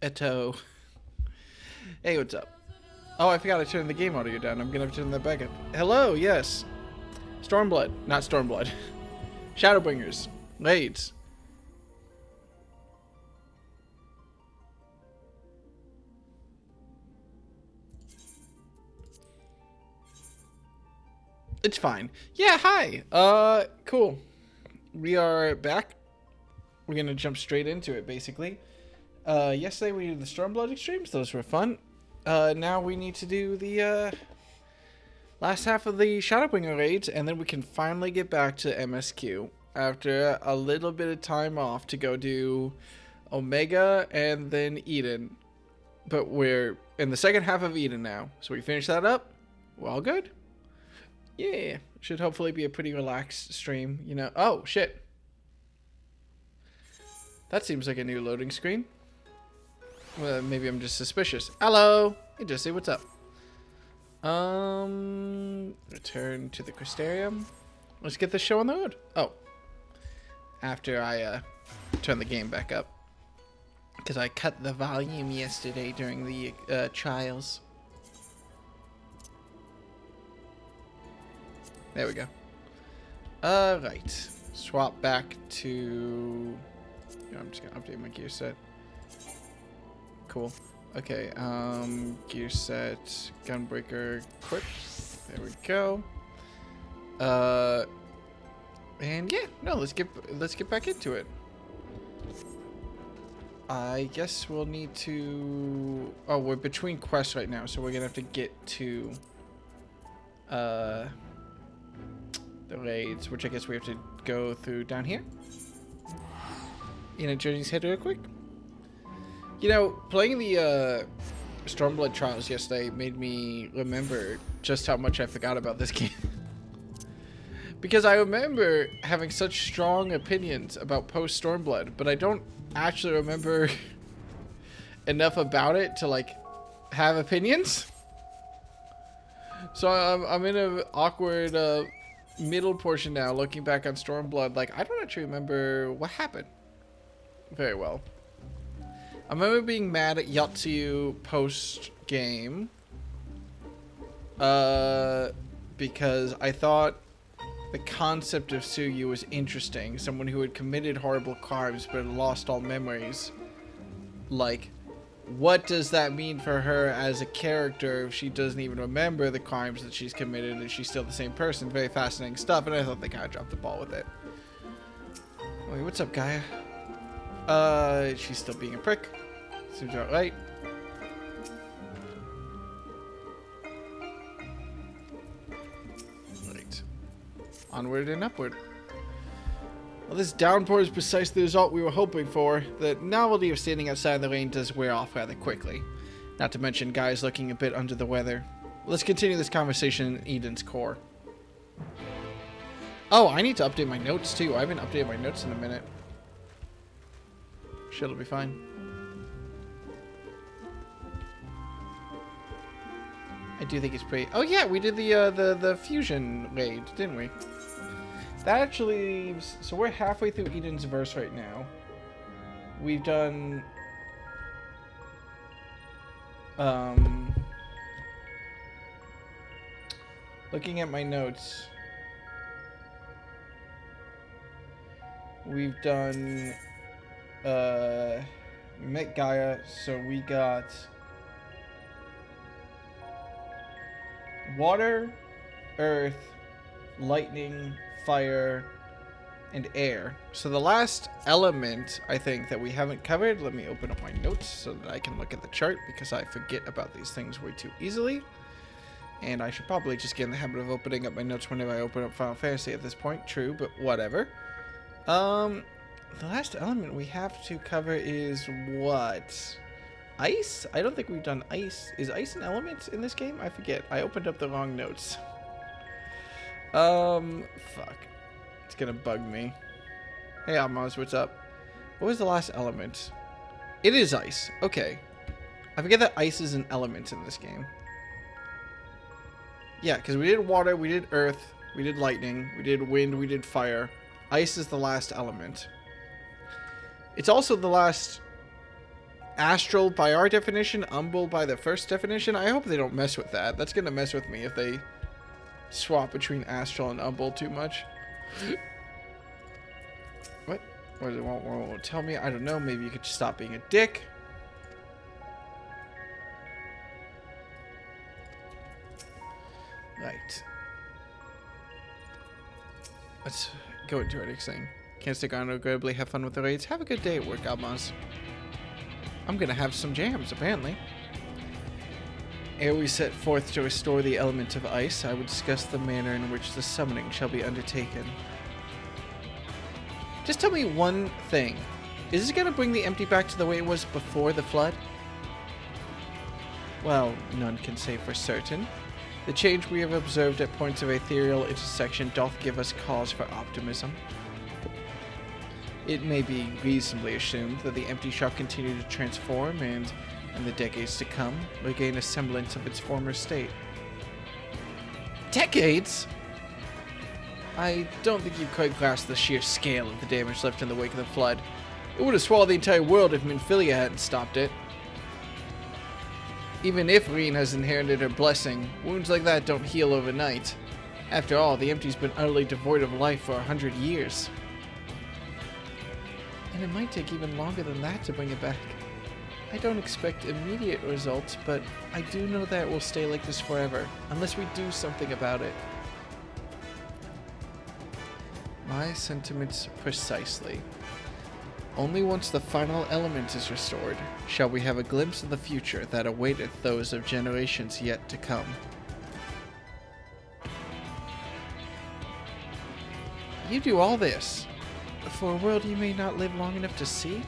Eto. Hey, what's up? Oh, I forgot to turn the game audio down. I'm gonna have to turn that back up. Hello, yes. Stormblood. Not Stormblood. Shadowbringers. Raids. It's fine. Yeah, hi. Cool. We are back. We're gonna jump straight into it, basically. Yesterday we did the Stormblood extremes. Those were fun. Now we need to do the, last half of the Shadowbringer raids, and then we can finally get back to MSQ after a little bit of time off to go do Omega and then Eden. But we're in the second half of Eden now, so we finish that up. We're all good. Yeah, should hopefully be a pretty relaxed stream, you know. Oh, shit. That seems like a new loading screen. Well, maybe I'm just suspicious. Hello! Hey, Jesse, what's up? Return to the Crystarium. Let's get this show on the road. Oh. After I, turn the game back up. Because I cut the volume yesterday during the, trials. There we go. Right. Swap back to... I'm just gonna update my gear set. Cool. Okay, gear set, gunbreaker, equip. There we go. And yeah, no, let's get back into it. I guess we'll need to... Oh, we're between quests right now, so we're gonna have to get to the raids, which I guess we have to go through down here. Journey's head real quick. You know, playing the Stormblood trials yesterday made me remember just how much I forgot about this game. Because I remember having such strong opinions about post Stormblood, but I don't actually remember enough about it to like have opinions. So I'm in an awkward middle portion now, looking back on Stormblood. Like, I don't actually remember what happened very well. I remember being mad at Yatsu post game because I thought the concept of Suyu was interesting. Someone who had committed horrible crimes but had lost all memories. Like, what does that mean for her as a character if she doesn't even remember the crimes that she's committed and she's still the same person? Very fascinating stuff, and I thought they kind of dropped the ball with it. Wait, what's up, Gaia? She's still being a prick. Seems about right. Right. Onward and upward. Well, this downpour is precisely the result we were hoping for. The novelty of standing outside in the rain does wear off rather quickly. Not to mention guys looking a bit under the weather. Let's continue this conversation in Eden's core. Oh, I need to update my notes too. I haven't updated my notes in a minute. Sure, it'll be fine. I do think it's pretty... Oh yeah, we did the fusion raid, didn't we? That actually leaves... So we're halfway through Eden's verse right now. We've done... Looking at my notes... We've done... We met Gaia, so we got... Water, earth, lightning, fire, and air. So the last element, I think, that we haven't covered... Let me open up my notes so that I can look at the chart, because I forget about these things way too easily. And I should probably just get in the habit of opening up my notes whenever I open up Final Fantasy at this point. True, but whatever. The last element we have to cover is what? Ice? I don't think we've done ice. Is ice an element in this game? I forget. I opened up the wrong notes. Fuck. It's gonna bug me. Hey, Almaz, what's up? What was the last element? It is ice. Okay. I forget that ice is an element in this game. Yeah, because we did water, we did earth, we did lightning, we did wind, we did fire. Ice is the last element. It's also the last astral by our definition, umbral by the first definition. I hope they don't mess with that. That's gonna mess with me if they swap between astral and umbral too much. What? What won't tell me? I don't know. Maybe you could just stop being a dick. Right. Let's go into our next thing. Can't stick on regrettably. Have fun with the raids. Have a good day at work, Almas. I'm gonna have some jams, apparently. Ere we set forth to restore the element of ice, I will discuss the manner in which the summoning shall be undertaken. Just tell me one thing. Is this gonna bring the empty back to the way it was before the flood? Well, none can say for certain. The change we have observed at points of ethereal intersection doth give us cause for optimism. It may be reasonably assumed that the empty shall continue to transform and, in the decades to come, regain a semblance of its former state. Decades? I don't think you quite grasp the sheer scale of the damage left in the wake of the flood. It would have swallowed the entire world if Minfilia hadn't stopped it. Even if Reen has inherited her blessing, wounds like that don't heal overnight. After all, the Empty's been utterly devoid of life for 100 years. And it might take even longer than that to bring it back. I don't expect immediate results, but I do know that it will stay like this forever, unless we do something about it. My sentiments precisely. Only once the final element is restored shall we have a glimpse of the future that awaiteth those of generations yet to come. You do all this for a world you may not live long enough to see?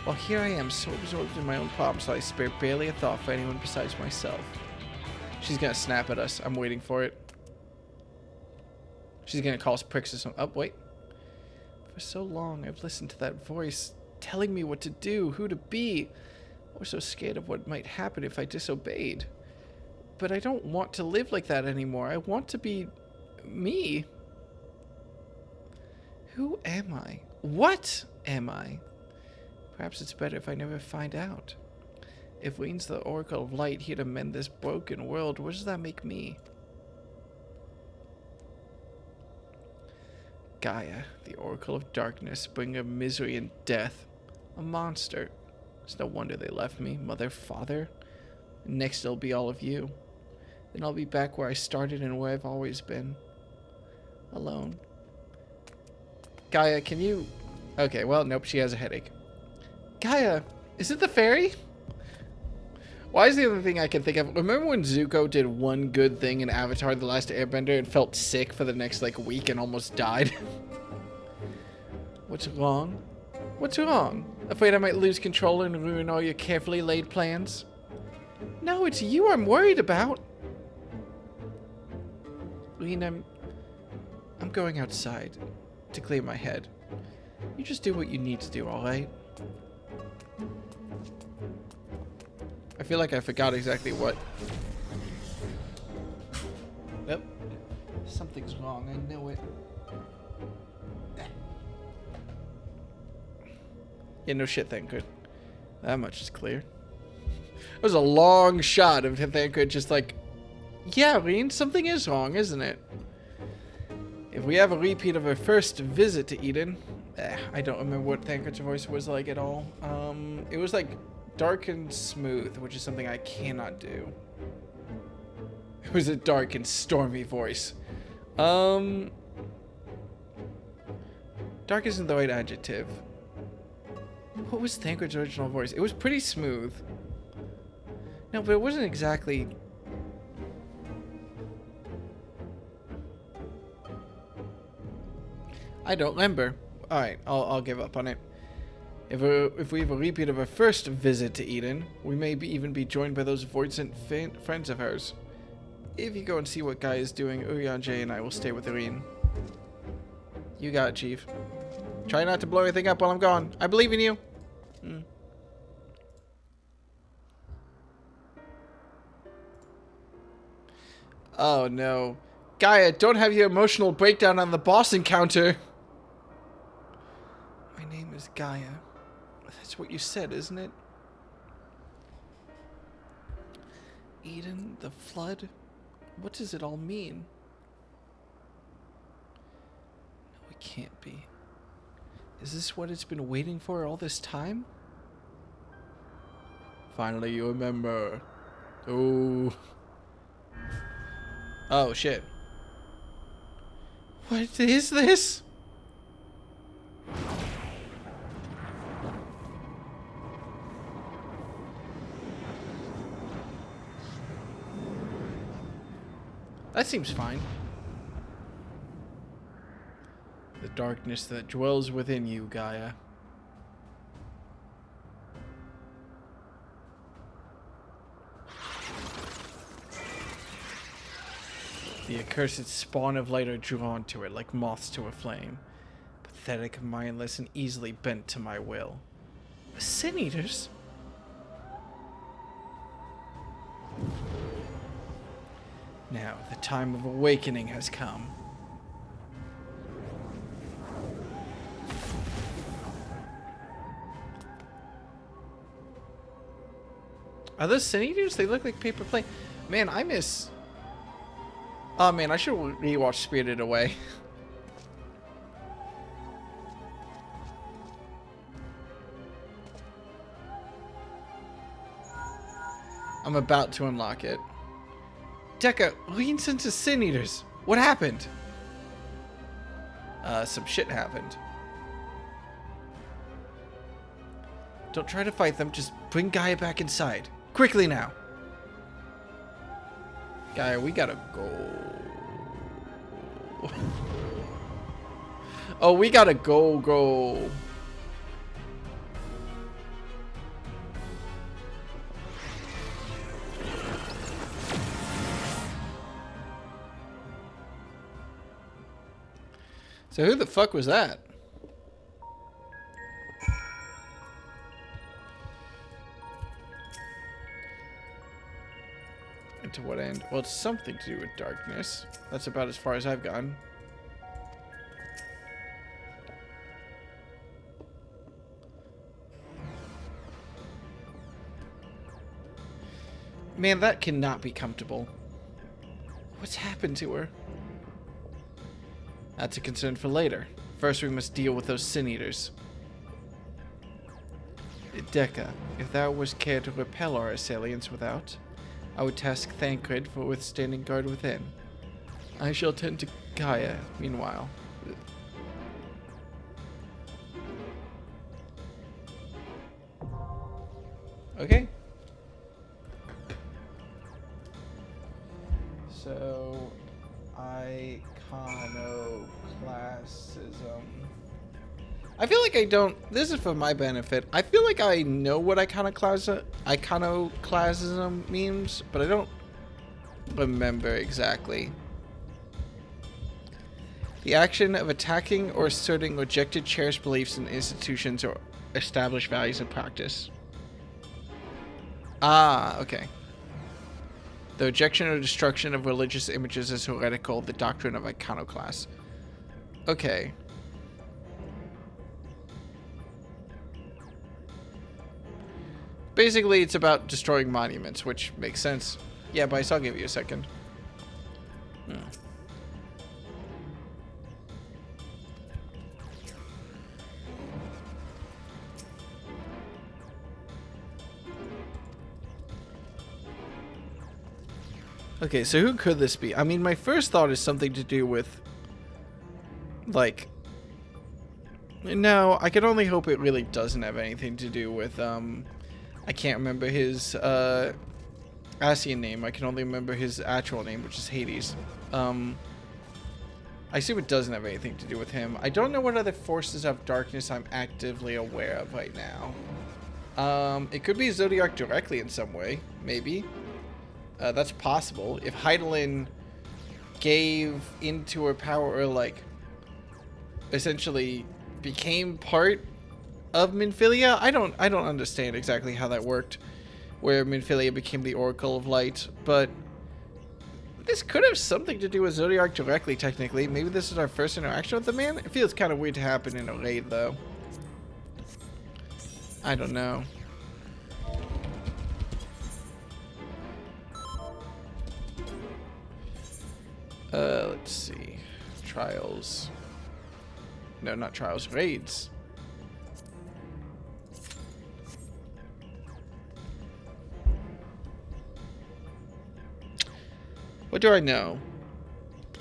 While here I am, so absorbed in my own problems that I spare barely a thought for anyone besides myself. She's gonna snap at us. I'm waiting for it. She's gonna call us pricks or something. Oh, wait. For so long, I've listened to that voice telling me what to do, who to be. I was so scared of what might happen if I disobeyed. But I don't want to live like that anymore. I want to be me. Who am I? What am I? Perhaps it's better if I never find out. If Wayne's the Oracle of Light here to mend this broken world, what does that make me? Gaia, the Oracle of Darkness, bringer of misery and death. A monster. It's no wonder they left me, mother, father. And next it'll be all of you. Then I'll be back where I started and where I've always been. Alone. Gaia, can you... Okay, well, nope, she has a headache. Gaia, is it the fairy? Why is the other thing I can think of... Remember when Zuko did one good thing in Avatar The Last Airbender and felt sick for the next, like, week and almost died? What's wrong? What's wrong? Afraid I might lose control and ruin all your carefully laid plans? No, it's you I'm worried about. Lean, I'm going outside to clear my head. You just do what you need to do, alright? I feel like I forgot exactly what. Yep. Something's wrong, I know it. Yeah, no shit, Thancred. That much is clear. It was a long shot of Thancred just like, yeah, Reen, something is wrong, isn't it? If we have a repeat of her first visit to Eden, I don't remember what Thancred's voice was like at all. It was like dark and smooth, which is something I cannot do. It was a dark and stormy voice. Dark isn't the right adjective. What was Thancred's original voice? It was pretty smooth. No, but it wasn't exactly... I don't remember. Alright, I'll give up on it. If we have a repeat of our first visit to Eden, we may even be joined by those void-sent friends of hers. If you go and see what Guy is doing, Urianger and I will stay with Irene. You got it, Chief. Try not to blow anything up while I'm gone. I believe in you. Oh no. Gaia, don't have your emotional breakdown on the boss encounter. My name is Gaia. That's what you said, isn't it? Eden, the flood? What does it all mean? No, it can't be. Is this what it's been waiting for all this time? Finally, you remember. Oh. Oh, shit. What is this? That seems fine. The darkness that dwells within you, Gaia. The accursed spawn of light are drawn to it like moths to a flame. Pathetic, mindless, and easily bent to my will. Sin Eaters? Now, the time of awakening has come. Are those Sin Eaters? They look like paper plate. Man, I miss... Oh man, I should rewatch Spirited Away. I'm about to unlock it. Deca leans into Sin Eaters. What happened? Some shit happened. Don't try to fight them, just bring Gaia back inside. Quickly now. Gaia, we gotta go. Oh, we gotta go. So who the fuck was that? And to what end? Well, it's something to do with darkness. That's about as far as I've gone. Man, that cannot be comfortable. What's happened to her? That's a concern for later. First, we must deal with those Sin Eaters. Deca, if thou wouldst care to repel our assailants without, I would task Thancred for withstanding guard within. I shall tend to Gaia, meanwhile. Okay. So, iconoclastism. I feel like I don't... This is for my benefit. I feel like I know what iconoclasm means, but I don't remember exactly. The action of attacking or asserting rejected cherished beliefs in institutions or established values and practice. Ah, okay. The rejection or destruction of religious images is heretical, the doctrine of iconoclast. Okay. Basically, it's about destroying monuments, which makes sense. Yeah, Bryce, I'll give you a second. Okay, so who could this be? I mean, my first thought is something to do with, like... No, I can only hope it really doesn't have anything to do with, I can't remember his, Asian name. I can only remember his actual name, which is Hades. I assume it doesn't have anything to do with him. I don't know what other forces of darkness I'm actively aware of right now. It could be Zodiac directly in some way, maybe. That's possible. If Heidelin gave into her power, or like essentially became part of Minfilia, I don't understand exactly how that worked, where Minfilia became the Oracle of Light, but this could have something to do with Zodiac directly, technically. Maybe this is our first interaction with the man. It feels kind of weird to happen in a raid, though. I don't know. Let's see. Trials. No, not trials. Raids. What do I know?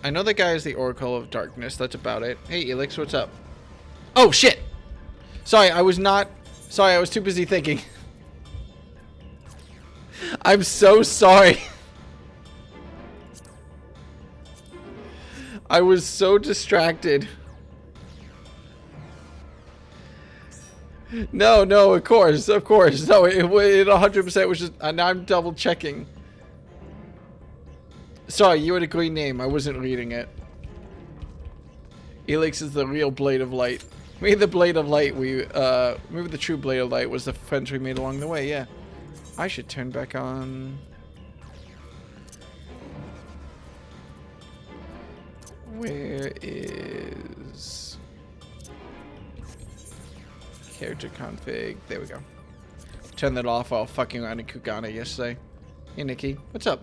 I know the guy is the Oracle of Darkness. That's about it. Hey, Elix, what's up? Oh, shit! Sorry, I was too busy thinking. I'm so sorry. I was so distracted. No, of course. No, it 100% was just, and I'm double checking. Sorry, you had a green name. I wasn't reading it. Elix is the real Blade of Light. Maybe the Blade of Light maybe the true Blade of Light was the friends we made along the way, yeah. I should turn back on. Where is character config? There we go. Turn that off while fucking around in Kugana yesterday. Hey Nikki, what's up?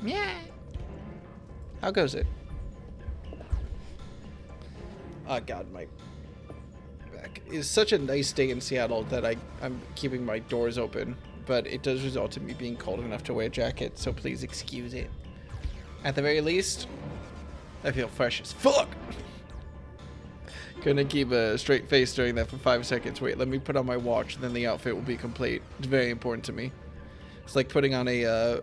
Yeah. How goes it? Oh god, my back. It's such a nice day in Seattle that I'm keeping my doors open, but it does result in me being cold enough to wear a jacket, so please excuse it. At the very least, I feel fresh as fuck. Gonna keep a straight face during that for 5 seconds. Wait, let me put on my watch, then the outfit will be complete. It's very important to me. It's like putting on a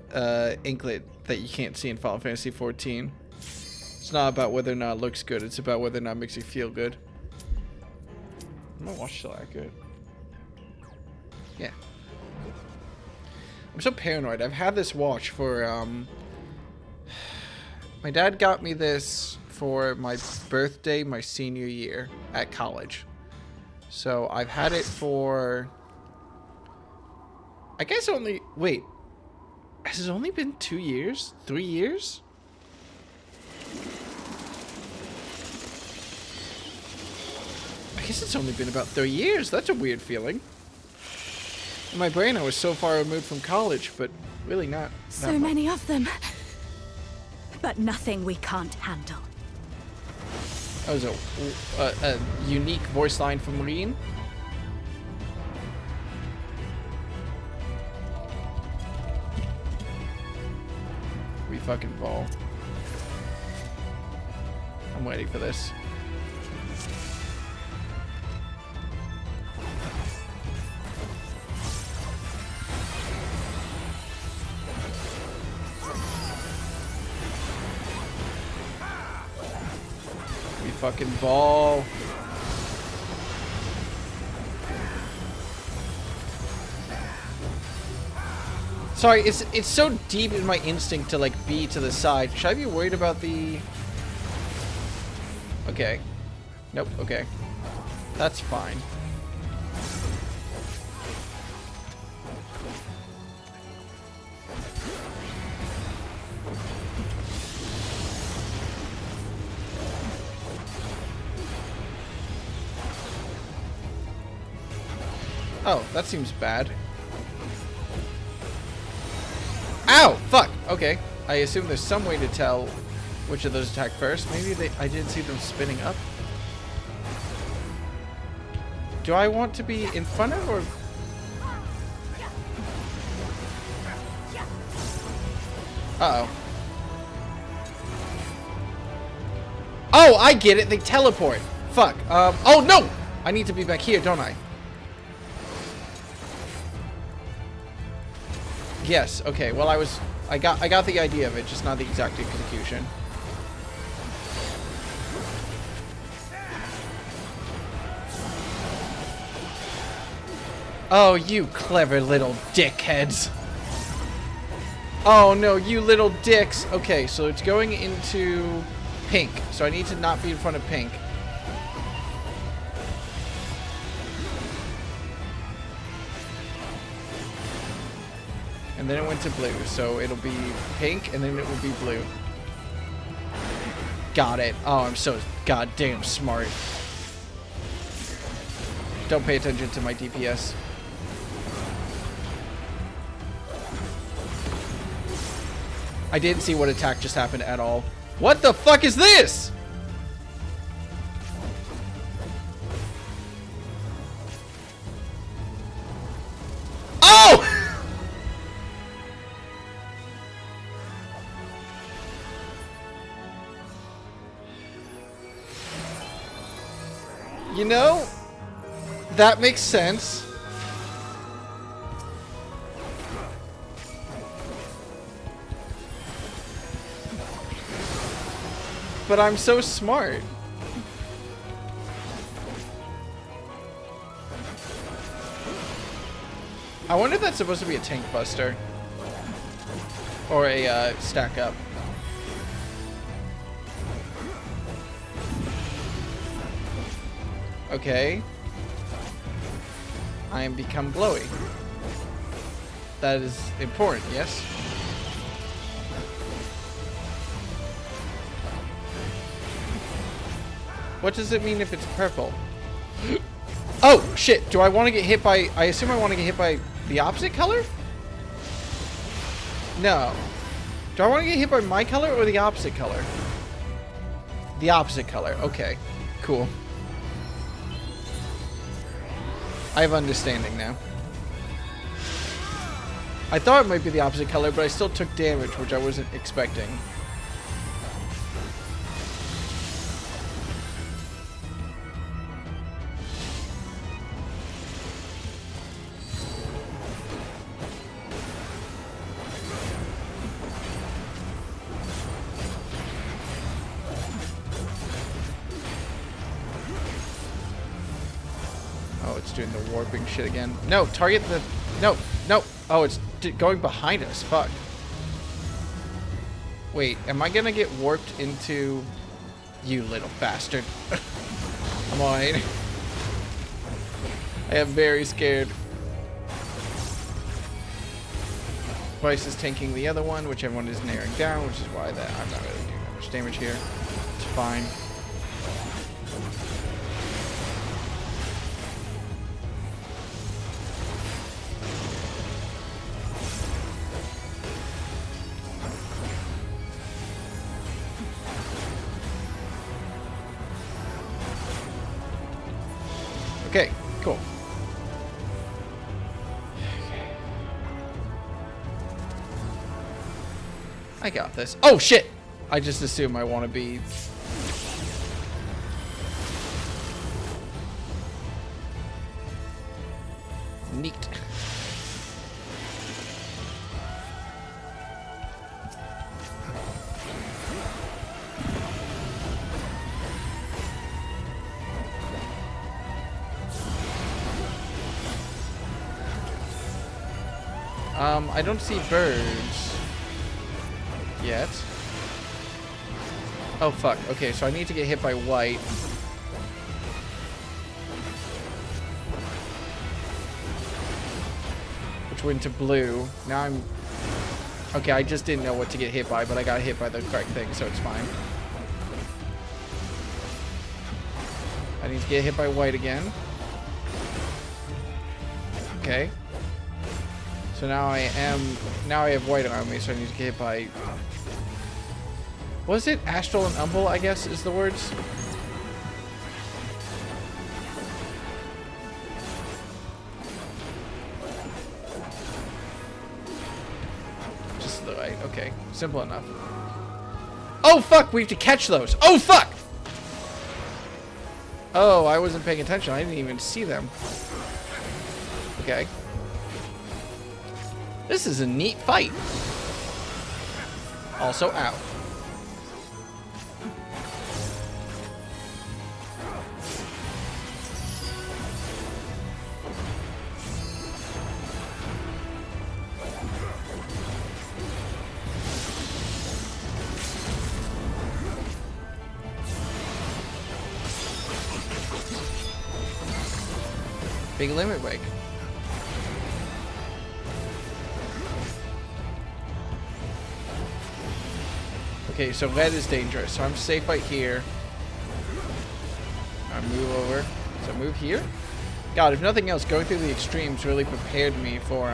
anklet that you can't see in Final Fantasy XIV. It's not about whether or not it looks good. It's about whether or not it makes you feel good. My watch still accurate. Yeah. I'm so paranoid. I've had this watch for my dad got me this for my birthday, my senior year at college. So I've had it for, I guess only, wait, has it only been 2 years? 3 years? I guess it's only been about 3 years. That's a weird feeling. In my brain, I was so far removed from college, but really not. So many of them. But nothing we can't handle. That was a unique voice line from Marine. We fucking ball. I'm waiting for this. Fucking ball. Sorry, it's so deep in my instinct to like be to the side. Should I be worried about the... Okay. Nope, okay. That's fine. Oh, that seems bad. Ow! Fuck! Okay. I assume there's some way to tell which of those attack first. Maybe I didn't see them spinning up. Do I want to be in front of or... Uh-oh. Oh, I get it. They teleport. Fuck. Oh, no! I need to be back here, don't I? Yes, okay. Well, I got the idea of it, just not the exact execution. Oh, you clever little dickheads. Oh no, you little dicks. Okay, so it's going into pink. So I need to not be in front of pink. And then it went to blue, so it'll be pink, and then it will be blue. Got it. Oh, I'm so goddamn smart. Don't pay attention to my DPS. I didn't see what attack just happened at all. What the fuck is this? Oh! You know, that makes sense. But I'm so smart. I wonder if that's supposed to be a tank buster. Or a stack up. Okay. I am become glowy. That is important, yes? What does it mean if it's purple? Oh, shit. Do I want to get hit by... I assume I want to get hit by the opposite color? No. Do I want to get hit by my color or the opposite color? The opposite color. Okay. Cool. I have understanding now. I thought it might be the opposite color, but I still took damage, which I wasn't expecting. Oh, it's doing the warping shit again. No, target the... No, no. Oh, it's going behind us. Fuck. Wait, am I gonna get warped into... You little bastard. Come on. I am very scared. Vice is tanking the other one, which everyone is narrowing down, which is why that I'm not really doing that much damage here. It's fine. Okay, cool. I got this. Oh, shit! I just assume I want to be... Neat. I don't see birds yet. Oh, fuck. Okay, so I need to get hit by white. Which went to blue. Now I'm... Okay, I just didn't know what to get hit by, but I got hit by the correct thing, so it's fine. I need to get hit by white again. Okay. So now I have white on me, so I need to get hit by... Was it Astral and Umbral, I guess, is the words? Just the right, okay. Simple enough. Oh, fuck! We have to catch those! Oh, fuck! Oh, I wasn't paying attention. I didn't even see them. Okay. This is a neat fight. Also out. Big limit break. Okay, so red is dangerous, so I'm safe right here. I move over. So move here? God, if nothing else, going through the extremes really prepared me for,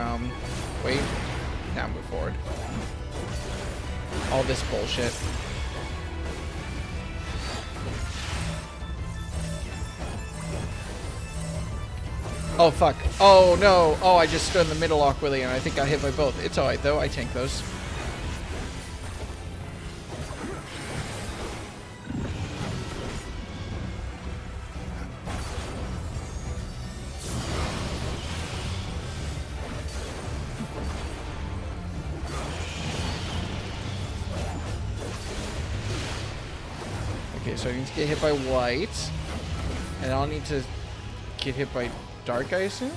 wait. Now move forward. All this bullshit. Oh, fuck. Oh, no. Oh, I just stood in the middle awkwardly, and I think I hit by both. It's alright, though. I tank those. Okay, so I need to get hit by white. And I'll need to get hit by dark, I assume?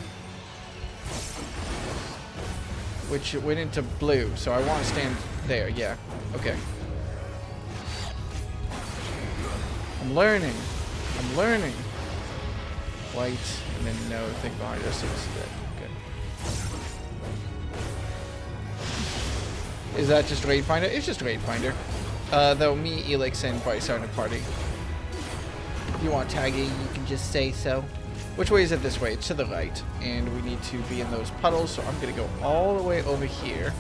Which went into blue, so I want to stand there, yeah. Okay. I'm learning. I'm learning. White, and then no thing behind us is dead. Okay. Is that just Raid Finder? It's just Raid Finder. Though me, Elix, and Bryce are in a party. If you want tagging, you can just say so. Which way is it this way? It's to the right. And we need to be in those puddles, so I'm going to go all the way over here.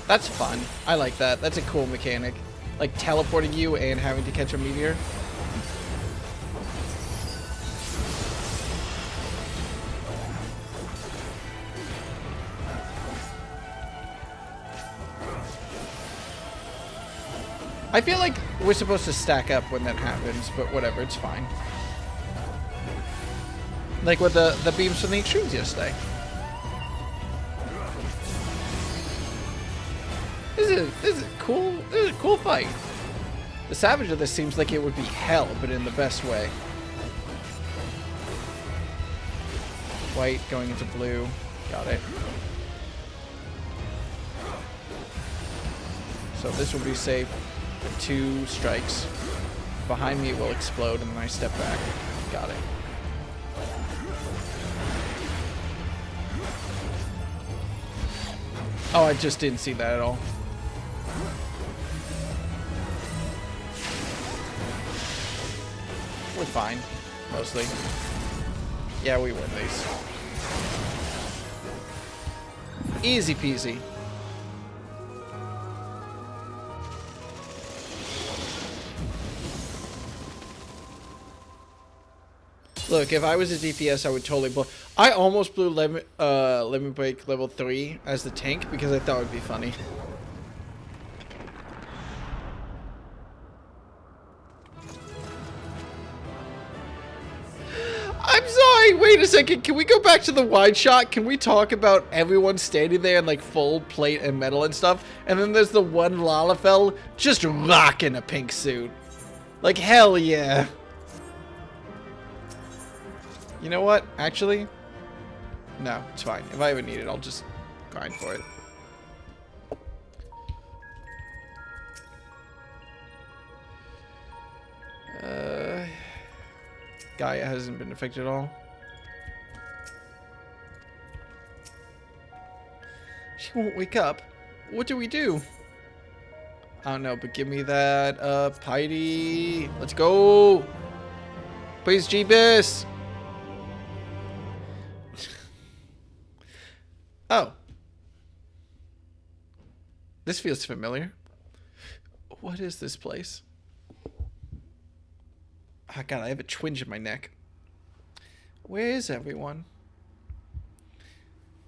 That's fun. I like that. That's a cool mechanic. Like teleporting you and having to catch a meteor. I feel like we're supposed to stack up when that happens, but whatever, it's fine. Like with the beams from the extremes yesterday. This is cool. This is a cool fight. The savage of this seems like it would be hell, but in the best way. White going into blue. Got it. So this will be safe. 2 strikes. Behind me it will explode and then I step back. Got it. Oh, I just didn't see that at all. We're fine. Mostly. Yeah, we win these. Easy peasy. Look, if I was a DPS, I would totally blow. I almost blew Lemon Break level 3 as the tank because I thought it would be funny. I'm sorry, wait a second. Can we go back to the wide shot? Can we talk about everyone standing there in like full plate and metal and stuff? And then there's the one Lalafell just rocking a pink suit. Like, hell yeah. You know what? Actually, no, it's fine. If I ever need it, I'll just grind for it. Gaia hasn't been affected at all. She won't wake up. What do we do? I don't know, but give me that piety. Let's go. Please, Jeebus. Oh. This feels familiar. What is this place? Oh god, I have a twinge in my neck. Where is everyone?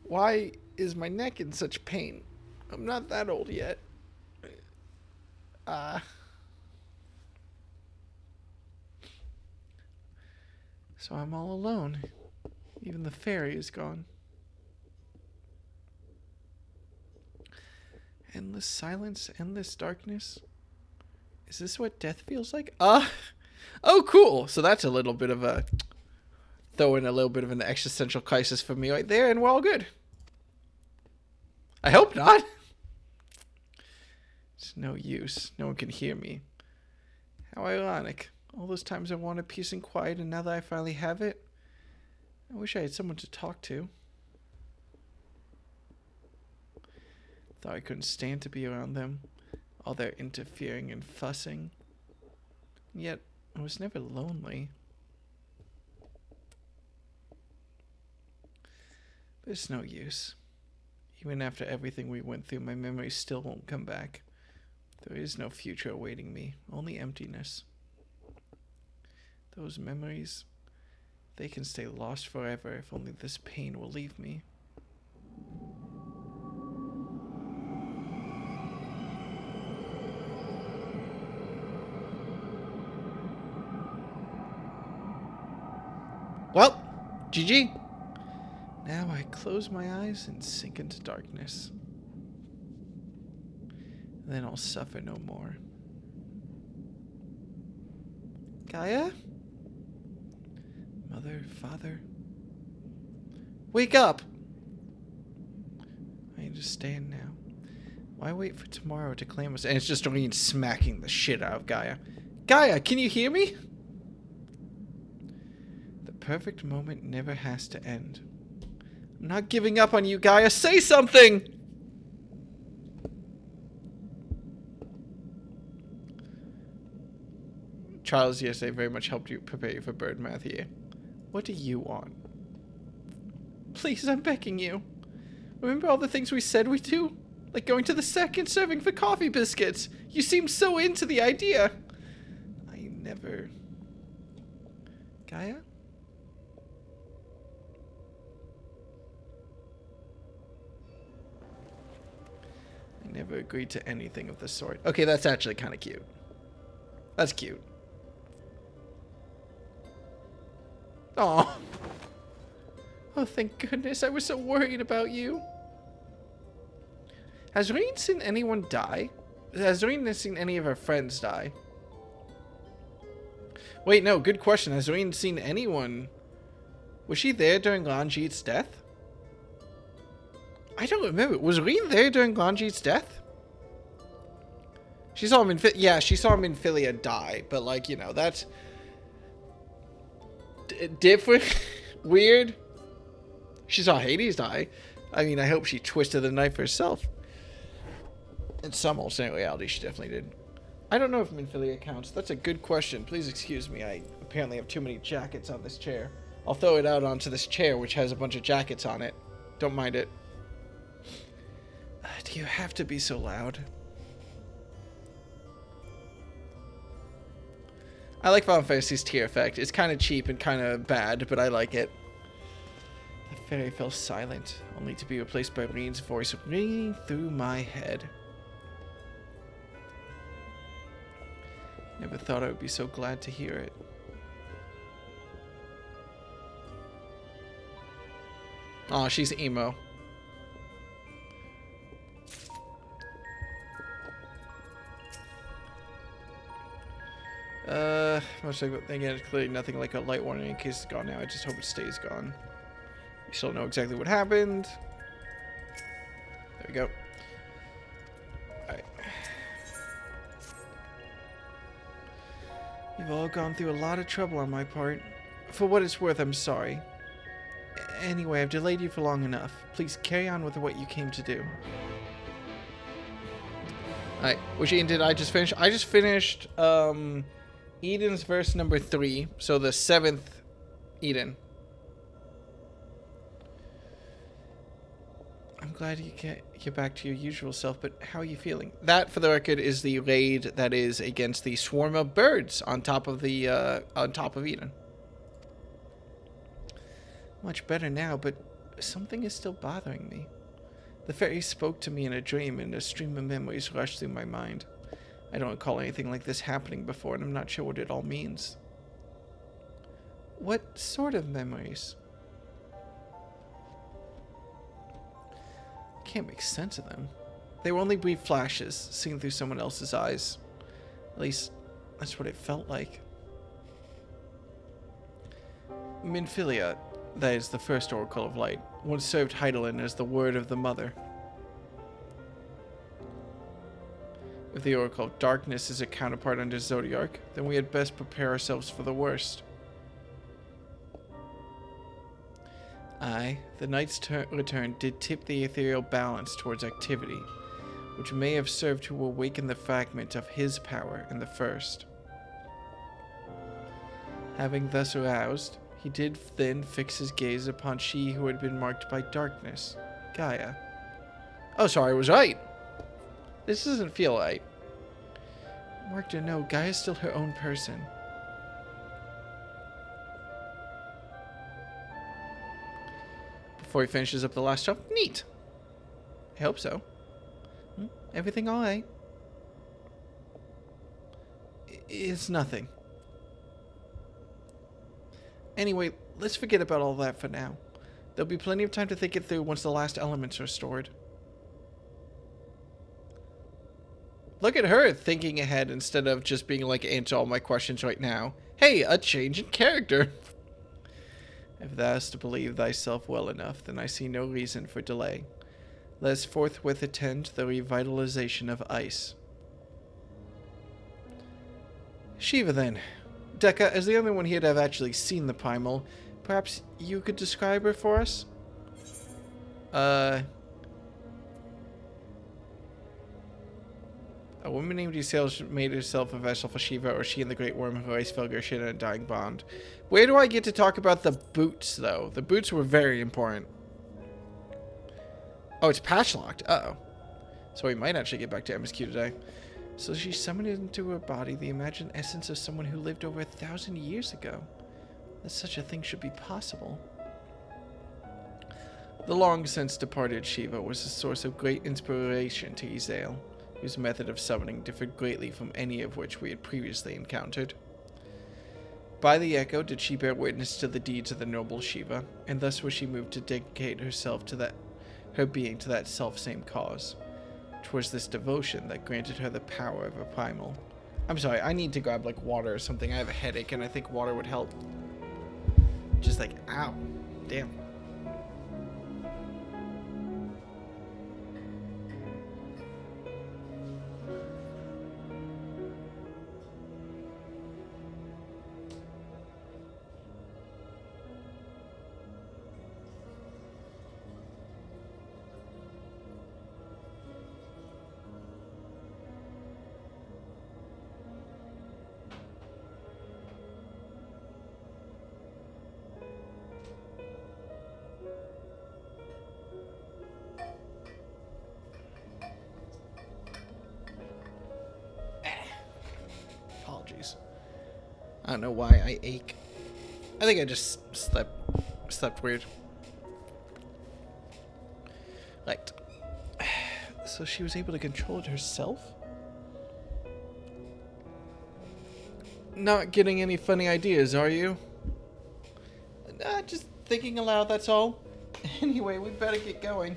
Why is my neck in such pain? I'm not that old yet. So I'm all alone. Even the fairy is gone. Endless silence, endless darkness. Is this what death feels like? Oh, cool. So that's a little bit of a... throw in a little bit of an existential crisis for me right there, and we're all good. I hope not. It's no use. No one can hear me. How ironic. All those times I wanted peace and quiet, and now that I finally have it, I wish I had someone to talk to. Thought I couldn't stand to be around them. All their interfering and fussing. Yet, I was never lonely. But it's no use. Even after everything we went through, my memories still won't come back. There is no future awaiting me, only emptiness. Those memories, they can stay lost forever if only this pain will leave me. Well, GG. Now I close my eyes and sink into darkness. Then I'll suffer no more. Gaia? Mother, father? Wake up! I understand now. Why wait for tomorrow to claim us? And it's just Doreen smacking the shit out of Gaia. Gaia, can you hear me? The perfect moment never has to end. I'm not giving up on you, Gaia. Say something! Trials yesterday very much helped you prepare you for bird math here. What do you want? Please, I'm begging you. Remember all the things we said we'd do? Like going to the second serving for coffee biscuits. You seemed so into the idea. I never... Gaia? I never agreed to anything of the sort. Okay, that's actually kind of cute. That's cute. Aw. Oh, thank goodness. I was so worried about you. Has Doreen seen anyone die? Has Doreen seen any of her friends die? Wait, no. Good question. Has Doreen seen anyone? Was she there during Lanjit's death? I don't remember. Was Doreen there during Lanjit's death? She saw him in... Yeah, she saw him in Philia die. But, like, you know, that's... different. Weird. She saw Hades die. I mean, I hope she twisted the knife herself. In some alternate reality, she definitely did. I don't know if Minfilia counts. That's a good question. Please excuse me. I apparently have too many jackets on this chair. I'll throw it out onto this chair, which has a bunch of jackets on it. Don't mind it. Do you have to be so loud? I like Final Fantasy's tear effect. It's kind of cheap and kind of bad, but I like it. The fairy fell silent, only to be replaced by Reen's voice ringing through my head. Never thought I would be so glad to hear it. Aw, she's emo. Much like, again, it's clearly nothing like a light warning in case it's gone now. I just hope it stays gone. We still know exactly what happened. There we go. Alright. You've all gone through a lot of trouble on my part. For what it's worth, I'm sorry. Anyway, I've delayed you for long enough. Please carry on with what you came to do. Alright, which Eden did I just finish? I just finished, Eden's verse number 3, so the 7th Eden. I'm glad you get back to your usual self, but how are you feeling? That, for the record, is the raid that is against the swarm of birds on top of the Eden. Much better now, but something is still bothering me. The fairy spoke to me in a dream, and a stream of memories rushed through my mind. I don't recall anything like this happening before, and I'm not sure what it all means. What sort of memories? I can't make sense of them. They were only brief flashes, seen through someone else's eyes. At least, that's what it felt like. Minfilia, that is the first Oracle of Light, once served Heidelin as the word of the Mother. If the Oracle of Darkness is a counterpart under Zodiark, then we had best prepare ourselves for the worst. Aye, the Knight's return did tip the ethereal balance towards activity, which may have served to awaken the fragment of his power in the first. Having thus aroused, he did then fix his gaze upon she who had been marked by darkness, Gaia. Oh, sorry, I was right. This doesn't feel right. Worked or no, Gaia's still her own person. Before he finishes up the last job. Neat. I hope so. Everything alright? It's nothing. Anyway, let's forget about all that for now. There'll be plenty of time to think it through once the last elements are stored. Look at her thinking ahead instead of just being like, answer all my questions right now. Hey, a change in character. If thou hast to believe thyself well enough, then I see no reason for delay. Let us forthwith attend to the revitalization of ice. Shiva, then. Dekka, as the only one here to have actually seen the primal, perhaps you could describe her for us? A woman named Ysael made herself a vessel for Shiva, or she and the Great Worm who ice Felger share in a dying bond. Where do I get to talk about the boots, though? The boots were very important. Oh, it's patch locked. Uh-oh. So we might actually get back to MSQ today. So she summoned into her body the imagined essence of someone who lived over 1,000 years ago. That such a thing should be possible. The long since departed Shiva was a source of great inspiration to Ysael, whose method of summoning differed greatly from any of which we had previously encountered. By the echo did she bear witness to the deeds of the noble Shiva, and thus was she moved to dedicate herself to her being to that self-same cause. 'Twas this devotion that granted her the power of a primal. I'm sorry, I need to grab like water or something. I have a headache and I think water would help. Just like, ow. Damn. Apologies. I don't know why I ache. I think I just slept weird. Right. So she was able to control it herself? Not getting any funny ideas, are you? Nah, just thinking aloud, that's all. Anyway, we better get going.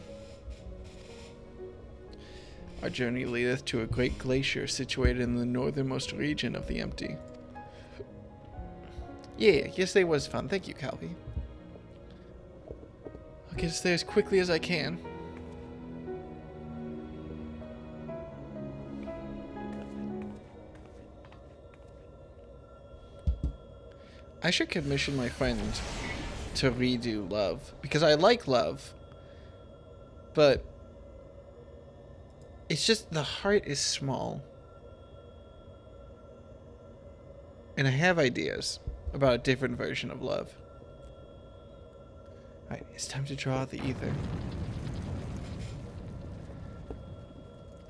Our journey leadeth to a great glacier situated in the northernmost region of the Empty. Yeah, yesterday was fun. Thank you, Calvi. I'll get us there as quickly as I can. I should commission my friend to redo Love, because I like Love, but it's just the heart is small. And I have ideas about a different version of Love. Alright, it's time to draw the ether.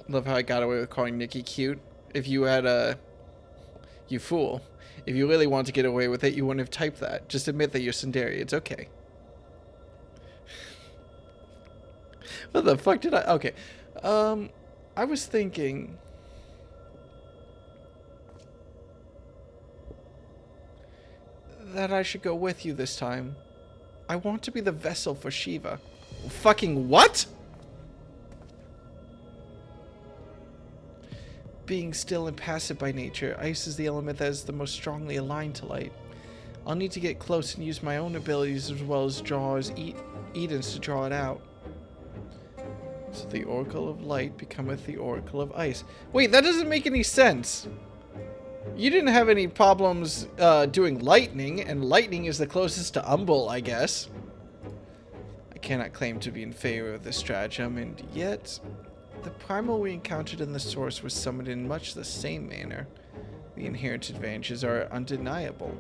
Love how I got away with calling Nikki cute. If you had a... You fool. If you really want to get away with it, you wouldn't have typed that. Just admit that you're Sundari. It's okay. What the fuck did I... Okay. I was thinking... that I should go with you this time. I want to be the vessel for Shiva. Fucking what? Being still and passive by nature, ice is the element that is the most strongly aligned to light. I'll need to get close and use my own abilities as well as Eden's to draw it out. So the Oracle of Light becometh the Oracle of Ice. Wait, that doesn't make any sense. You didn't have any problems doing lightning, and lightning is the closest to Umbul, I guess. I cannot claim to be in favor of this stratagem, and yet the primal we encountered in the source was summoned in much the same manner. The inherent advantages are undeniable.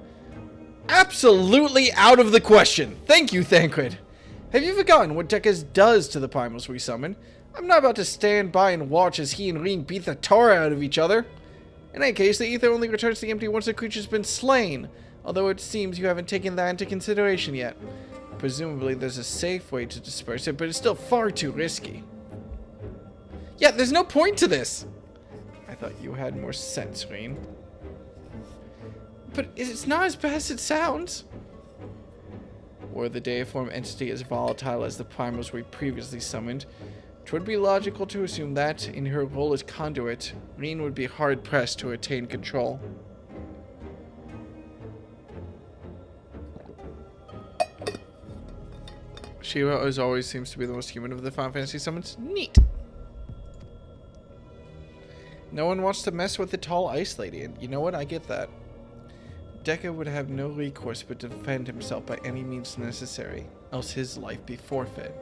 Absolutely out of the question. Thank you, Thancred. Have you forgotten what Dekka does to the primals we summon? I'm not about to stand by and watch as he and Reen beat the tar out of each other. In any case, the ether only returns to the empty once the creature's been slain, although it seems you haven't taken that into consideration yet. Presumably there's a safe way to disperse it, but it's still far too risky. Yeah, there's no point to this! I thought you had more sense, Reen. But it's not as bad as it sounds. Were the deiform entity as volatile as the primals we previously summoned, it would be logical to assume that, in her role as conduit, Reen would be hard-pressed to attain control. Shira, as always, seems to be the most human of the Final Fantasy summons. Neat! No one wants to mess with the tall ice lady, and you know what? I get that. Deca would have no recourse but to defend himself by any means necessary, else his life be forfeit.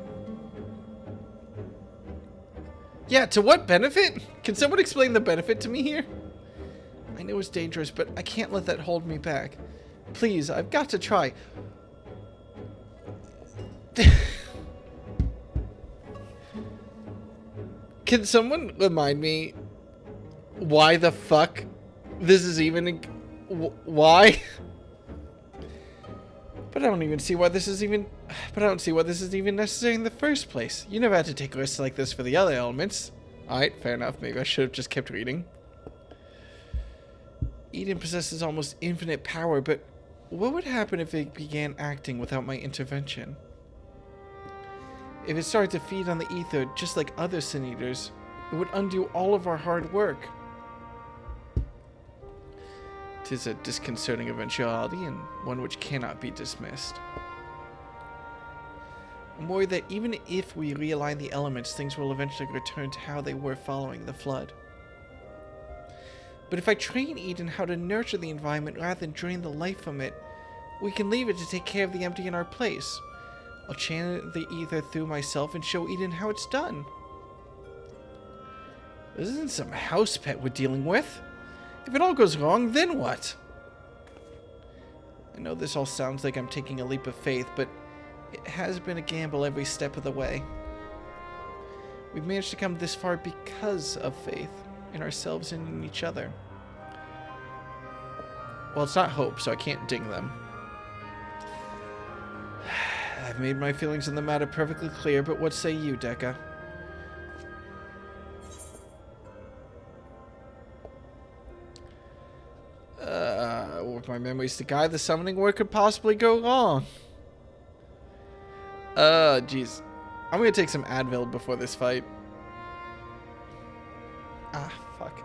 Yeah, to what benefit? Can someone explain the benefit to me here? I know it's dangerous, but I can't let that hold me back. Please, I've got to try. Can someone remind me why the fuck this is even... why? But I don't even see why this is even... But I don't see why this is even necessary in the first place. You never had to take risks like this for the other elements. Alright, fair enough. Maybe I should have just kept reading. Eden possesses almost infinite power, but what would happen if it began acting without my intervention? If it started to feed on the ether, just like other Sin Eaters, it would undo all of our hard work. 'Tis a disconcerting eventuality, and one which cannot be dismissed. I'm worried that even if we realign the elements, things will eventually return to how they were following the flood. But if I train Eden how to nurture the environment rather than drain the life from it, we can leave it to take care of the empty in our place. I'll channel the ether through myself and show Eden how it's done. This isn't some house pet we're dealing with. If it all goes wrong, then what? I know this all sounds like I'm taking a leap of faith, but it has been a gamble every step of the way. We've managed to come this far because of faith in ourselves and in each other. Well, it's not hope, so I can't ding them. I've made my feelings in the matter perfectly clear, but what say you, Deca? With my memories to guide the summoning, where could possibly go wrong? Jeez. I'm gonna take some Advil before this fight. Ah, fuck.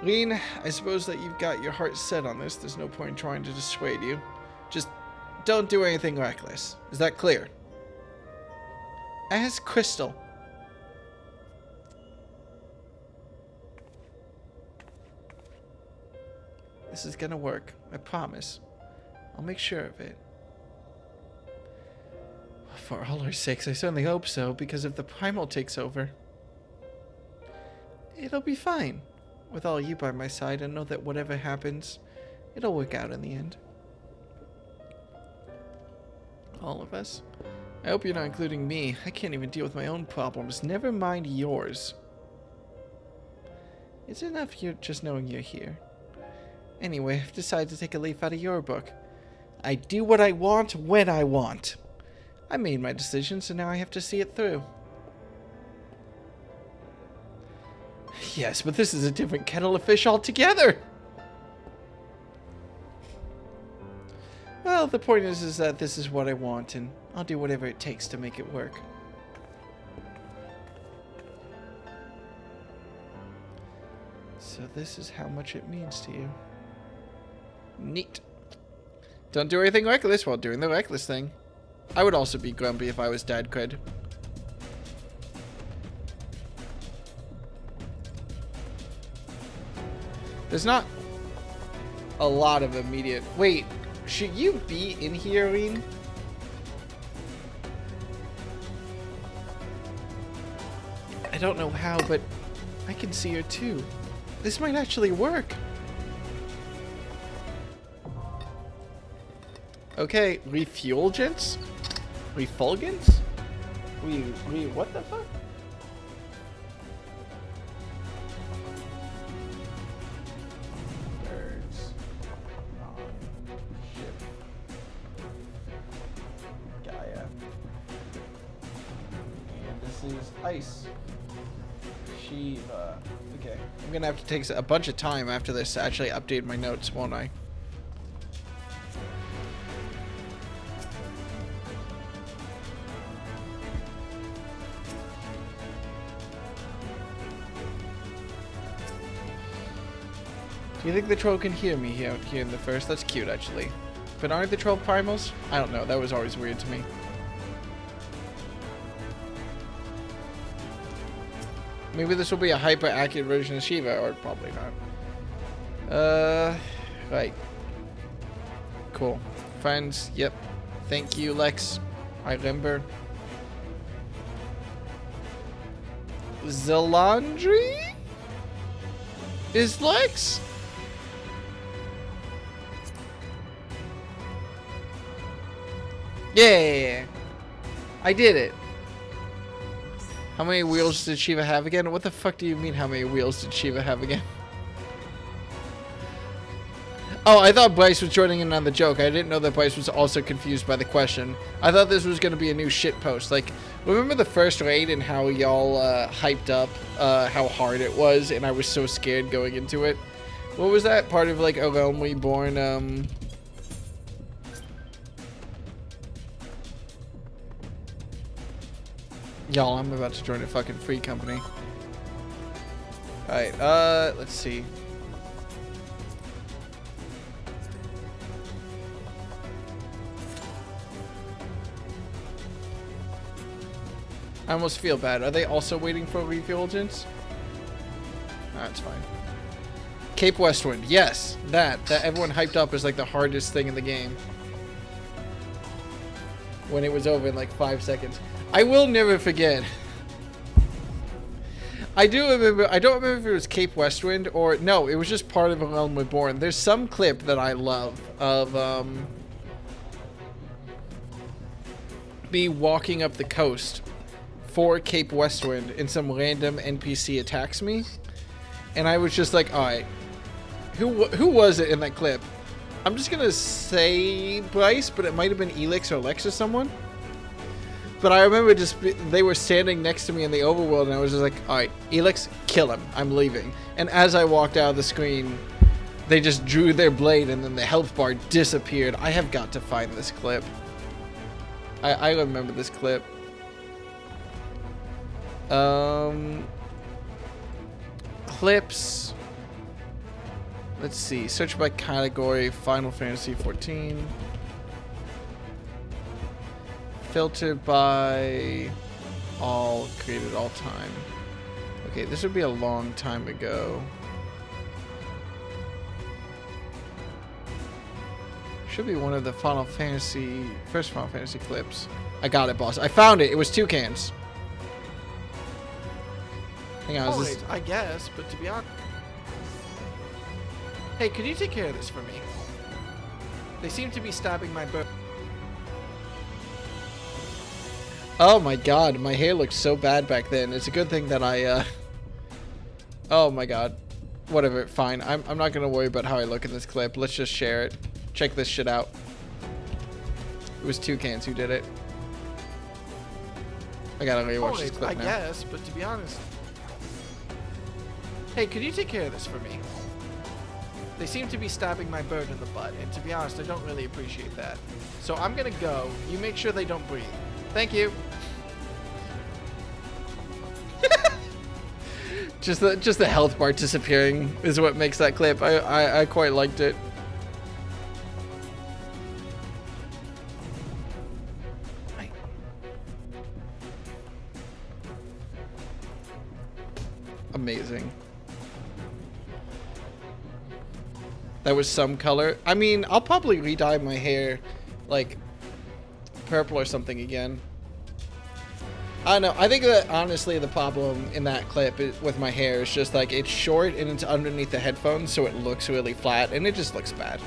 Reen, I suppose that you've got your heart set on this. There's no point in trying to dissuade you. Just don't do anything reckless. Is that clear? Ask Crystal. This is gonna work. I promise. I'll make sure of it. For all our sakes, I certainly hope so, because if the Primal takes over, it'll be fine. With all you by my side, I know that whatever happens, it'll work out in the end. All of us? I hope you're not including me. I can't even deal with my own problems, never mind yours. It's enough just knowing you're here. Anyway, I've decided to take a leaf out of your book. I do what I want when I want. I made my decision, so now I have to see it through. Yes, but this is a different kettle of fish altogether. Well, the point is that this is what I want, and I'll do whatever it takes to make it work. So this is how much it means to you. Neat. Don't do anything reckless while doing the reckless thing. I would also be grumpy if I was dad cred. There's not a lot of immediate... Wait, should you be in here, Reen? I don't know how, but I can see her too. This might actually work. Okay, refulgence? Refulgence? What the fuck? This is ice. Shiva. Okay. I'm gonna have to take a bunch of time after this to actually update my notes, won't I? Do you think the troll can hear me here in the first? That's cute, actually. But aren't the troll primals? I don't know. That was always weird to me. Maybe this will be a hyper-accurate version of Shiva, or probably not. Right. Cool. Friends, yep. Thank you, Lex. I remember. Zelandri? Is Lex? Yeah, I did it. How many wheels did Shiva have again? What the fuck do you mean, how many wheels did Shiva have again? Oh, I thought Bryce was joining in on the joke. I didn't know that Bryce was also confused by the question. I thought this was going to be a new shit post. Like, remember the first raid and how y'all hyped up how hard it was, and I was so scared going into it? What was that? Part of, like, a Realm Reborn, Y'all, I'm about to join a fucking free company. Alright, let's see. I almost feel bad. Are they also waiting for refulgence? That's fine. Cape Westwind, yes, that everyone hyped up as like the hardest thing in the game. When it was over in like 5 seconds. I will never forget. I don't remember if it was Cape Westwind or no, it was just part of A Realm Reborn. There's some clip that I love of me walking up the coast for Cape Westwind and some random NPC attacks me, and I was just like, all right, who was it in that clip? I'm just gonna say Bryce, but it might have been Elix or Lex or someone. But I remember they were standing next to me in the overworld, and I was just like, all right, Elix, kill him. I'm leaving. And as I walked out of the screen, they just drew their blade, and then the health bar disappeared. I have got to find this clip. I remember this clip. Clips. Let's see. Search by category. Final Fantasy 14. Filtered by all, created all time. Okay, this would be a long time ago. Should be one of the first Final Fantasy clips. I got it, boss. I found it. It was toucans. Hang on, is this... I guess, but to be honest... Hey, could you take care of this for me? They seem to be stabbing my bird. Oh my god, my hair looked so bad back then. It's a good thing that I, Oh my god. Whatever, fine. I'm not gonna worry about how I look in this clip. Let's just share it. Check this shit out. It was toucans who did it. I gotta rewatch this clip now. I guess, but to be honest... Hey, could you take care of this for me? They seem to be stabbing my bird in the butt, and to be honest, I don't really appreciate that. So I'm gonna go. You make sure they don't breathe. Thank you. Just the health bar disappearing is what makes that clip. I quite liked it. Amazing. That was some color. I mean, I'll probably re-dye my hair like purple or something again. I don't know. I think that honestly the problem in that clip with my hair is just like it's short and it's underneath the headphones, so it looks really flat and it just looks bad.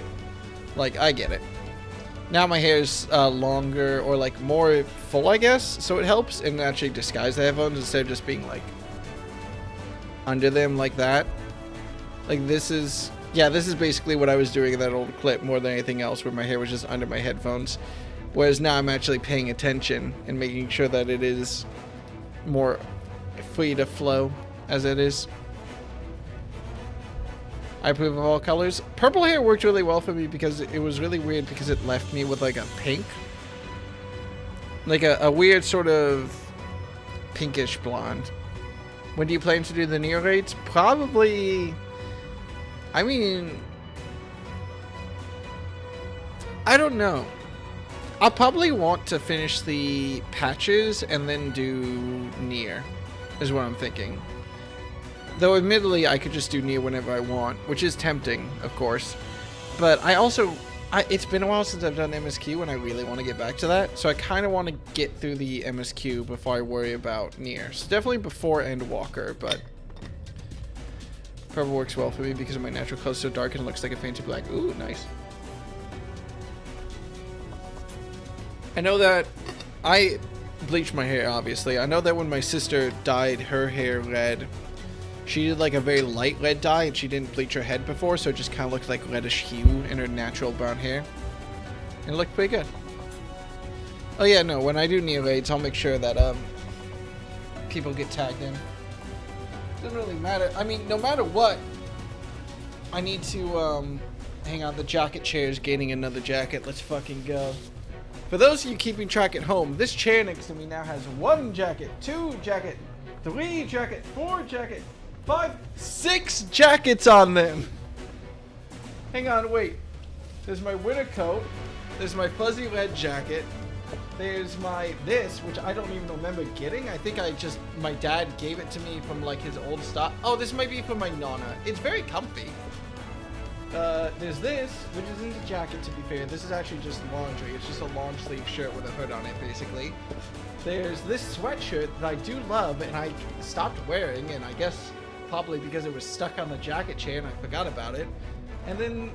Like, I get it. Now my hair's longer or like more full, I guess, so it helps and actually disguise the headphones instead of just being like under them like that. Like this is basically what I was doing in that old clip more than anything else, where my hair was just under my headphones. Whereas now I'm actually paying attention and making sure that it is more free to flow as it is. I approve of all colors. Purple hair worked really well for me because it was really weird because it left me with like a pink. Like a weird sort of pinkish blonde. When do you plan to do the Neo raids? Probably... I mean... I don't know. I'll probably want to finish the patches and then do Nier, is what I'm thinking. Though admittedly, I could just do Nier whenever I want, which is tempting, of course. But I also... it's been a while since I've done MSQ, and I really want to get back to that. So I kind of want to get through the MSQ before I worry about Nier. So definitely before Endwalker, but... Purple works well for me because of my natural color so dark and looks like a fancy black. Ooh, nice. I know that I bleached my hair, obviously. I know that when my sister dyed her hair red, she did like a very light red dye, and she didn't bleach her head before, so it just kind of looked like reddish hue in her natural brown hair. And it looked pretty good. Oh yeah, no, when I do Neo raids, I'll make sure that people get tagged in. Doesn't really matter. I mean, no matter what, I need to hang on. The jacket chair is gaining another jacket. Let's fucking go. For those of you keeping track at home, this chair next to me now has 1 jacket, 2 jacket, 3 jacket, 4 jacket, 5, 6 jackets on them. Hang on, wait. There's my winter coat. There's my fuzzy red jacket. There's my this, which I don't even remember getting. I think my dad gave it to me from like his old stock. Oh, this might be from my Nana. It's very comfy. There's this, which isn't a jacket to be fair. This is actually just laundry. It's just a long sleeve shirt with a hood on it, basically. There's this sweatshirt that I do love, and I stopped wearing, and I guess probably because it was stuck on the jacket chair and I forgot about it. And then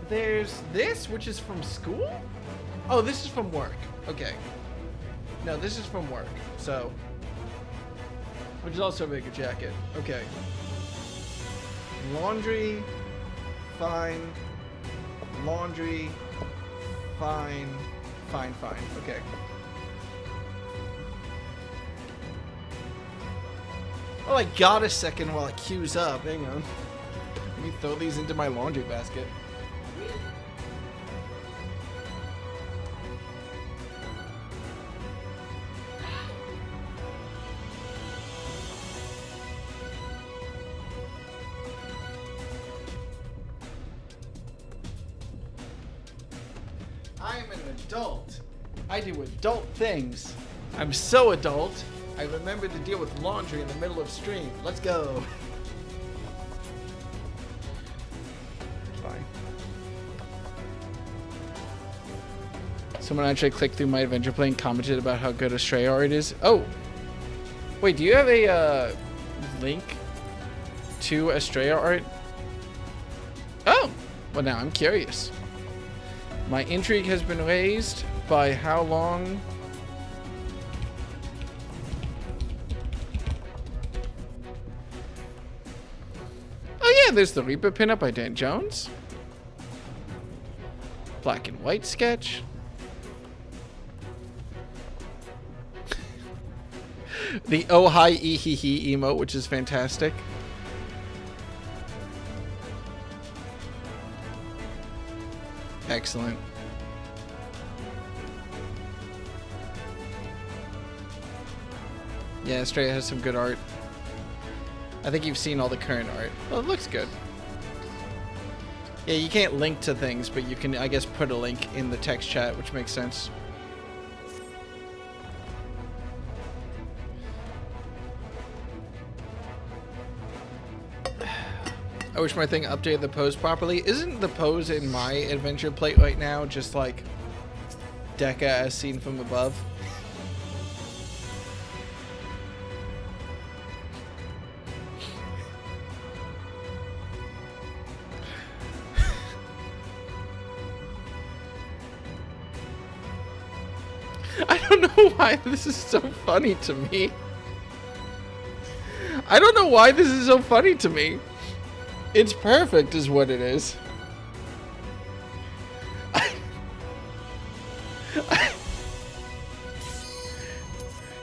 there's this, which is from school? Oh, this is from work. Okay. No, this is from work, so... Which is also a bigger jacket. Okay. Laundry, fine. Laundry, fine. Fine. Okay. Oh, I got a second while it queues up. Hang on. Let me throw these into my laundry basket. I am an adult. I do adult things. I'm so adult. I remember to deal with laundry in the middle of stream. Let's go. Fine. Someone actually clicked through my adventure play and commented about how good Astrea art is. Oh. Wait, do you have a link to Astrea art? Oh. Well, now I'm curious. My intrigue has been raised by how long? Oh yeah, there's the Reaper pinup by Dan Jones. Black and white sketch. The oh hi ee hee hee emote, which is fantastic. Excellent. Yeah, Astrea has some good art. I think you've seen all the current art. Well, it looks good. Yeah, you can't link to things, but you can, I guess, put a link in the text chat, which makes sense. I wish my thing updated the pose properly. Isn't the pose in my adventure plate right now just like Deca as seen from above? I don't know why this is so funny to me. I don't know why this is so funny to me. It's perfect is what it is.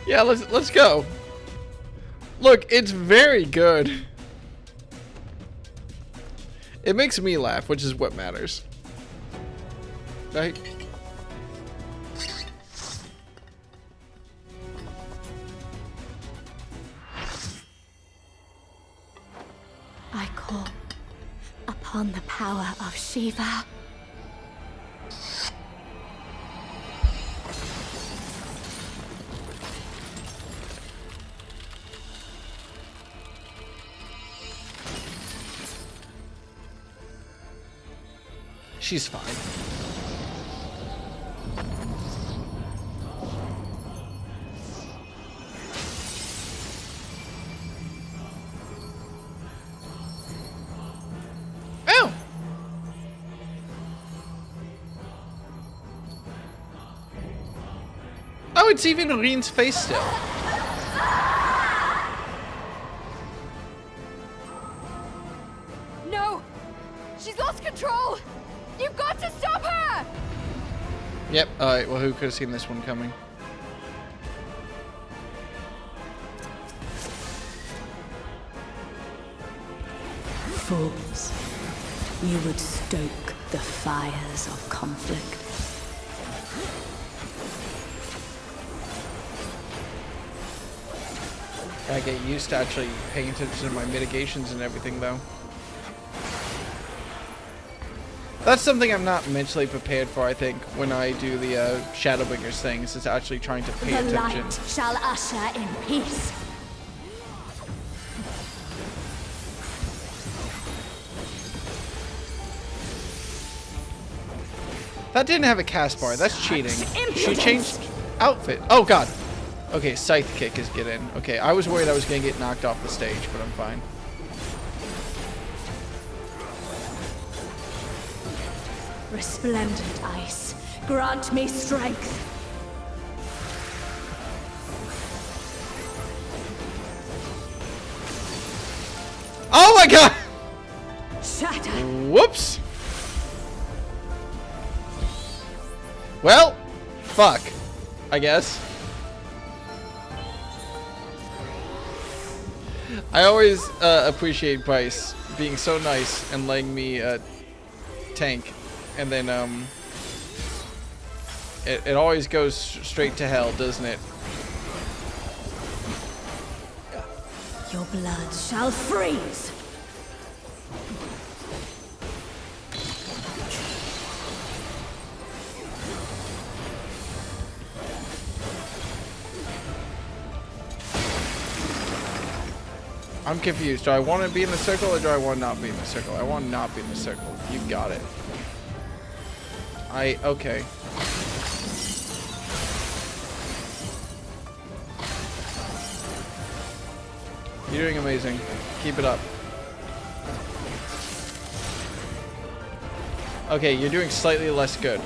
Yeah, let's go. Look, it's very good. It makes me laugh, which is what matters. Right? I call upon the power of Shiva. She's fine. Oh! Oh, it's even Reen's face still. No! She's lost control! You've got to stop her! Yep, alright, well who could have seen this one coming? Fools. You would stoke the fires of conflict. I get used to actually paying attention to my mitigations and everything, though. That's something I'm not mentally prepared for, I think, when I do the Shadowbringers things, is actually trying to pay The attention. light shall usher in peace. That didn't have a cast bar, that's cheating. impudence. She changed outfit. Oh god. Okay, Scythe Kick is get in. Okay, I was worried I was gonna get knocked off the stage, but I'm fine. Resplendent ice, grant me strength. Oh my god! Shatter. Whoops! Well, fuck, I guess. I always appreciate Bryce being so nice and letting me tank, and then it always goes straight to hell, doesn't it? Your blood shall freeze. I'm confused. Do I want to be in the circle or do I want to not be in the circle? I want to not be in the circle. You got it. Okay. You're doing amazing. Keep it up. Okay, you're doing slightly less good.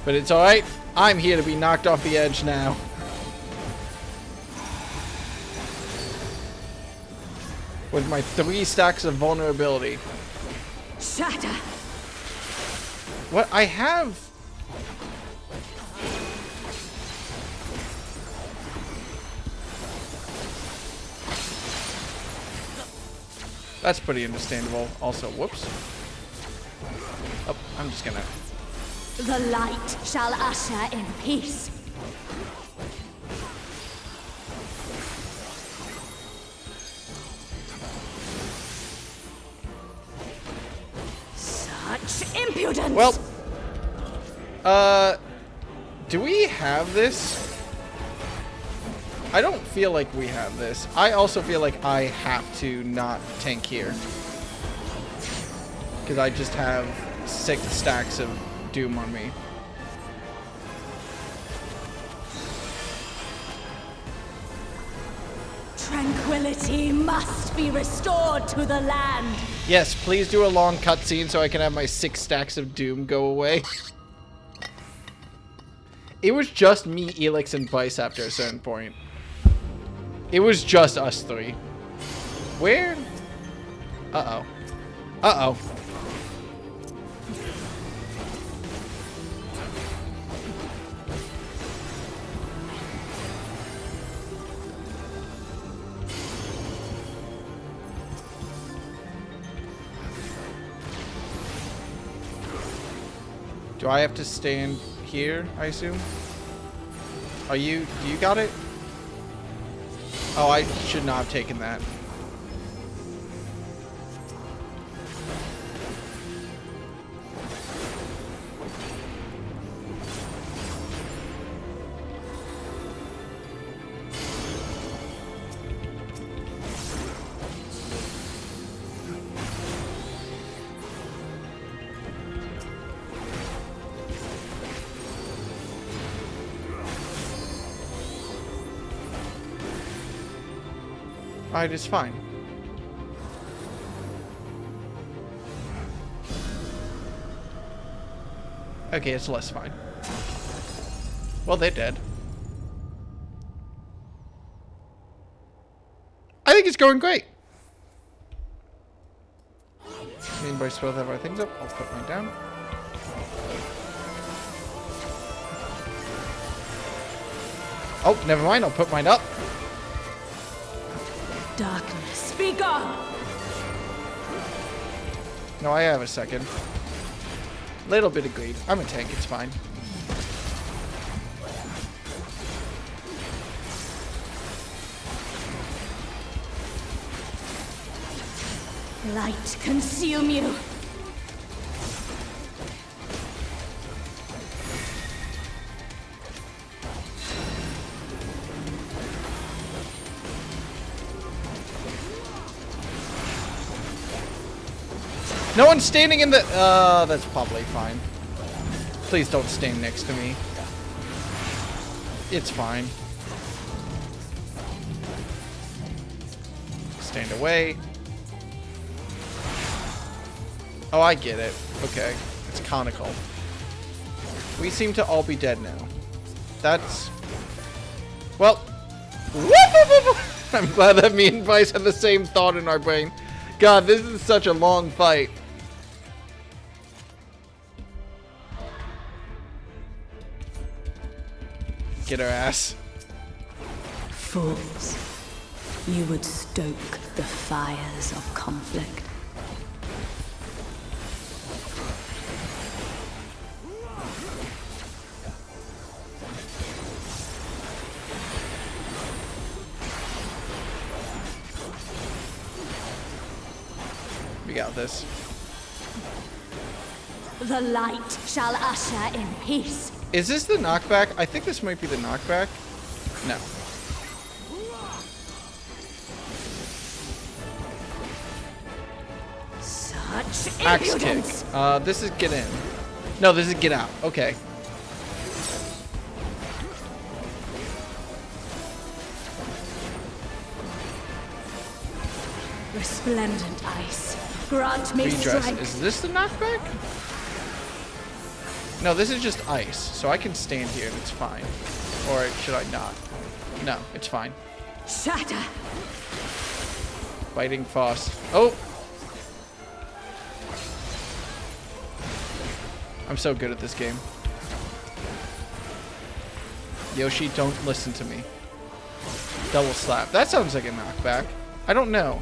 But it's alright. I'm here to be knocked off the edge now. With my 3 stacks of vulnerability. Shatter. What? I have... That's pretty understandable. Also, whoops. Oh, I'm just gonna... The light shall usher in peace. Such impudence! Well, do we have this? I don't feel like we have this. I also feel like I have to not tank here. Because I just have 6 stacks of Doom on me. Tranquility must be restored to the land. Yes, please do a long cutscene so I can have my 6 stacks of Doom go away. It was just me, Elix, and Vice after a certain point. It was just us 3. Where? Uh-oh. Uh-oh. Do I have to stand here, I assume? Do you got it? Oh, I should not have taken that. Alright, it's fine. Okay, it's less fine. Well, they're dead. I think it's going great. Anybody supposed to have our things up? I'll put mine down. Oh, never mind. I'll put mine up. Darkness, be gone! No, I have a second. Little bit of greed. I'm a tank, it's fine. Light consume you! No one's standing in the... that's probably fine. Please don't stand next to me. It's fine. Stand away. Oh, I get it. Okay. It's conical. We seem to all be dead now. That's... Well... I'm glad that me and Vice had the same thought in our brain. God, this is such a long fight. Get her ass. Fools. You would stoke the fires of conflict. We got this. The light shall usher in peace. Is this the knockback? I think this might be the knockback. No. Such Axe kick. impudence! This is get in. No, this is get out. Okay. Resplendent ice, grant me Redress. strength. Is this the knockback? No, this is just ice, so I can stand here and it's fine. Or should I not? No, it's fine. Shatter! Biting Frost. Oh! I'm so good at this game. Yoshi, don't listen to me. Double slap. That sounds like a knockback. I don't know.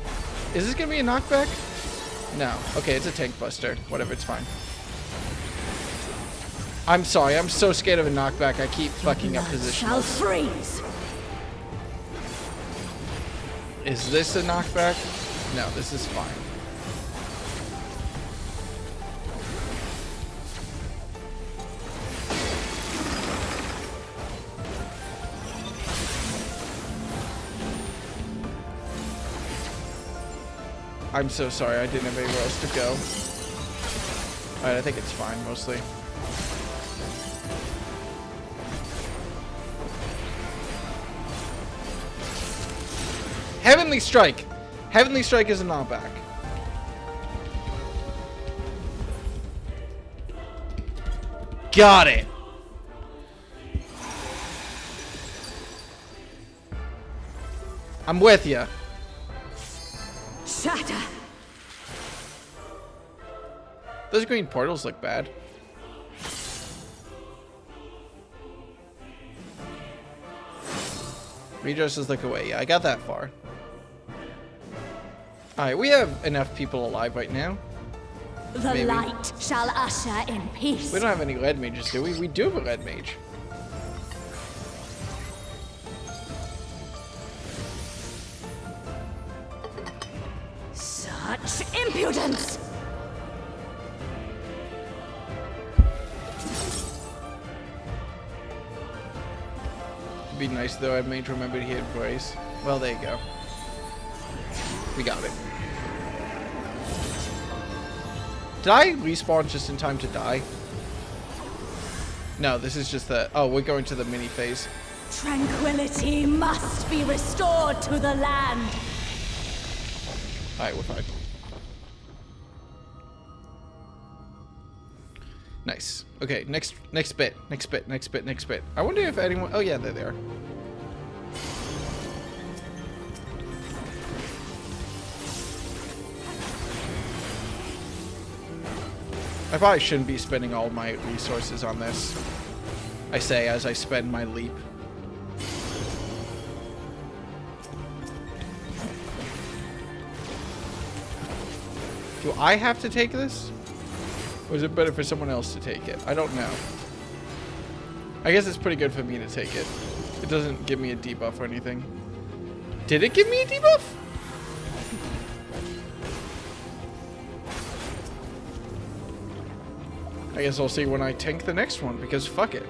Is this gonna be a knockback? No. Okay, it's a tank buster. Whatever, it's fine. I'm sorry, I'm so scared of a knockback, I keep fucking up position. Shall freeze. Is this a knockback? No, this is fine. I'm so sorry, I didn't have anywhere else to go. Alright, I think it's fine, mostly. Heavenly Strike! Heavenly Strike is a knockback. Got it! I'm with ya. Shatter! Those green portals look bad. Redresses look away. Yeah, I got that far. Alright, we have enough people alive right now. The Maybe. light shall usher in peace. We don't have any lead mages, do we? We do have a lead mage. Such impudence! It'd be nice though. I made remember he had brace. Well, there you go. We got it. Did I respawn just in time to die? No, this is just the... Oh, we're going to the mini phase. Tranquility must be restored to the land. Alright, we're fine. Nice. Okay, next bit. Next bit. I wonder if anyone... Oh yeah, there they are. I probably shouldn't be spending all my resources on this. I say as I spend my leap. Do I have to take this? Or is it better for someone else to take it? I don't know. I guess it's pretty good for me to take it. It doesn't give me a debuff or anything. Did it give me a debuff? I guess I'll see when I tank the next one, because fuck it.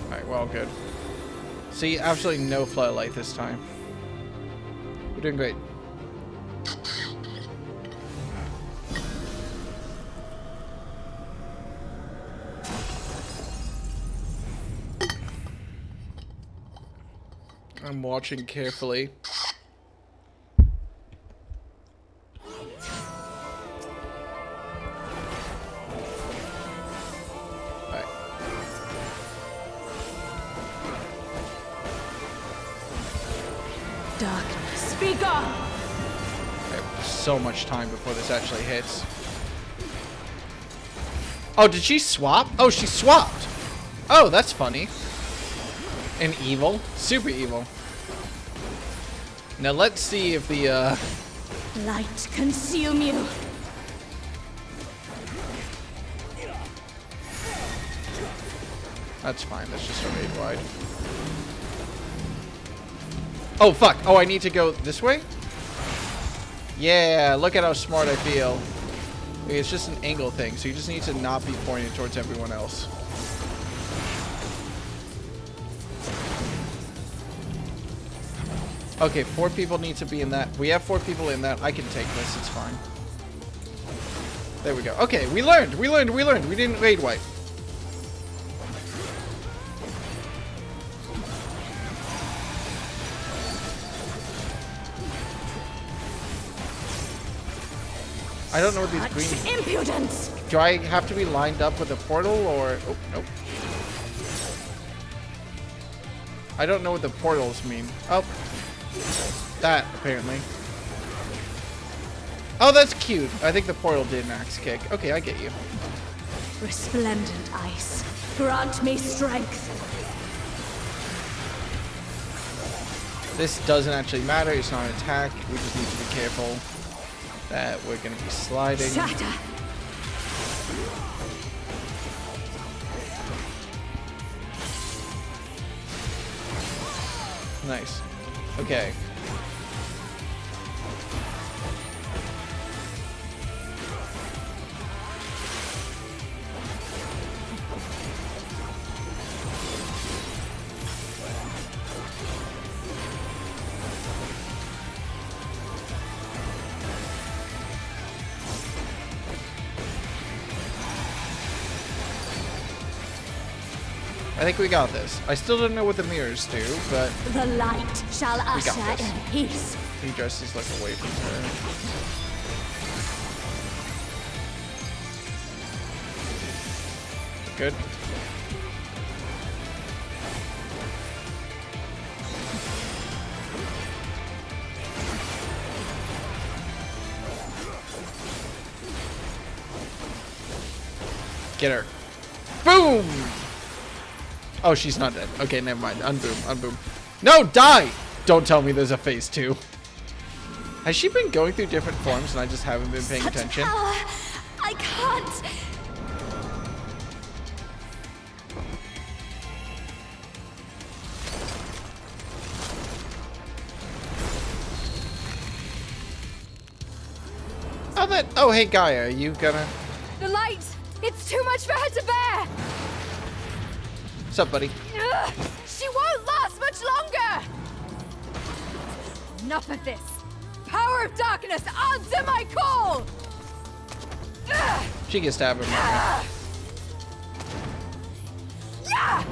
Alright, well, good. See, absolutely no floodlight this time. We're doing great. I'm watching carefully. Alright. Darkness, be gone! I have so much time before this actually hits. Oh, did she swap? Oh, she swapped! Oh, that's funny. And evil. Super evil. Now let's see if the, Light consume you. That's fine. That's just a raid wide. Oh, fuck. Oh, I need to go this way? Yeah, look at how smart I feel. It's just an angle thing, so you just need to not be pointed towards everyone else. Okay, 4 people need to be in that. We have 4 people in that. I can take this. It's fine. There we go. Okay, we learned. We didn't raid wipe. I don't know what these green... Impudence! Do I have to be lined up with a portal or... Oh, nope. I don't know what the portals mean. Oh. That, apparently. Oh, that's cute. I think the portal did an axe kick. Okay, I get you. Resplendent ice, grant me strength. This doesn't actually matter. It's not an attack. We just need to be careful that we're going to be sliding. Shatter. Nice. Okay. I think we got this. I still don't know what the mirrors do, but The light shall usher this. in peace. he dresses like away from her. Good. Get her. Boom! Oh, she's not dead. Okay, never mind. Unboom, unboom. No, die! Don't tell me there's a phase 2. Has she been going through different forms and I just haven't been paying attention? Power. I can't. Oh, that. Oh, hey, Gaia. Are you gonna. The light. It's too much for her to bear. What's up, buddy? Ugh, she won't last much longer. Enough of this. Power of darkness, answer my call. Ugh. She can stab him. Right Yeah.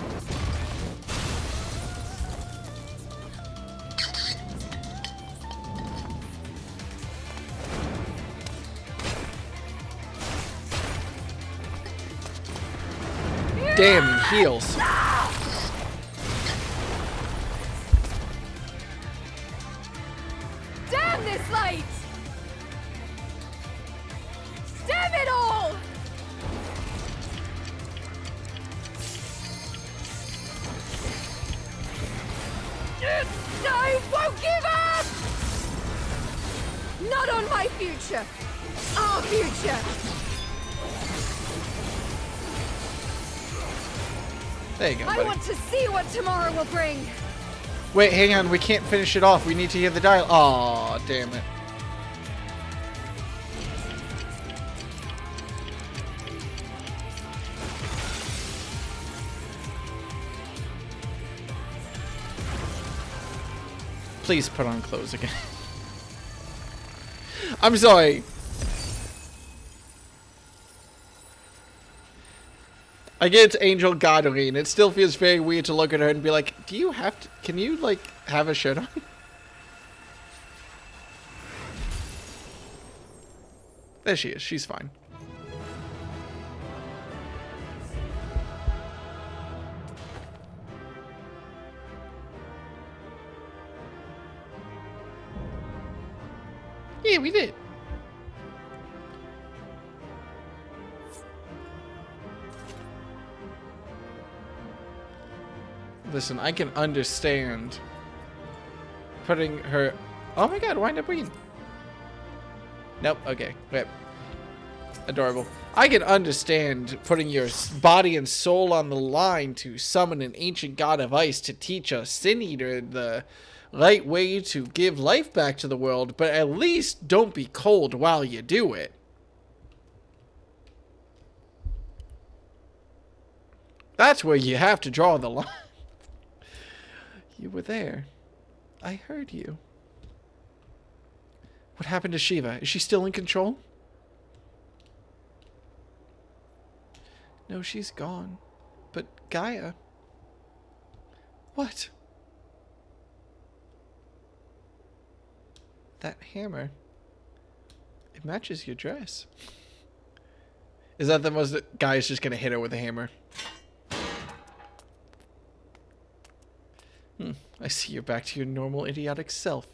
Damn, he heals. Damn this light! Damn it all! I won't give up! Not on my future! Our future! There you go, I buddy. want to see what tomorrow will bring! Wait, hang on. We can't finish it off. We need to hear the dial. Aw, damn it. Please put on clothes again. I'm sorry. I get it's Angel Goddery, and it still feels very weird to look at her and be like, do you have to, can you, like, have a shirt on? There she is. She's fine. Yeah, we did. Listen, I can understand putting her... Oh my god, wind up green. Nope, okay. Wait. Adorable. I can understand putting your body and soul on the line to summon an ancient god of ice to teach a sin eater the right way to give life back to the world, but at least don't be cold while you do it. That's where you have to draw the line. You were there. I heard you. What happened to Shiva? Is she still in control? No, she's gone. But Gaia... What? That hammer. It matches your dress. Is that the most... Gaia's just gonna hit her with a hammer. I see you're back to your normal idiotic self.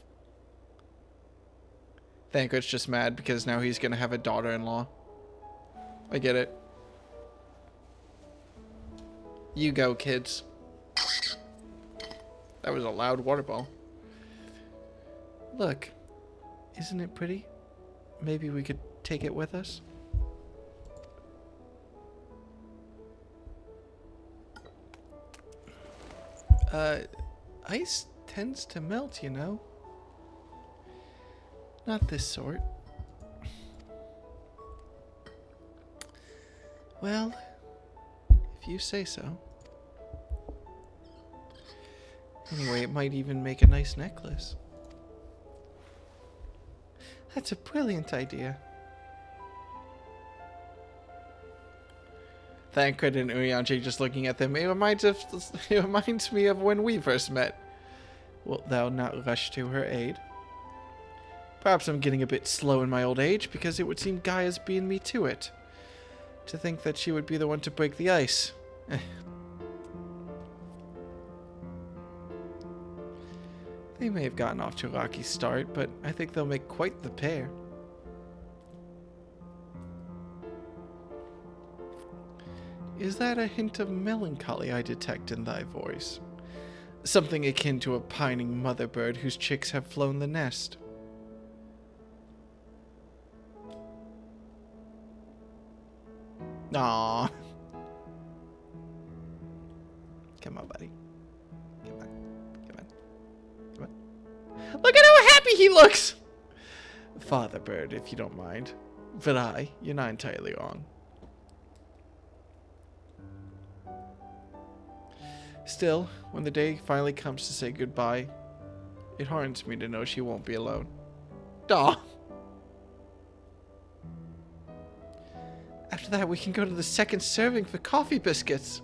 Thancred's just mad because now he's gonna have a daughter-in-law. I get it. You go, kids. That was a loud water ball. Look, isn't it pretty? Maybe we could take it with us? Ice tends to melt, you know. Not this sort. Well, if you say so. Anyway, it might even make a nice necklace. That's a brilliant idea. Thancred and Urianger just looking at them. It reminds me of when we first met. Wilt thou not rush to her aid? Perhaps I'm getting a bit slow in my old age, because it would seem Gaia's being me to it. To think that she would be the one to break the ice. They may have gotten off to a rocky start, but I think they'll make quite the pair. Is that a hint of melancholy I detect in thy voice? Something akin to a pining mother bird whose chicks have flown the nest. Aww. Come on, buddy. Come on. Come on. Come on. Look at how happy he looks! Father bird, if you don't mind. But you're not entirely wrong. Still, when the day finally comes to say goodbye, it hardens me to know she won't be alone. Aw. After that, we can go to the second serving for coffee biscuits.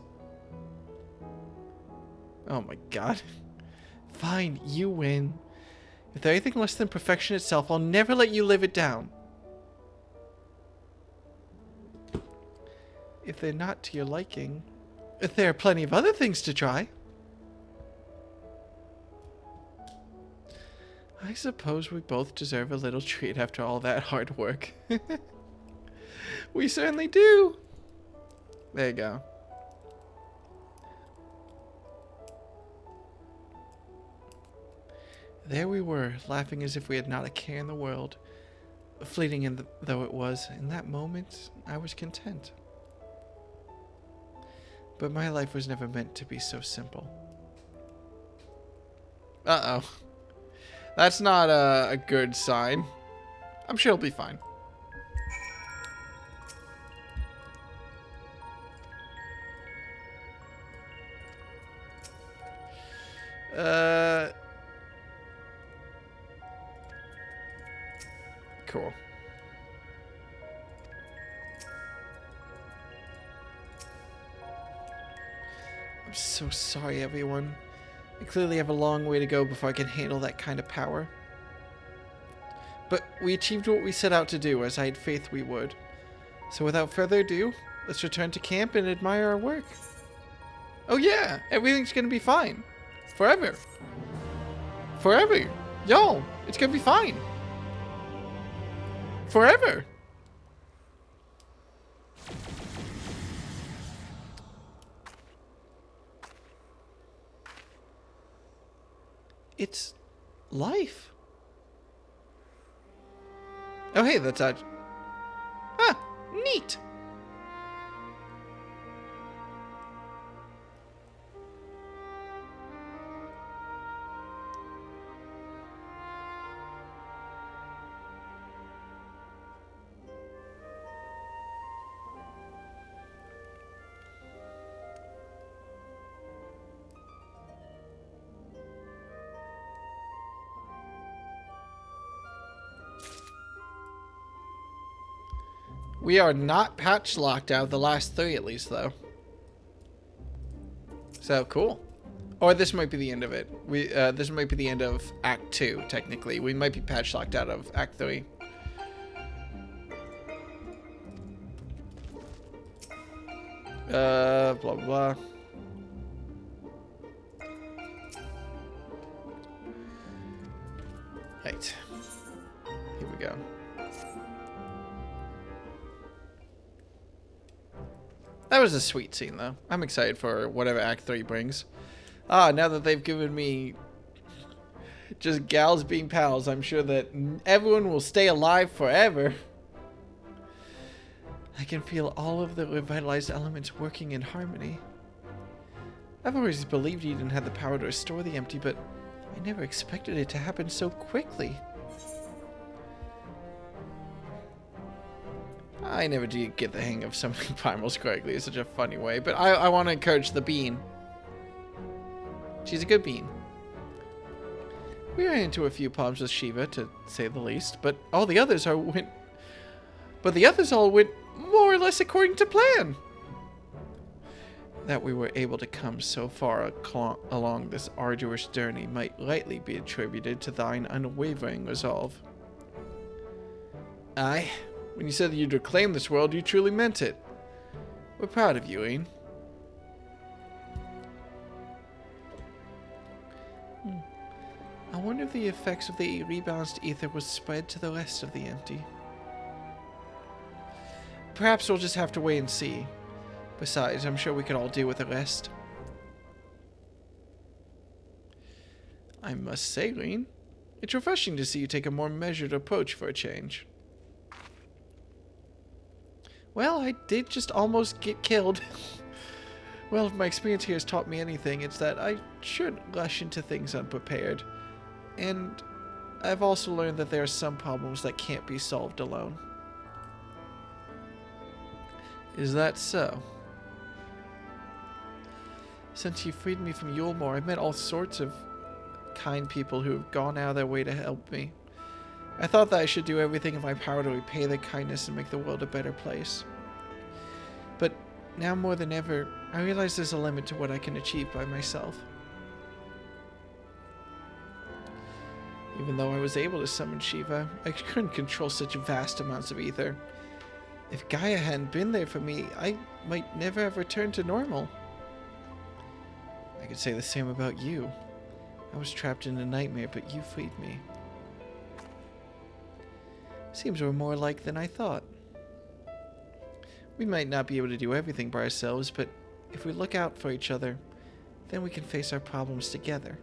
Oh my god. Fine, you win. If they're anything less than perfection itself, I'll never let you live it down. If they're not to your liking, there are plenty of other things to try. I suppose we both deserve a little treat after all that hard work. We certainly do. There you go. There we were, laughing as if we had not a care in the world. Fleeting though it was, in that moment, I was content. But my life was never meant to be so simple. Uh-oh. That's not a good sign. I'm sure it'll be fine. Cool. I'm so sorry, everyone. I clearly have a long way to go before I can handle that kind of power. But we achieved what we set out to do, as I had faith we would. So without further ado, let's return to camp and admire our work. Oh yeah, everything's gonna be fine. Forever. Forever. Yo, it's gonna be fine. Forever. It's life. Oh, hey, that's ah, neat. We are not patch locked out of the last 3 at least, though. So cool. Or this might be the end of it. This might be the end of Act 2, technically. We might be patch locked out of Act 3. Blah, blah, blah. Right. Here we go. That was a sweet scene, though. I'm excited for whatever Act 3 brings. Ah, now that they've given me just gals being pals, I'm sure that everyone will stay alive forever. I can feel all of the revitalized elements working in harmony. I've always believed Eden had the power to restore the empty, but I never expected it to happen so quickly. I never did get the hang of summoning primals correctly in such a funny way, but I want to encourage the bean. She's a good bean. We ran into a few problems with Shiva, to say the least, but the others all went more or less according to plan. That we were able to come so far along this arduous journey might lightly be attributed to thine unwavering resolve. Aye. When you said that you'd reclaim this world, you truly meant it. We're proud of you, Ian. I wonder if the effects of the rebalanced ether was spread to the rest of the empty. Perhaps we'll just have to wait and see. Besides, I'm sure we could all deal with the rest. I must say, Lean, it's refreshing to see you take a more measured approach for a change. Well, I did just almost get killed. Well, if my experience here has taught me anything, it's that I shouldn't rush into things unprepared. And I've also learned that there are some problems that can't be solved alone. Is that so? Since you freed me from Yulmore, I've met all sorts of kind people who have gone out of their way to help me. I thought that I should do everything in my power to repay their kindness and make the world a better place. But now more than ever, I realize there's a limit to what I can achieve by myself. Even though I was able to summon Shiva, I couldn't control such vast amounts of ether. If Gaia hadn't been there for me, I might never have returned to normal. I could say the same about you. I was trapped in a nightmare, but you freed me. Seems we're more alike than I thought. We might not be able to do everything by ourselves, but if we look out for each other, then we can face our problems together.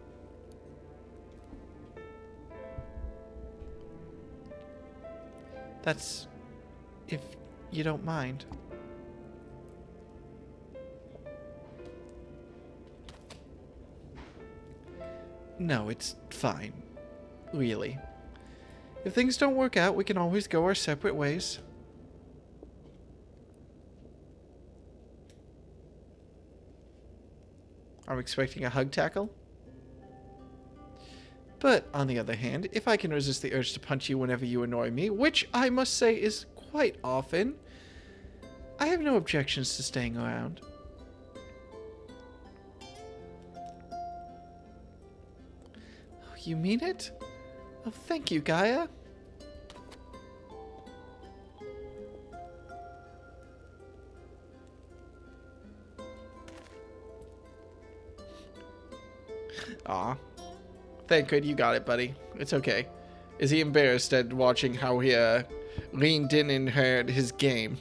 That's if you don't mind. No, it's fine. Really. If things don't work out, we can always go our separate ways. I'm expecting a hug tackle. But, on the other hand, if I can resist the urge to punch you whenever you annoy me, which I must say is quite often, I have no objections to staying around. Oh, you mean it? Oh, thank you, Gaia. Aw. Thank God you got it, buddy. It's okay. Is he embarrassed at watching how he, Lean didn't inherit his game?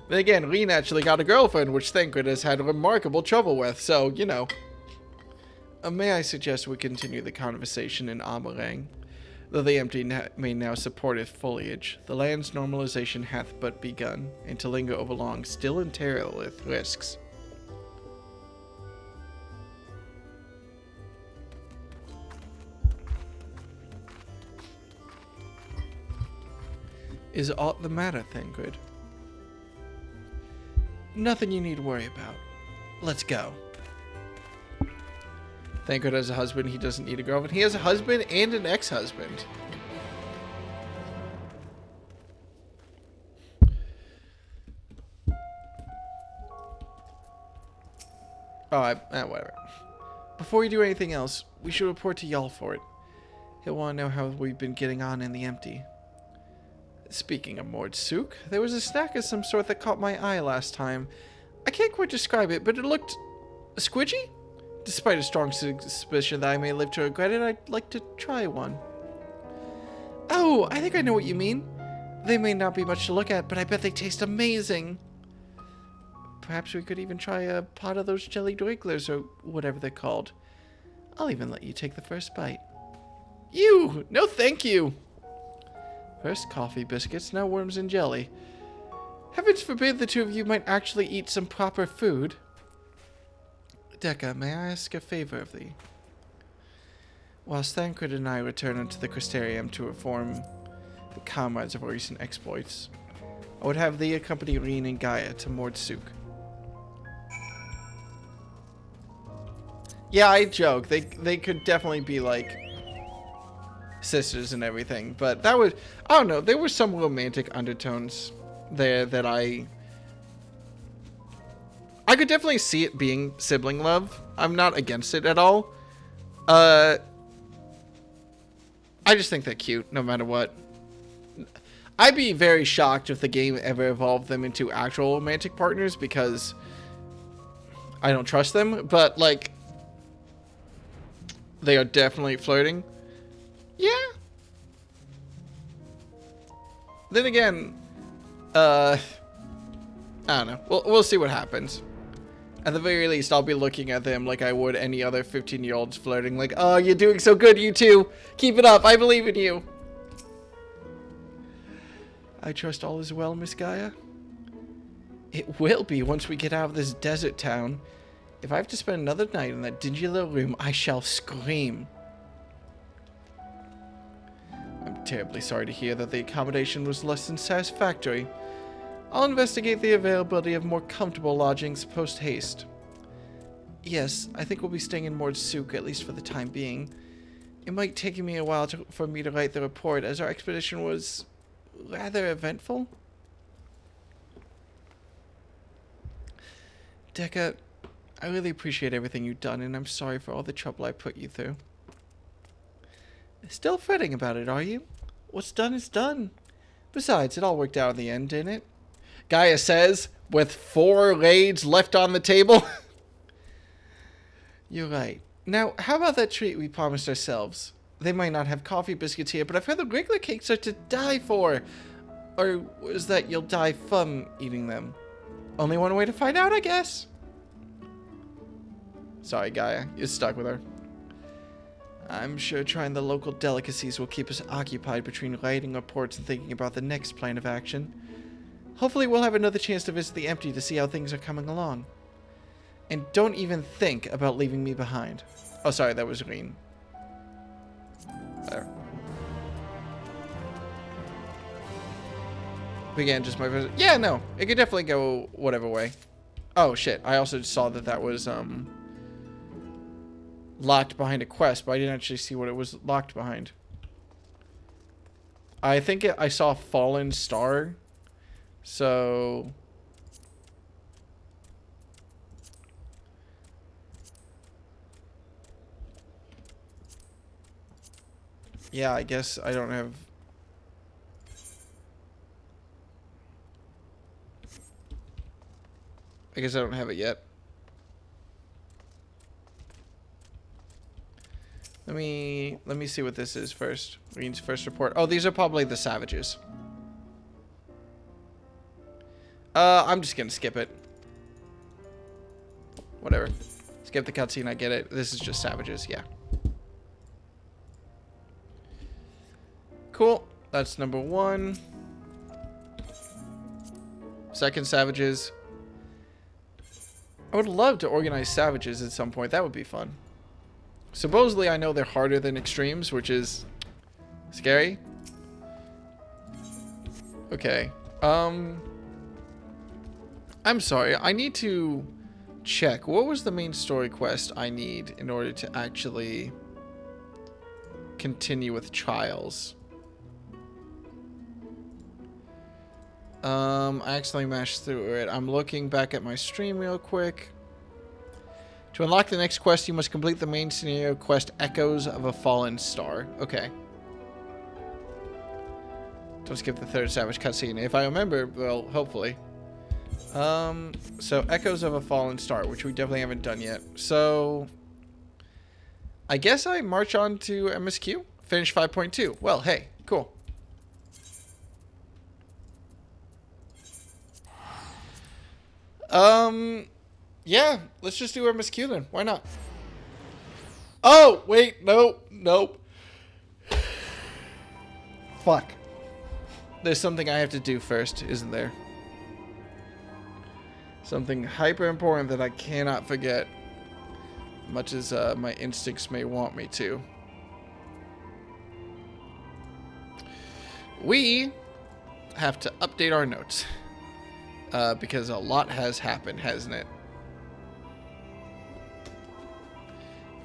Then again, Lean actually got a girlfriend, which Thancred has had remarkable trouble with, so, you know. May I suggest we continue the conversation in Amarang? Though the empty may now supporteth foliage, the land's normalization hath but begun, and to linger overlong still entaileth risks. Is aught the matter, Thancred? Nothing you need to worry about. Let's go. Thancred has a husband, he doesn't need a girlfriend. He has a husband and an ex-husband. Whatever. Before we do anything else, we should report to Yalfort. He'll want to know how we've been getting on in the empty. Speaking of Mordsuk, there was a snack of some sort that caught my eye last time. I can't quite describe it, but it looked squidgy? Despite a strong suspicion that I may live to regret it, I'd like to try one. Oh, I think I know what you mean. They may not be much to look at, but I bet they taste amazing. Perhaps we could even try a pot of those jelly wigglers or whatever they're called. I'll even let you take the first bite. You! No thank you! First coffee biscuits, now worms and jelly. Heavens forbid the two of you might actually eat some proper food. Dekka, may I ask a favor of thee? Whilst Thancred and I return unto the Crystarium to reform the comrades of our recent exploits, I would have thee accompany Reen and Gaia to Mordsuk. Yeah, I joke. They could definitely be like sisters and everything, but that was, I don't know, there were some romantic undertones there that I could definitely see it being sibling love. I'm not against it at all. I just think they're cute no matter what. I'd be very shocked if the game ever evolved them into actual romantic partners because I don't trust them, but like they are definitely flirting. Yeah. Then again, I don't know. We'll see what happens. At the very least, I'll be looking at them like I would any other 15-year-olds flirting. Like, oh, you're doing so good, you two. Keep it up. I believe in you. I trust all is well, Miss Gaia. It will be once we get out of this desert town. If I have to spend another night in that dingy little room, I shall scream. I'm terribly sorry to hear that the accommodation was less than satisfactory. I'll investigate the availability of more comfortable lodgings post-haste. Yes, I think we'll be staying in Mordsuk, at least for the time being. It might take me a while for me to write the report, as our expedition was rather eventful. Dekka, I really appreciate everything you've done, and I'm sorry for all the trouble I put you through. Still fretting about it, are you? What's done is done. Besides, it all worked out in the end, didn't it? Gaia says, with 4 raids left on the table. You're right. Now, how about that treat we promised ourselves? They might not have coffee biscuits here, but I've heard the regular cakes are to die for. Or is that you'll die from eating them? Only one way to find out, I guess. Sorry, Gaia. You're stuck with her. I'm sure trying the local delicacies will keep us occupied between writing reports and thinking about the next plan of action. Hopefully we'll have another chance to visit the Empty to see how things are coming along. And don't even think about leaving me behind. Oh, sorry, that was green. There. Again, just my visit. Yeah, no. It could definitely go whatever way. Oh, shit. I also saw that that was, locked behind a quest, but I didn't actually see what it was locked behind. I think I saw Fallen Star. So... yeah, I guess I don't have... I guess I don't have it yet. Let me see what this is first. Green's first report. Oh, these are probably the savages. I'm just gonna skip it. Whatever. Skip the cutscene, I get it. This is just savages, yeah. Cool. That's number 1. Second, savages. I would love to organize savages at some point. That would be fun. Supposedly, I know they're harder than extremes, which is scary. Okay. I'm sorry. I need to check. What was the main story quest I need in order to actually continue with trials? I accidentally mashed through it. I'm looking back at my stream real quick. To unlock the next quest, you must complete the main scenario quest, Echoes of a Fallen Star. Okay. Don't skip the third Savage cutscene. If I remember, well, hopefully. So Echoes of a Fallen Star, which we definitely haven't done yet. So, I guess I march on to MSQ. Finish 5.2. Well, hey, cool. Yeah, let's just do MSQ then. Why not? Oh, wait, nope. Fuck. There's something I have to do first, isn't there? Something hyper important that I cannot forget, much as my instincts may want me to. We have to update our notes. Because a lot has happened, hasn't it?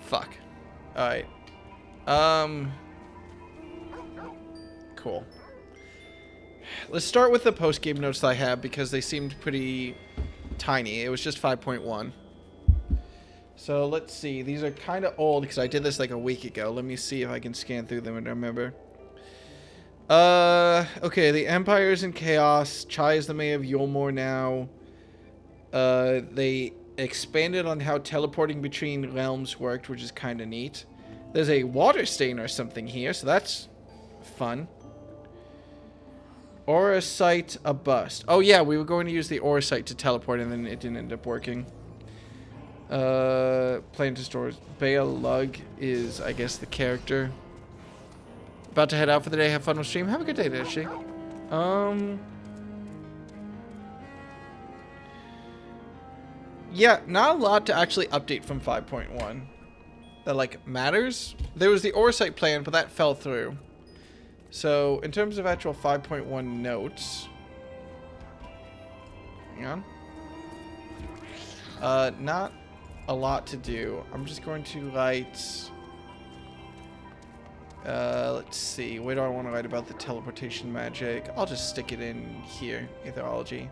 Fuck. Alright. Cool. Let's start with the post-game notes that I have because they seemed pretty tiny. It was just 5.1. So let's see. These are kind of old because I did this like a week ago. Let me see if I can scan through them and remember. Okay, the Empire is in chaos. Chai is the mayor of Yulmore now. They expanded on how teleporting between realms worked, which is kind of neat. There's a water stain or something here, so that's fun. Aura Sight, a bust. Oh yeah, we were going to use the Aura Sight to teleport and then it didn't end up working. Plan to stores. Bea Lug is, I guess, the character. About to head out for the day. Have fun with stream. Have a good day, Dashi. Yeah, not a lot to actually update from 5.1 that, like, matters. There was the Aura Sight plan, but that fell through. So, in terms of actual 5.1 notes... Hang on. Not a lot to do. I'm just going to write... let's see. Where do I want to write about the teleportation magic? I'll just stick it in here. Aetherology.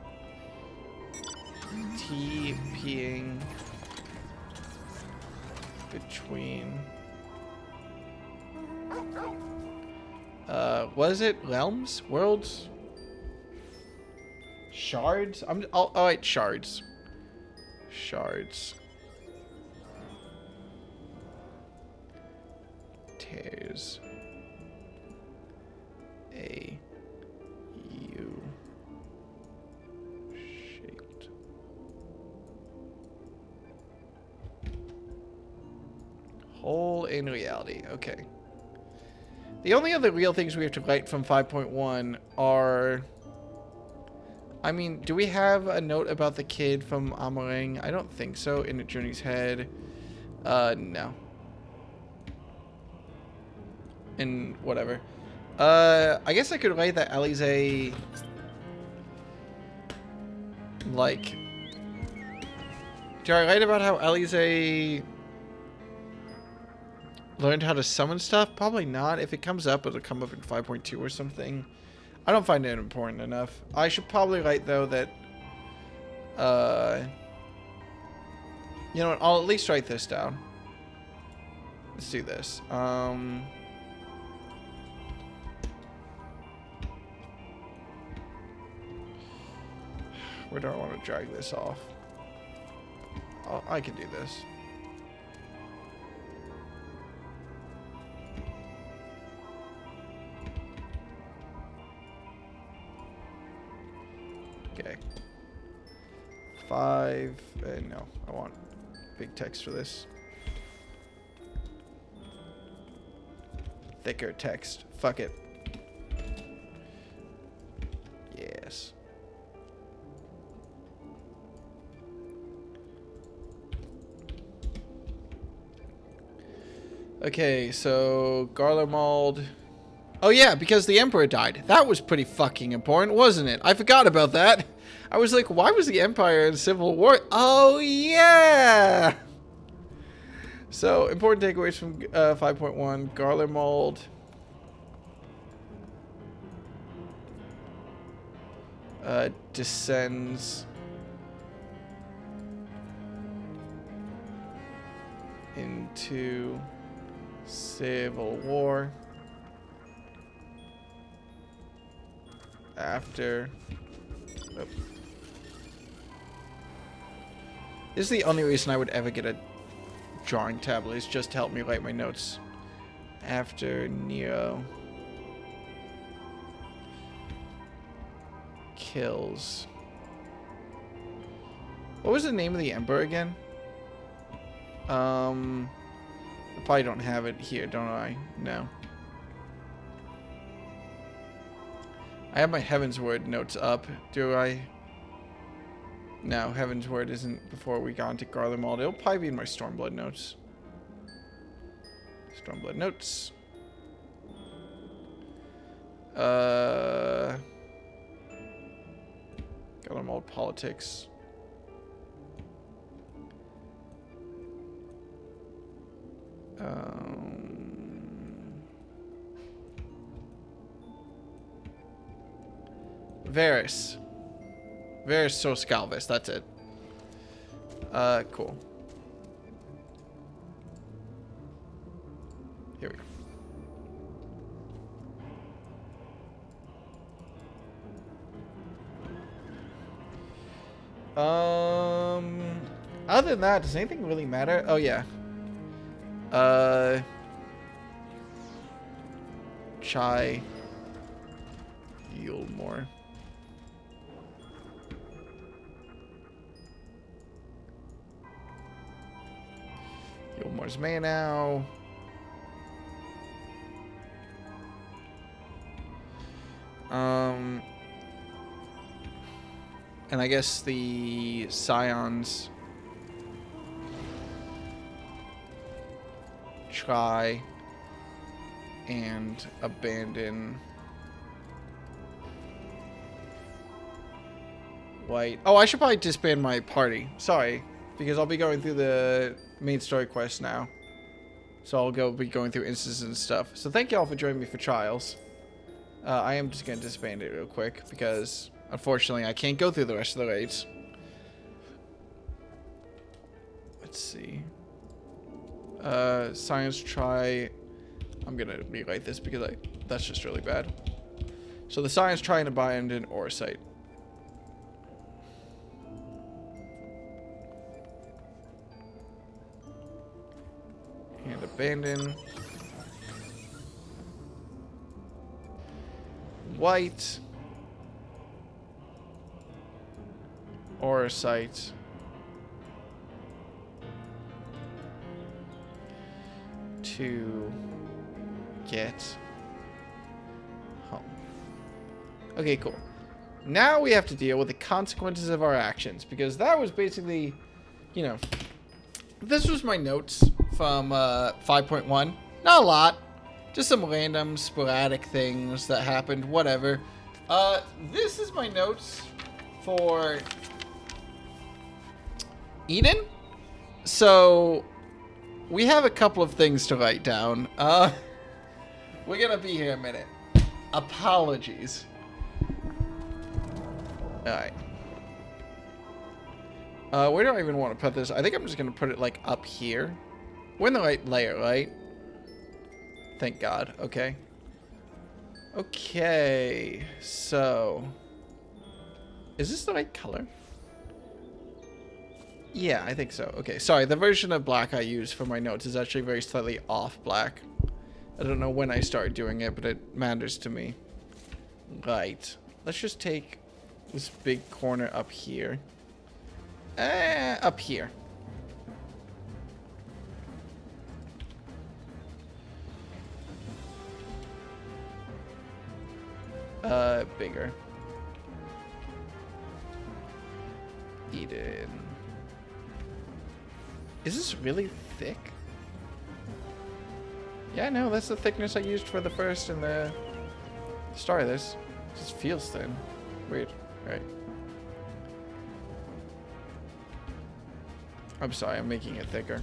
TPing between... was it realms? Worlds? Shards? I'll write shards. Shards. Tears. A U shaped. Hole in reality. Okay. The only other real things we have to write from 5.1 are... I mean, do we have a note about the kid from Amarang? I don't think so. In a Journey's Head. No. And whatever. I guess I could write that Alize... Like... Do I write about how Alize... learned how to summon stuff? Probably not. If it comes up, it'll come up in 5.2 or something. I don't find it important enough. I should probably write, though, that... you know what? I'll at least write this down. Let's do this. Where do I want to drag this off? I can do this. Okay. 5. No, I want big text for this. Thicker text. Fuck it. Yes. Okay, so Garlemald. Oh yeah, because the Emperor died. That was pretty fucking important, wasn't it? I forgot about that. I was like, why was the Empire in civil war? Oh yeah! So, important takeaways from 5.1. Garlemald. Descends into civil war after... Oh. This is the only reason I would ever get a drawing tablet, is just to help me write my notes. After Nero kills... What was the name of the Emperor again? I probably don't have it here, don't I? No. I have my Heaven's Word notes up. Do I? No, Heaven's Word isn't before we got into Garlemald. It'll probably be in my Stormblood notes. Stormblood notes. Garlemald politics. Varys. Varys Soscalvis, that's it. Cool. Here we go. Other than that, does anything really matter? Oh yeah. Chai heal more. Heal more's mana now. And I guess the Scions try and abandon White. Oh, I should probably disband my party. Sorry, because I'll be going through the main story quest now. So I'll be going through instances and stuff. So thank you all for joining me for Trials. I am just going to disband it real quick because, unfortunately, I can't go through the rest of the raids. Let's see. Science try. I'm going to rewrite this because that's just really bad. So the Science try and abandon ore site. And abandon. White. Ore site. To get home. Okay, cool. Now we have to deal with the consequences of our actions, because that was basically, you know, this was my notes from 5.1. Not a lot. Just some random sporadic things that happened, whatever. This is my notes for Eden. So we have a couple of things to write down. We're gonna be here a minute. Apologies. Alright. Where do I even want to put this? I think I'm just gonna put it like up here. We're in the right layer, right? Thank God. Okay. Okay. So, is this the right color? Yeah, I think so. Okay. Sorry, the version of black I use for my notes is actually very slightly off black. I don't know when I started doing it, but it matters to me. Right. Let's just take this big corner up here. Up here. Bigger. Eden. Is this really thick? Yeah, no, that's the thickness I used for the first and the start of this. It just feels thin. Weird. Alright. I'm sorry, I'm making it thicker.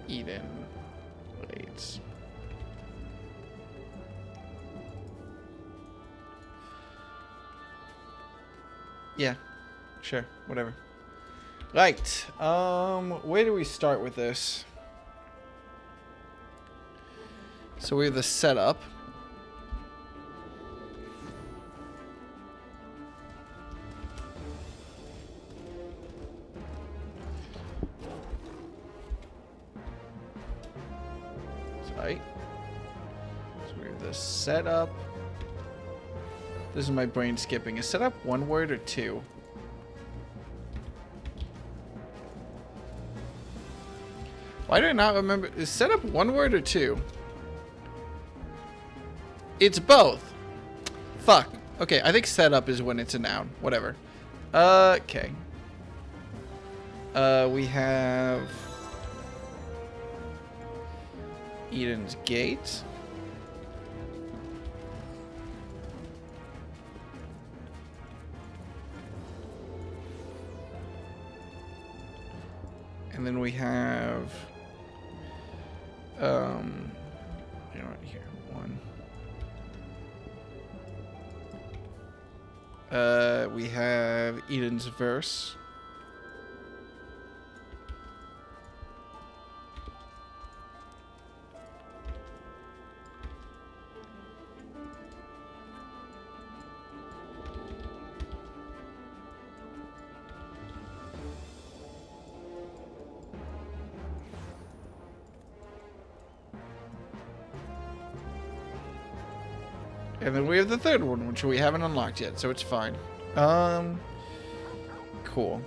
Eden blades. Yeah, sure, whatever. Right, where do we start with this? So we have the setup. Right. So we have the setup. This is my brain skipping. Is setup one word or two? Why do I not remember? Is setup one word or two? It's both. Fuck. Okay, I think setup is when it's a noun. Whatever. Okay. We have Eden's Gate. And then we have you know what, here, one. We have Eden's Verse. And then we have the third one, which we haven't unlocked yet, so it's fine. Cool.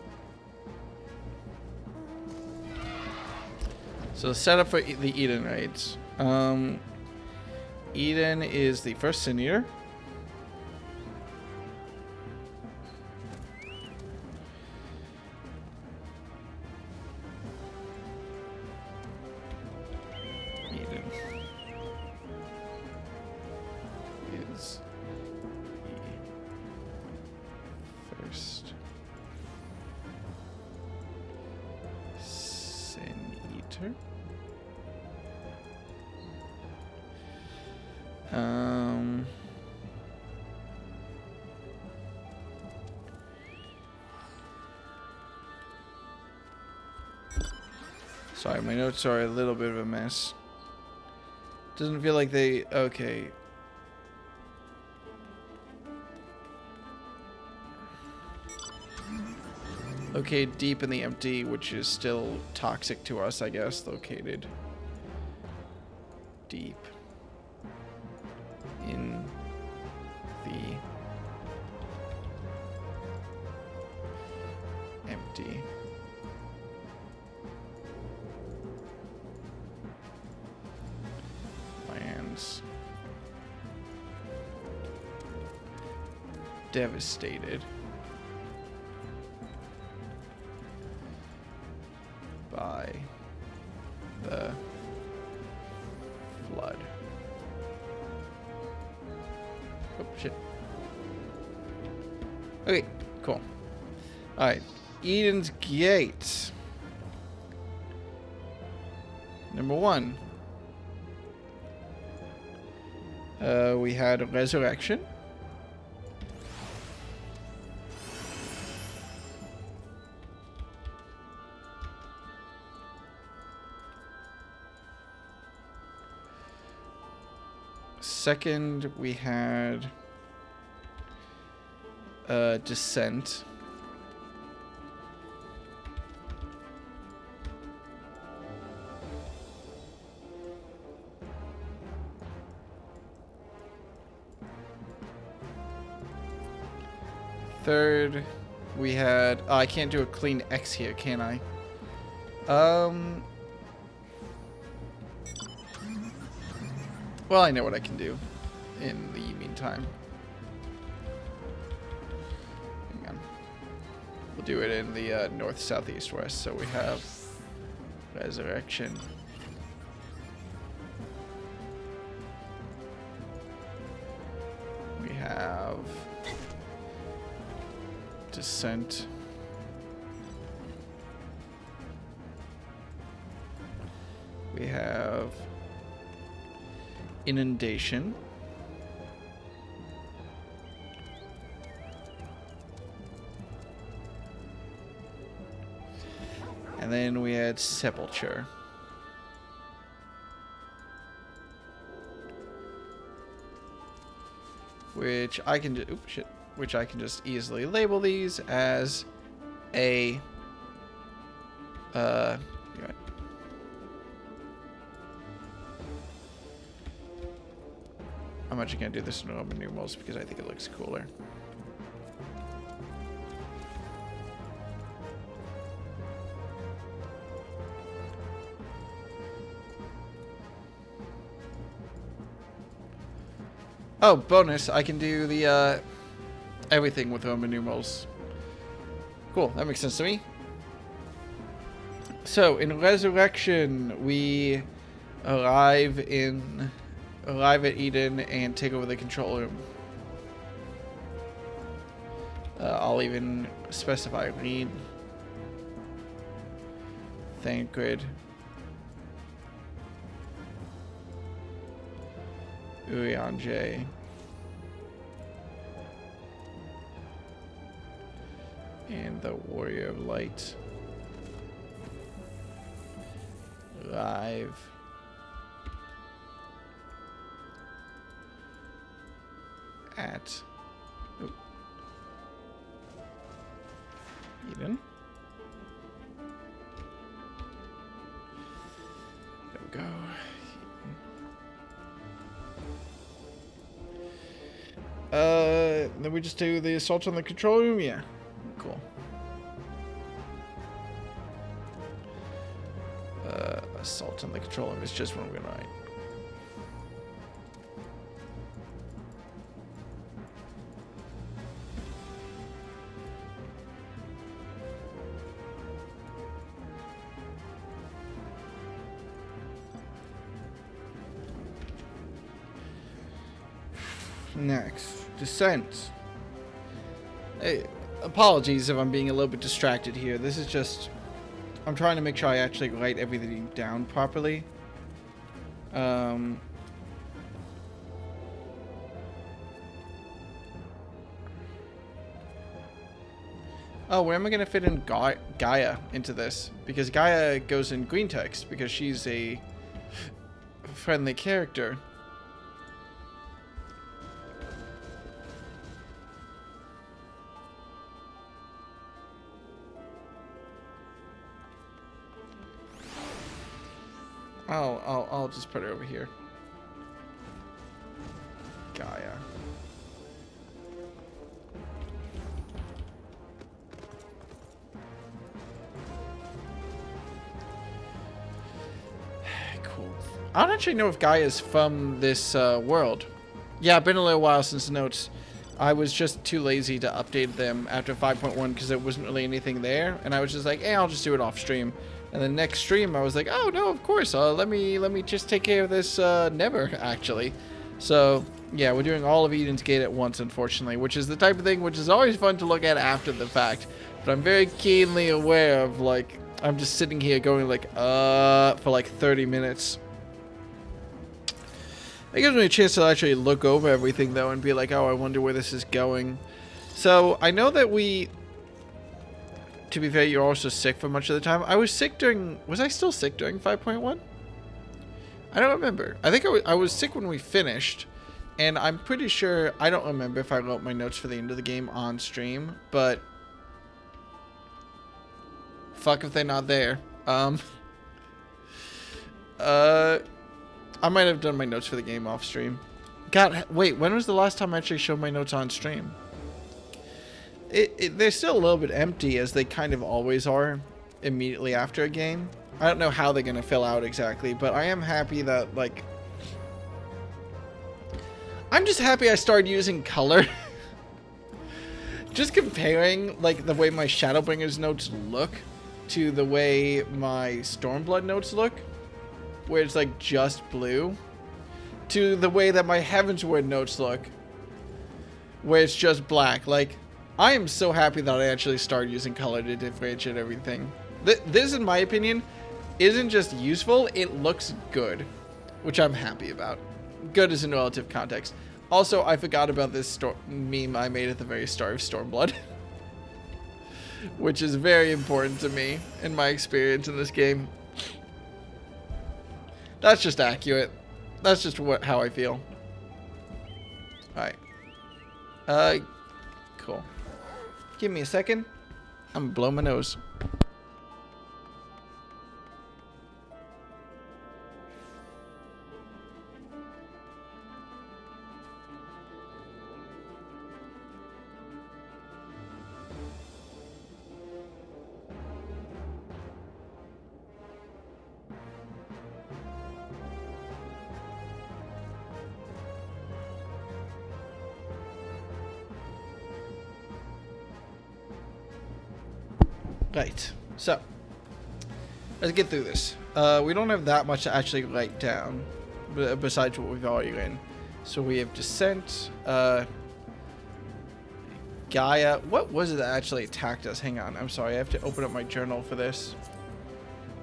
So set up for the Eden raids. Eden is the first Sin Eater. Eden is the first Sin Eater. Sorry, my notes are a little bit of a mess. Doesn't feel like they... Okay. Okay, deep in the empty, which is still toxic to us, I guess, located. Deep. In the empty. Lands. Devastated by the flood. Oh, shit. Okay, cool. Alright. Eden's Gate. Number 1. We had Resurrection. Second, we had Descent. Third, we had... Oh, I can't do a clean X here, can I? Well, I know what I can do in the meantime. Hang on. We'll do it in the north, south, east, west. So we have Resurrection. We have Descent. We have Inundation. And then we had Sepulture. Which I can do. Oops, shit. Which I can just easily label these as a. You're right. I'm actually gonna do this in Roman numerals because I think it looks cooler. Oh, bonus, I can do the, everything with Roman numerals. Cool, that makes sense to me. So, in Resurrection, we arrive at Eden and take over the control room. I'll even specify Reed, Thancred, Urianger, and the Warrior of Light. Live. At Eden. There we go. Then we just do the assault on the control room? Yeah. Cool. Assault on the control room is just what I'm gonna write. Next, descent. Hey, apologies if I'm being a little bit distracted here. This is just... I'm trying to make sure I actually write everything down properly. Oh, where am I going to fit in Gaia into this? Because Gaia goes in green text because she's a friendly character. I'll just put it over here. Gaia. Cool. I don't actually know if Gaia's from this world. Yeah, been a little while since the notes. I was just too lazy to update them after 5.1 because there wasn't really anything there, and I was just like, hey, I'll just do it off stream. And the next stream, I was like, oh, no, of course. Let me just take care of this never, actually. So, yeah, we're doing all of Eden's Gate at once, unfortunately, which is the type of thing which is always fun to look at after the fact. But I'm very keenly aware of, like, I'm just sitting here going, like, for, like, 30 minutes. It gives me a chance to actually look over everything, though, and be like, oh, I wonder where this is going. So, I know that we... To be fair, you're also sick for much of the time. I was sick during... Was I still sick during 5.1? I don't remember. I think I was sick when we finished. And I'm pretty sure... I don't remember if I wrote my notes for the end of the game on stream. But... Fuck if they're not there. I might have done my notes for the game off stream. God, wait. When was the last time I actually showed my notes on stream? They're still a little bit empty, as they kind of always are immediately after a game. I don't know how they're going to fill out exactly, but I am happy that, like... I'm just happy I started using color. Just comparing, like, the way my Shadowbringers notes look to the way my Stormblood notes look, where it's, like, just blue, to the way that my Heavensward notes look, where it's just black. Like... I am so happy that I actually started using color to differentiate everything. This, in my opinion, isn't just useful, it looks good, which I'm happy about. Good is in relative context. Also, I forgot about this meme I made at the very start of Stormblood, which is very important to me in my experience in this game. That's just accurate. That's just how I feel. Alright. Cool. Give me a second. I'm gonna blow my nose. Right, so let's get through this. We don't have that much to actually write down, besides what we've already written. So we have Descent, Gaia. What was it that actually attacked us? Hang on, I'm sorry, I have to open up my journal for this.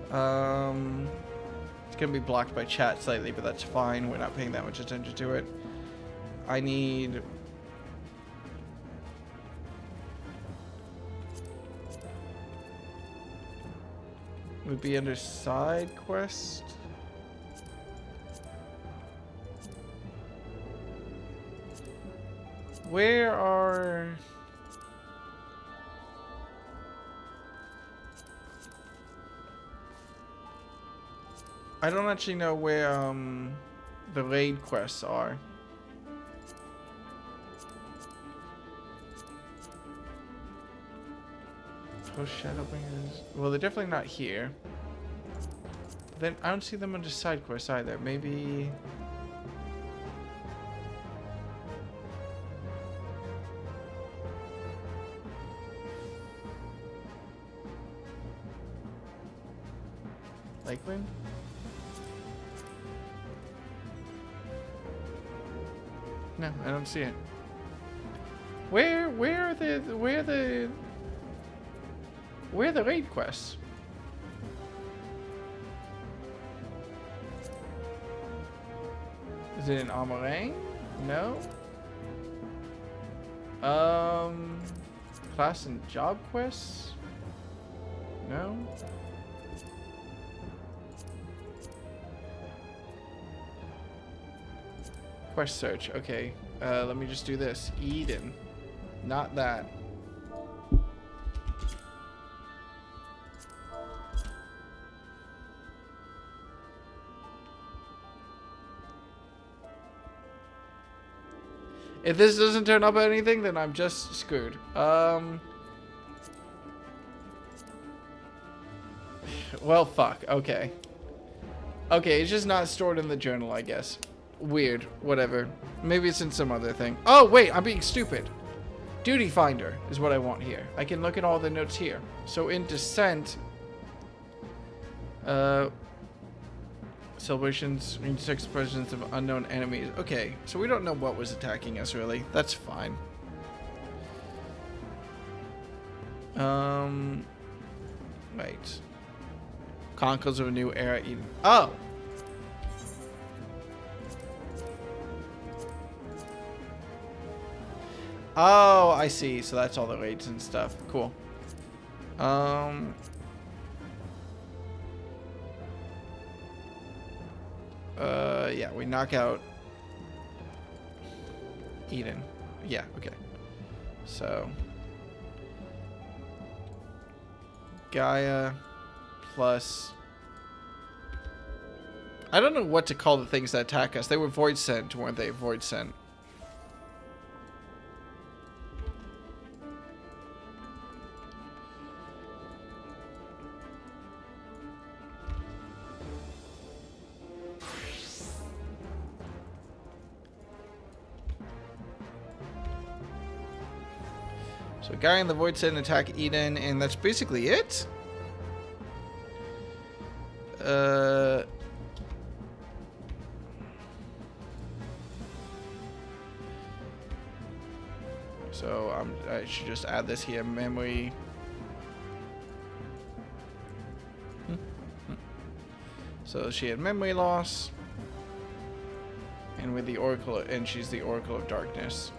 It's gonna be blocked by chat slightly, but that's fine. We're not paying that much attention to it. I need... Would be under side quest. Where are... I don't actually know where the raid quests are. Those Shadowbringers. Well, they're definitely not here. But then I don't see them on the side quest either. Maybe. Lakeland? No, I don't see it. Where are the raid quests? Is it in Amarang? No. Class and job quests? No. Quest search. Okay. Let me just do this. Eden. Not that. If this doesn't turn up anything, then I'm just screwed. Well, fuck. Okay. Okay, it's just not stored in the journal, I guess. Weird. Whatever. Maybe it's in some other thing. Oh, wait. I'm being stupid. Duty Finder is what I want here. I can look at all the notes here. So in Descent, celebrations, six presence of unknown enemies. Okay, so we don't know what was attacking us really. That's fine. Wait. Chronicles of a New Era Eden. Oh! Oh, I see. So that's all the raids and stuff. Cool. Yeah, we knock out Eden. Yeah, okay. So Gaia plus I don't know what to call the things that attack us. They were void sent, weren't they? Void sent. So Guy in the Void Sent attack Eden, and that's basically it? So I should just add this here, memory. So she had memory loss. And with the Oracle, and she's the Oracle of Darkness.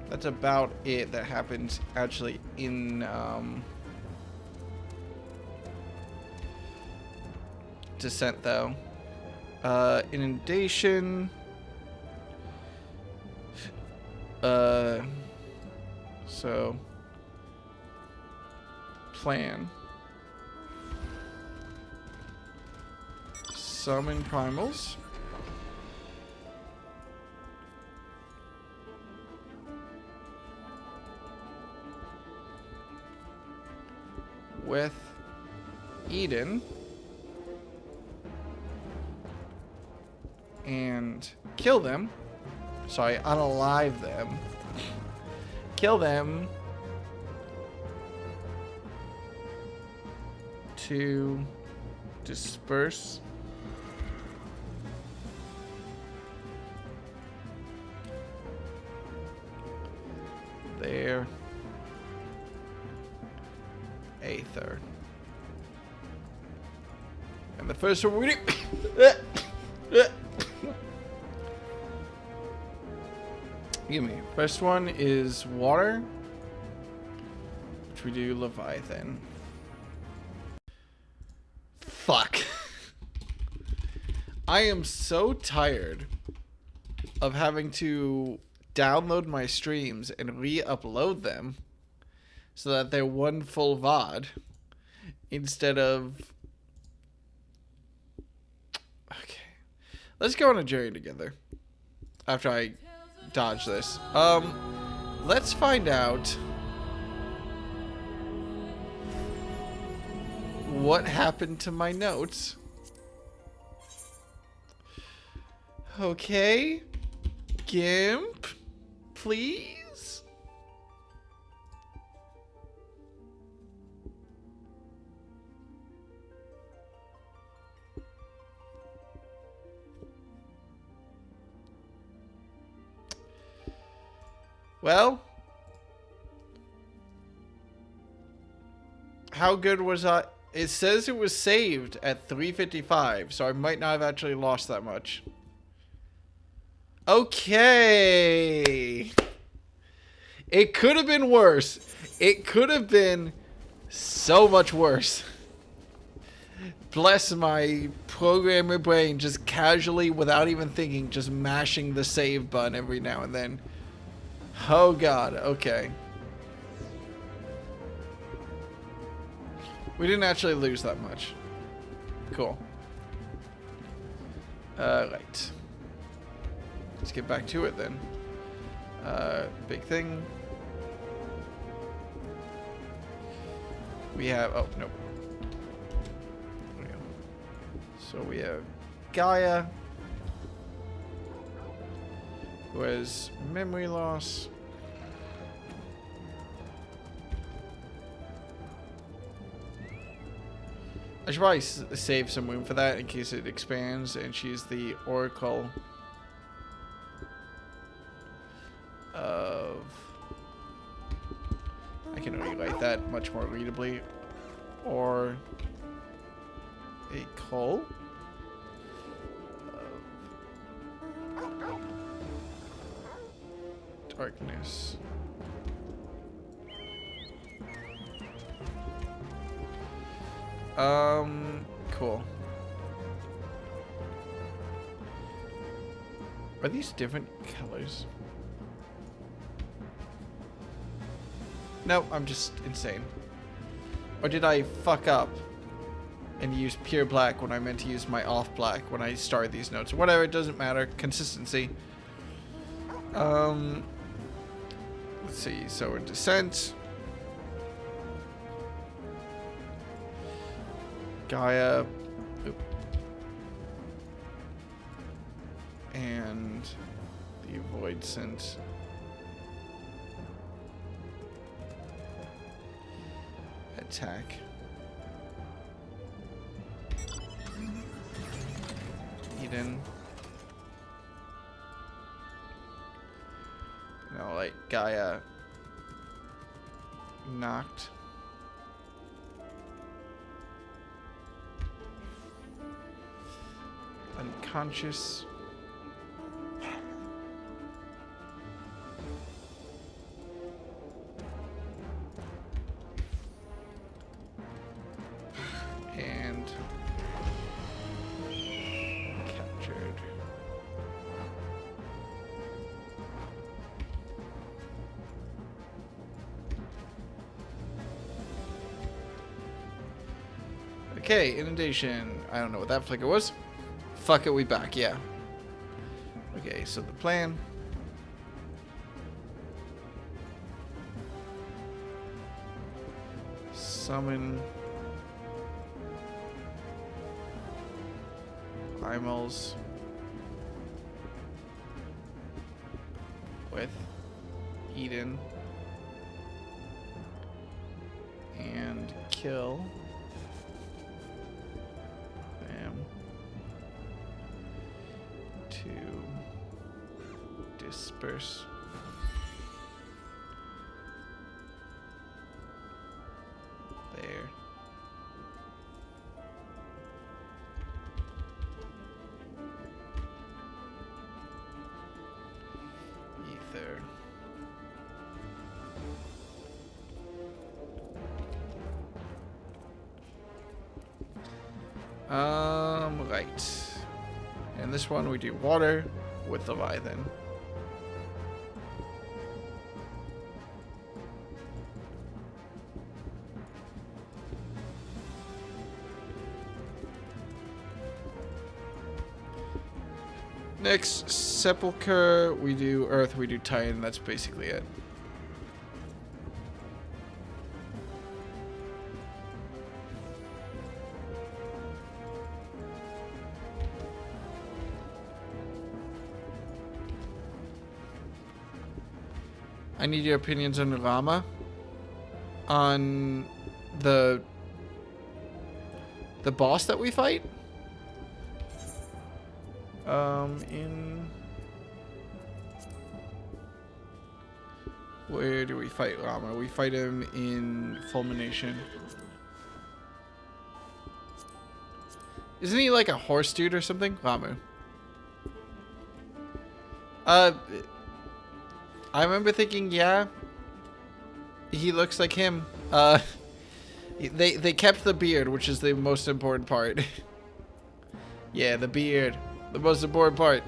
That's about it that happens actually in Descent though. Inundation. So plan. Summon primals. With Eden and kill them. Sorry, unalive them. Kill them to disperse their aether. And the first one we do give me. First one is water, which we do Leviathan. Fuck. I am so tired of having to download my streams and re-upload them so that they're one full VOD instead of... Okay. Let's go on a journey together after I dodge this. let's find out what happened to my notes. Okay. Gimp, please. Well, how good was I? It says it was saved at 3:55, so I might not have actually lost that much. Okay. It could have been worse. It could have been so much worse. Bless my programmer brain, just casually, without even thinking, just mashing the save button every now and then. Oh god, okay. We didn't actually lose that much. Cool. Right. Let's get back to it then. Big thing. We have, oh, nope. There we go. So we have Gaia, who has memory loss. I should probably save some room for that in case it expands, and she's the Oracle of... I can only write that much more readably. Or a Cull of darkness. Cool. Are these different colors? No, I'm just insane. Or did I fuck up and use pure black when I meant to use my off black when I started these notes? Whatever, it doesn't matter. Consistency. Let's see. So in Descent, Gaia, and the Void Sense. Attack. Eden. No, like Gaia. Knocked. Unconscious. And captured. Okay, inundation. I don't know what that flicker was. Fuck it, we back, yeah. Okay, so the plan. Summon primals with Eden and kill them to disperse. There. Ether. Right. And this one we do water with Leviathan. Next, Sepulchre, we do Earth, we do Titan, that's basically it. I need your opinions on Rama. On the boss that we fight. Where do we fight Rama? We fight him in Fulmination. Isn't he like a horse dude or something? Ramu. I remember thinking, yeah, he looks like him. They kept the beard, which is the most important part. Yeah, the beard, the most important part.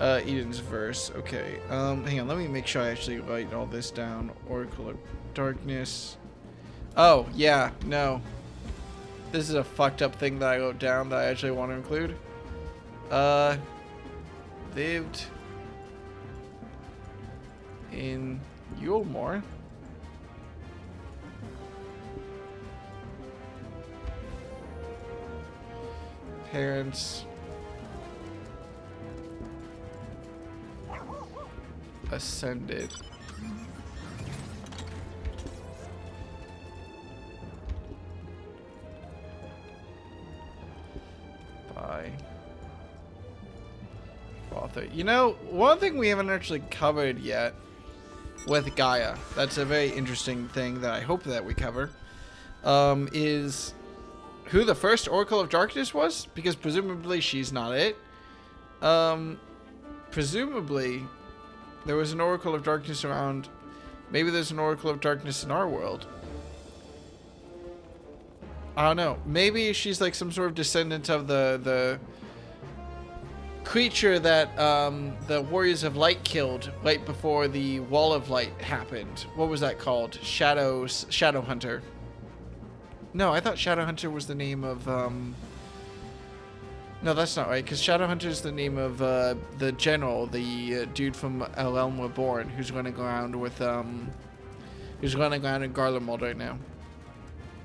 Eden's verse. Okay. Hang on. Let me make sure I actually write all this down. Oracle of Darkness. Oh yeah, no. This is a fucked up thing that I wrote down that I actually want to include. Lived in Yulemore. Parents ascended by author. You know, one thing we haven't actually covered yet with Gaia, that's a very interesting thing that I hope that we cover, is who the first Oracle of Darkness was, because presumably she's not it. Presumably there was an Oracle of Darkness around. Maybe there's an Oracle of Darkness in our world. I don't know. Maybe she's like some sort of descendant of the creature that the Warriors of Light killed right before the Wall of Light happened. What was that called? Shadowhunter. No, I thought Shadowhunter was the name of no, that's not right, because Shadowhunter is the name of the general, the dude from El Elm Reborn, who's going to go around with who's running around in Garlemald right now.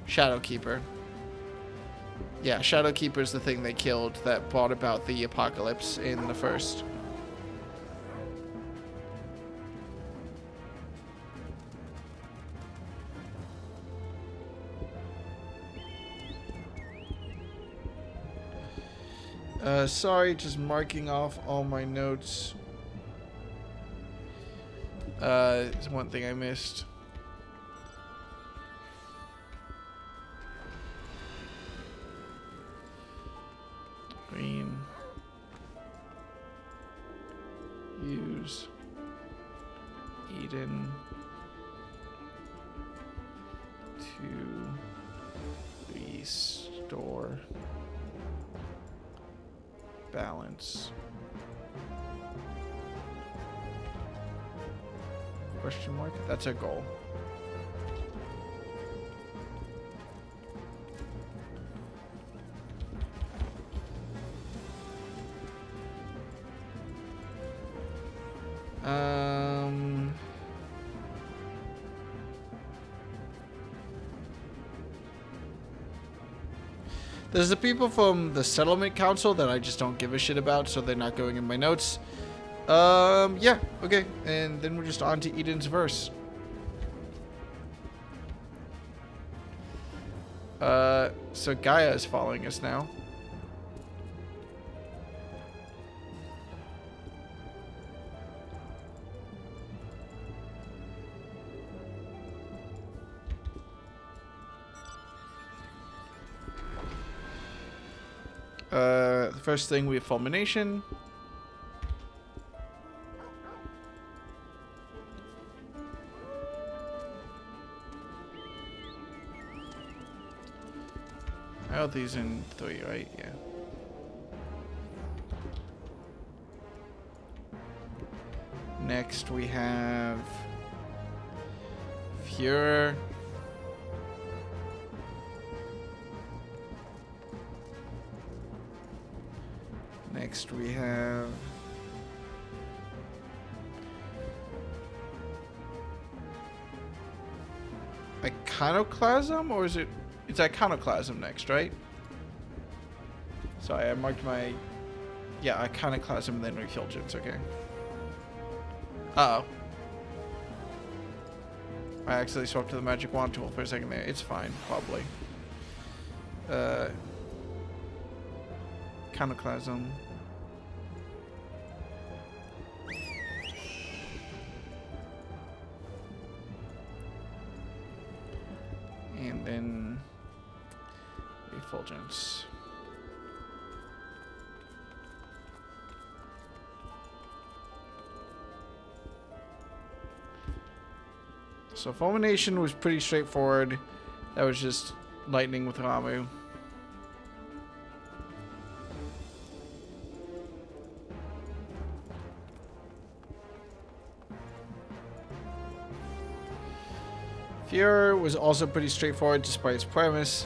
Shadowkeeper. Yeah, Shadowkeeper is the thing they killed that brought about the apocalypse in the first. Sorry, just marking off all my notes. There's one thing I missed. Green. Use. Eden. To restore balance. Question mark? That's a goal. There's the people from the Settlement Council that I just don't give a shit about, so they're not going in my notes. Yeah, okay. And then we're just on to Eden's verse. So Gaia is following us now. The first thing we have Fulmination. I got these in 3, right? Yeah. Next we have Fuhrer. Next we have Iconoclasm, or is it? It's Iconoclasm next, right? Sorry, I marked my... Yeah, Iconoclasm and then Refulgence, okay. Uh-oh. I accidentally swapped to the magic wand tool for a second there. It's fine, probably. Iconoclasm. And then Refulgence. So Fulmination was pretty straightforward. That was just lightning with Ramu. Fear was also pretty straightforward despite its premise.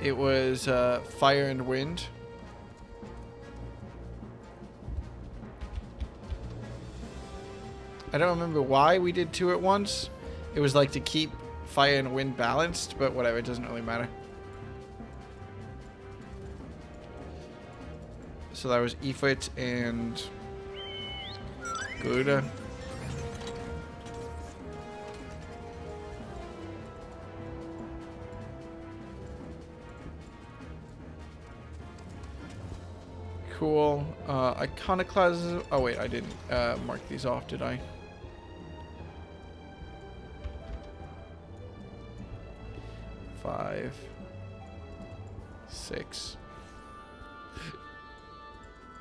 It was fire and wind. I don't remember why we did two at once. It was like to keep fire and wind balanced, but whatever, it doesn't really matter. So that was Ifrit and Garuda. Cool. Iconoclasm. Oh wait, I didn't mark these off, did I? Five, 6,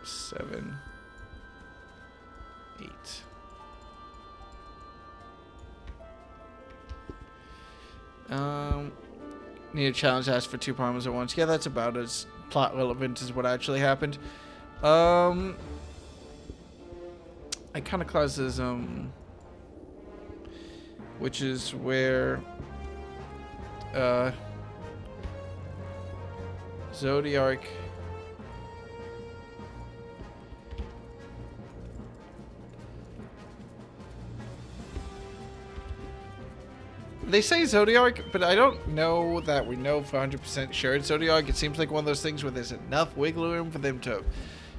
7, 8. Need a challenge to ask for 2 problems at once. Yeah, that's about as plot relevant as what actually happened. Iconoclasm, which is where Zodiark they say Zodiark, but I don't know that we know for 100% sure it's Zodiark. It seems like one of those things where there's enough wiggle room for them to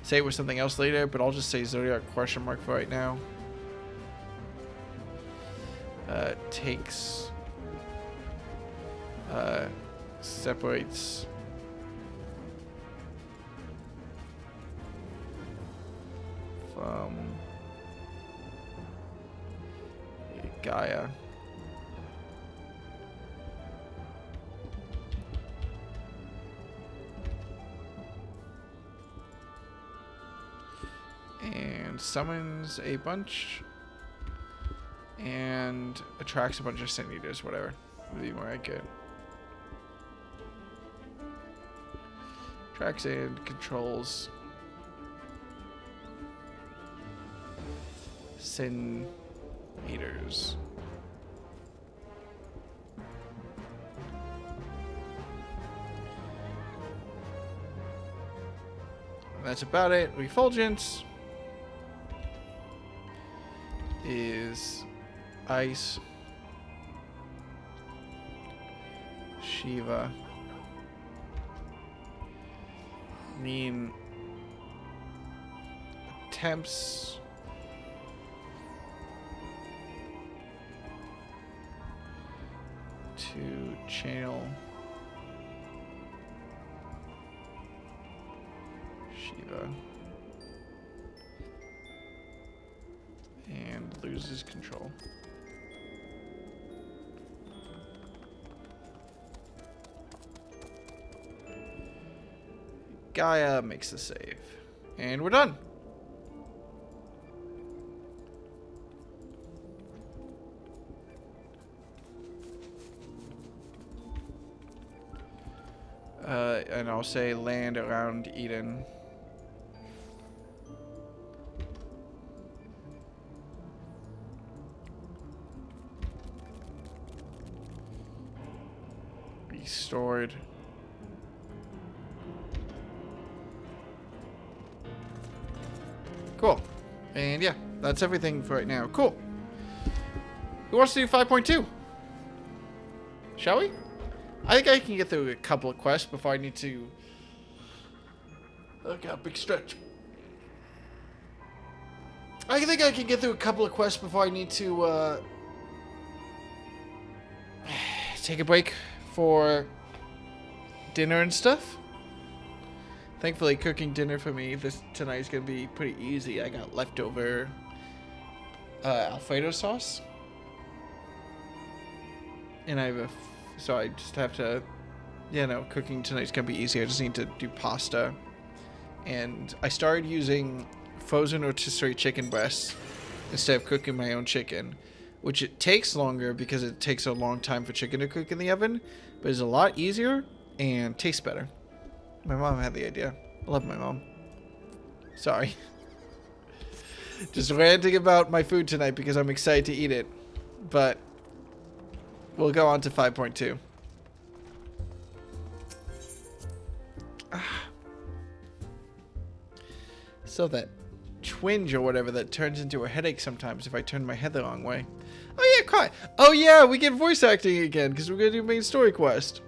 say it was something else later, but I'll just say Zodiark question mark for right now. Takes separates from Gaia. And summons a bunch and attracts a bunch of Sin Eaters, whatever would be more accurate. Tracks and controls Sin Eaters. That's about it. Refulgence is Ice, Shiva, attempts to channel Shiva and loses control. Gaia makes the save. And we're done. And I'll say land around Eden. Restored. Cool. And yeah, that's everything for right now. Cool. Who wants to do 5.2? Shall we? I think I can get through a couple of quests before I need to... Oh god, big stretch. I think I can get through a couple of quests before I need to take a break for dinner and stuff. Thankfully, cooking dinner for me tonight is gonna be pretty easy. I got leftover Alfredo sauce, and so I just have to, cooking tonight's gonna be easy. I just need to do pasta, and I started using frozen rotisserie chicken breasts instead of cooking my own chicken, which it takes longer because it takes a long time for chicken to cook in the oven, but it's a lot easier and tastes better. My mom had the idea. I love my mom. Sorry. Just ranting about my food tonight because I'm excited to eat it. But we'll go on to 5.2. So that twinge or whatever that turns into a headache sometimes if I turn my head the wrong way. Oh yeah, cry. Oh yeah, we get voice acting again because we're gonna do main story quest.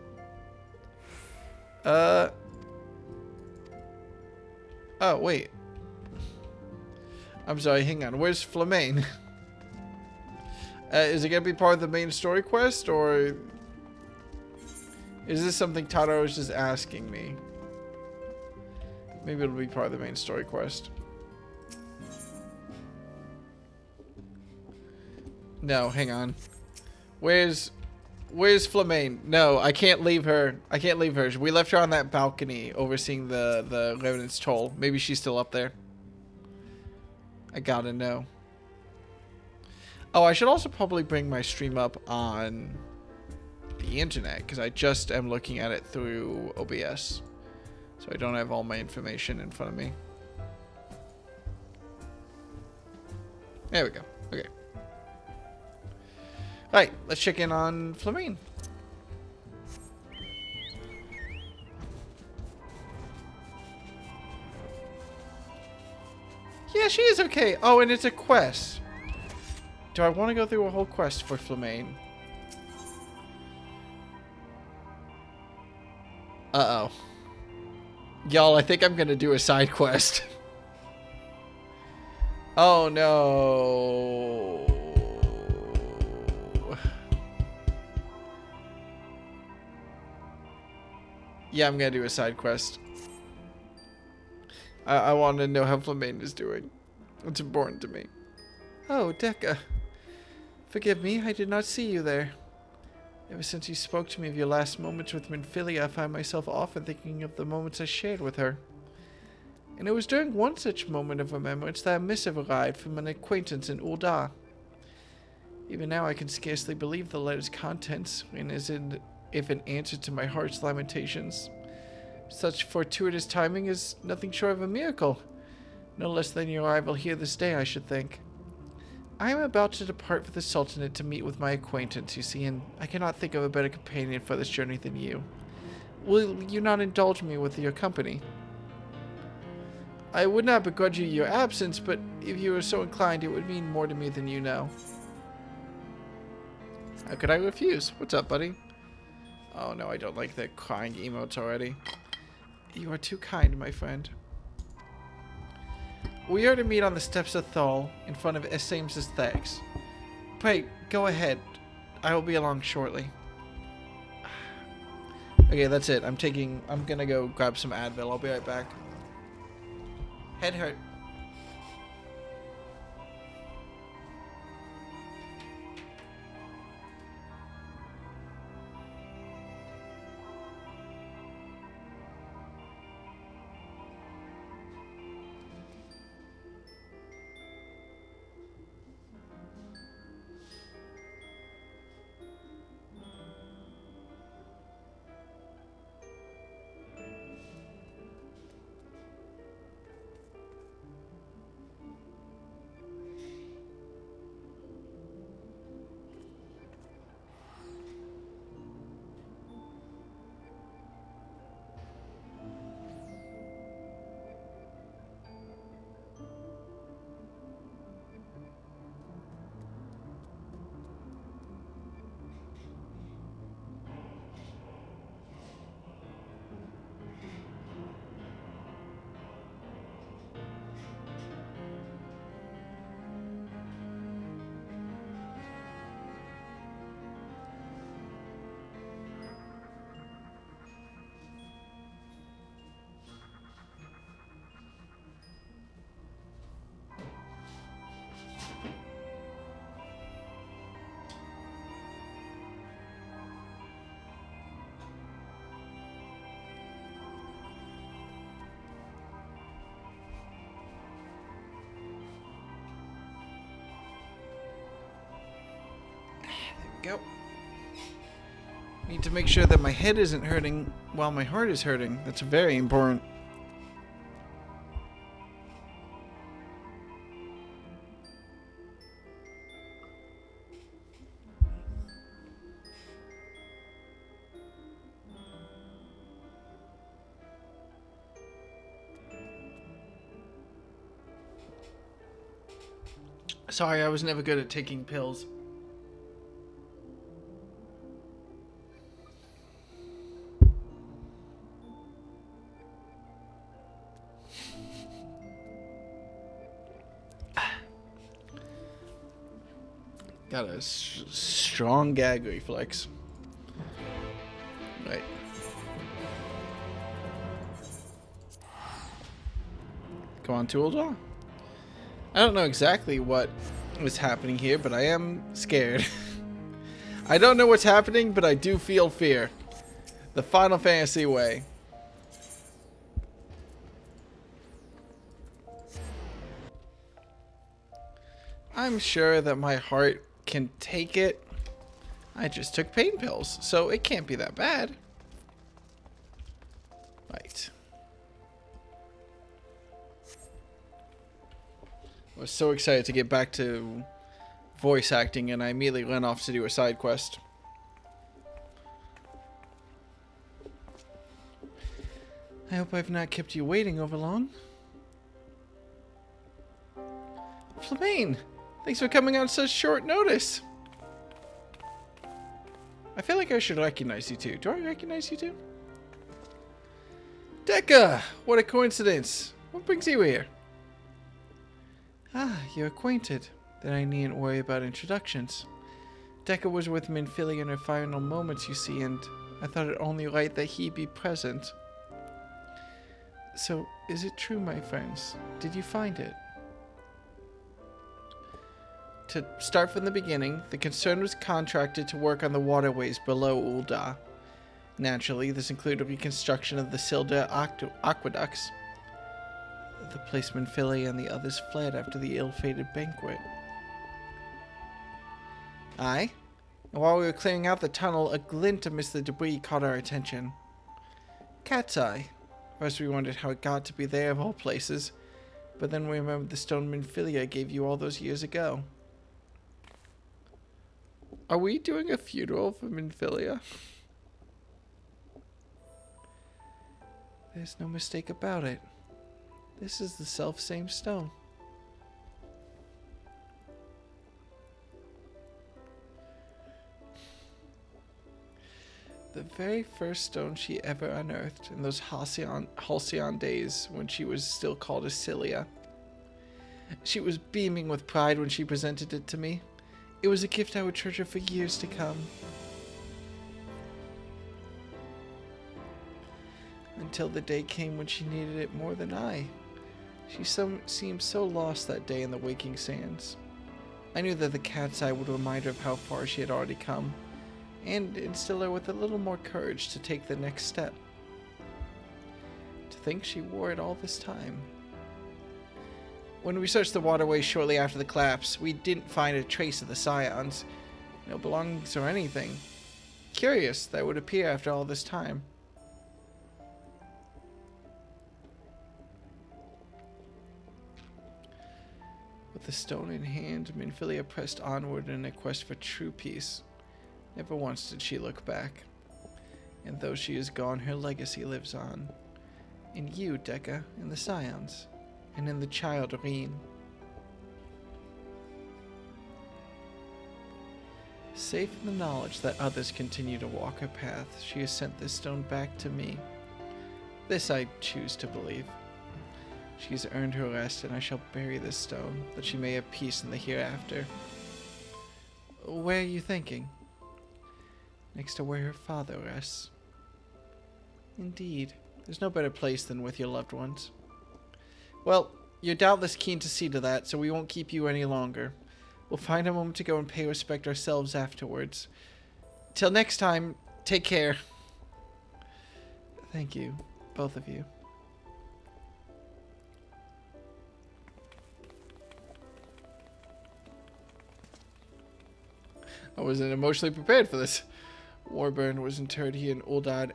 Oh, wait. I'm sorry, hang on. Where's Flamane? Is it going to be part of the main story quest, or is this something Taro is just asking me? Maybe it'll be part of the main story quest. No, hang on. Where's Flamane? No, I can't leave her. I can't leave her. We left her on that balcony overseeing the Revenant's Toll. Maybe she's still up there. I gotta know. Oh, I should also probably bring my stream up on the internet because I just am looking at it through OBS. So I don't have all my information in front of me. There we go. Okay. Alright, let's check in on Flamine. Yeah, she is okay. Oh, and it's a quest. Do I want to go through a whole quest for Flamane? Uh-oh. Y'all, I think I'm going to do a side quest. Oh, no. Yeah, I'm going to do a side quest. I want to know how Flamane is doing. It's important to me. Oh, Dekka. Forgive me, I did not see you there. Ever since you spoke to me of your last moments with Minfilia, I find myself often thinking of the moments I shared with her. And it was during one such moment of remembrance that a missive arrived from an acquaintance in Ul'dah. Even now I can scarcely believe the letter's contents, and if an answer to my heart's lamentations. Such fortuitous timing is nothing short of a miracle. No less than your arrival here this day, I should think. I am about to depart for the Sultanate to meet with my acquaintance, you see, and I cannot think of a better companion for this journey than you. Will you not indulge me with your company? I would not begrudge you your absence, but if you were so inclined, it would mean more to me than you know. How could I refuse? What's up, buddy? Oh no, I don't like the crying emotes already. You are too kind, my friend. We are to meet on the steps of Thal, in front of Esame's Thags. Pray, go ahead. I will be along shortly. Okay, that's it. I'm gonna go grab some Advil. I'll be right back. Head hurt. Go. Need to make sure that my head isn't hurting while my heart is hurting. That's very important. Sorry, I was never good at taking pills. Got a strong gag reflex. Right. Come on, Tooldall. I don't know exactly what is happening here, but I am scared. I don't know what's happening, but I do feel fear. The Final Fantasy way. I'm sure that my heart can take it. I just took pain pills, so it can't be that bad. Right. I was so excited to get back to voice acting, and I immediately went off to do a side quest. I hope I've not kept you waiting over long. Flamane, thanks for coming on such short notice. I feel like I should recognize you two. Do I recognize you two? Deca, what a coincidence. What brings you here? Ah, you're acquainted. Then I needn't worry about introductions. Deca was with Minfilia in her final moments, you see, and I thought it only right that he be present. So, is it true, my friends? Did you find it? To start from the beginning, the concern was contracted to work on the waterways below Ul'dah. Naturally, this included reconstruction of the Silda aqueducts. The policeman Philly and the others fled after the ill-fated banquet. Aye, and while we were clearing out the tunnel, a glint amidst the debris caught our attention. Cat's eye. First we wondered how it got to be there of all places, but then we remembered the stone Minfilia gave you all those years ago. Are we doing a funeral for Minfilia? There's no mistake about it. This is the self-same stone. The very first stone she ever unearthed in those halcyon days when she was still called Asilia. She was beaming with pride when she presented it to me. It was a gift I would treasure for years to come. Until the day came when she needed it more than I. She seemed so lost that day in the waking sands. I knew that the cat's eye would remind her of how far she had already come, and instill her with a little more courage to take the next step. To think she wore it all this time. When we searched the waterway shortly after the collapse, we didn't find a trace of the scions, no belongings or anything. Curious that would appear after all this time. With the stone in hand, Minfilia pressed onward in a quest for true peace. Never once did she look back. And though she is gone, her legacy lives on. In you, Deca, in the scions, and in the child, Reen. Safe in the knowledge that others continue to walk her path, she has sent this stone back to me. This I choose to believe. She has earned her rest, and I shall bury this stone, that she may have peace in the hereafter. Where are you thinking? Next to where her father rests. Indeed, there's no better place than with your loved ones. Well, you're doubtless keen to see to that, so we won't keep you any longer. We'll find a moment to go and pay respect ourselves afterwards. Till next time, take care. Thank you, both of you. I wasn't emotionally prepared for this. Warburn was interred here in Uldad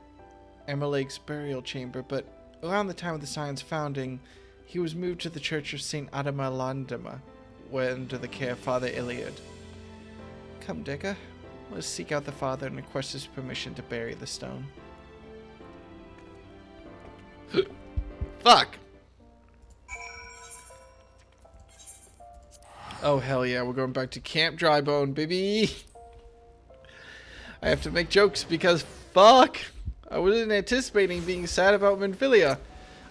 Amalek's burial chamber, but around the time of the Scion's founding, he was moved to the Church of St. Adamalandama, where under the care of Father Iliad. Come, Deca. Let us seek out the Father and request his permission to bury the stone. Fuck! Oh, hell yeah, we're going back to Camp Drybone, baby! I have to make jokes because, fuck! I wasn't anticipating being sad about Minfilia.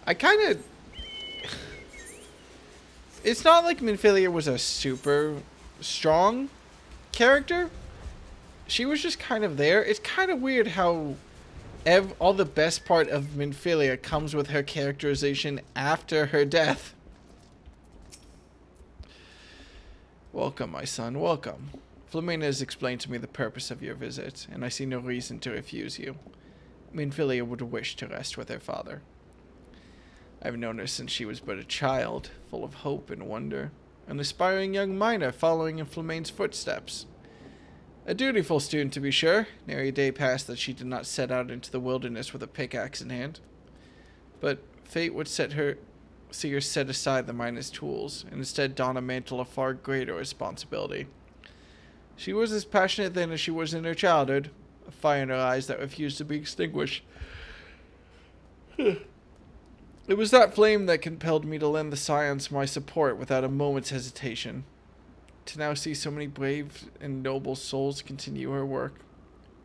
I kind of... It's not like Minfilia was a super strong character. She was just kind of there. It's kind of weird how all the best part of Minfilia comes with her characterization after her death. Welcome, my son, welcome. Flamena has explained to me the purpose of your visit, and I see no reason to refuse you. Minfilia would wish to rest with her father. I've known her since she was but a child, full of hope and wonder, an aspiring young miner following in Flamene's footsteps. A dutiful student, to be sure. Nary a day passed that she did not set out into the wilderness with a pickaxe in hand. But fate would see her set aside the miner's tools, and instead don a mantle of far greater responsibility. She was as passionate then as she was in her childhood, a fire in her eyes that refused to be extinguished. It was that flame that compelled me to lend the Scions my support without a moment's hesitation. To now see so many brave and noble souls continue her work,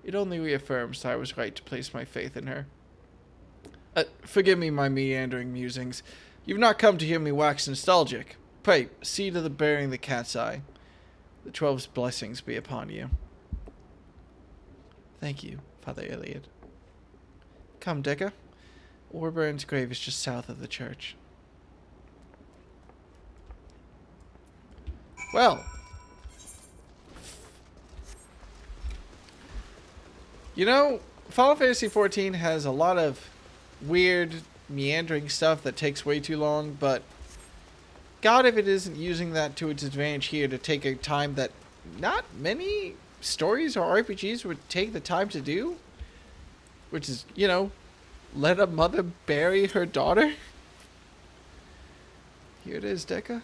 it only reaffirms that I was right to place my faith in her. Forgive me my meandering musings. You've not come to hear me wax nostalgic. Pray, see to the burying the cat's eye. The 12's blessings be upon you. Thank you, Father Iliad. Come, Deca. Warburn's grave is just south of the church. Well. You know, Final Fantasy XIV has a lot of weird, meandering stuff that takes way too long, but God, if it isn't using that to its advantage here to take a time that not many stories or RPGs would take the time to do, which is, you know, let a mother bury her daughter. Here it is, Deca.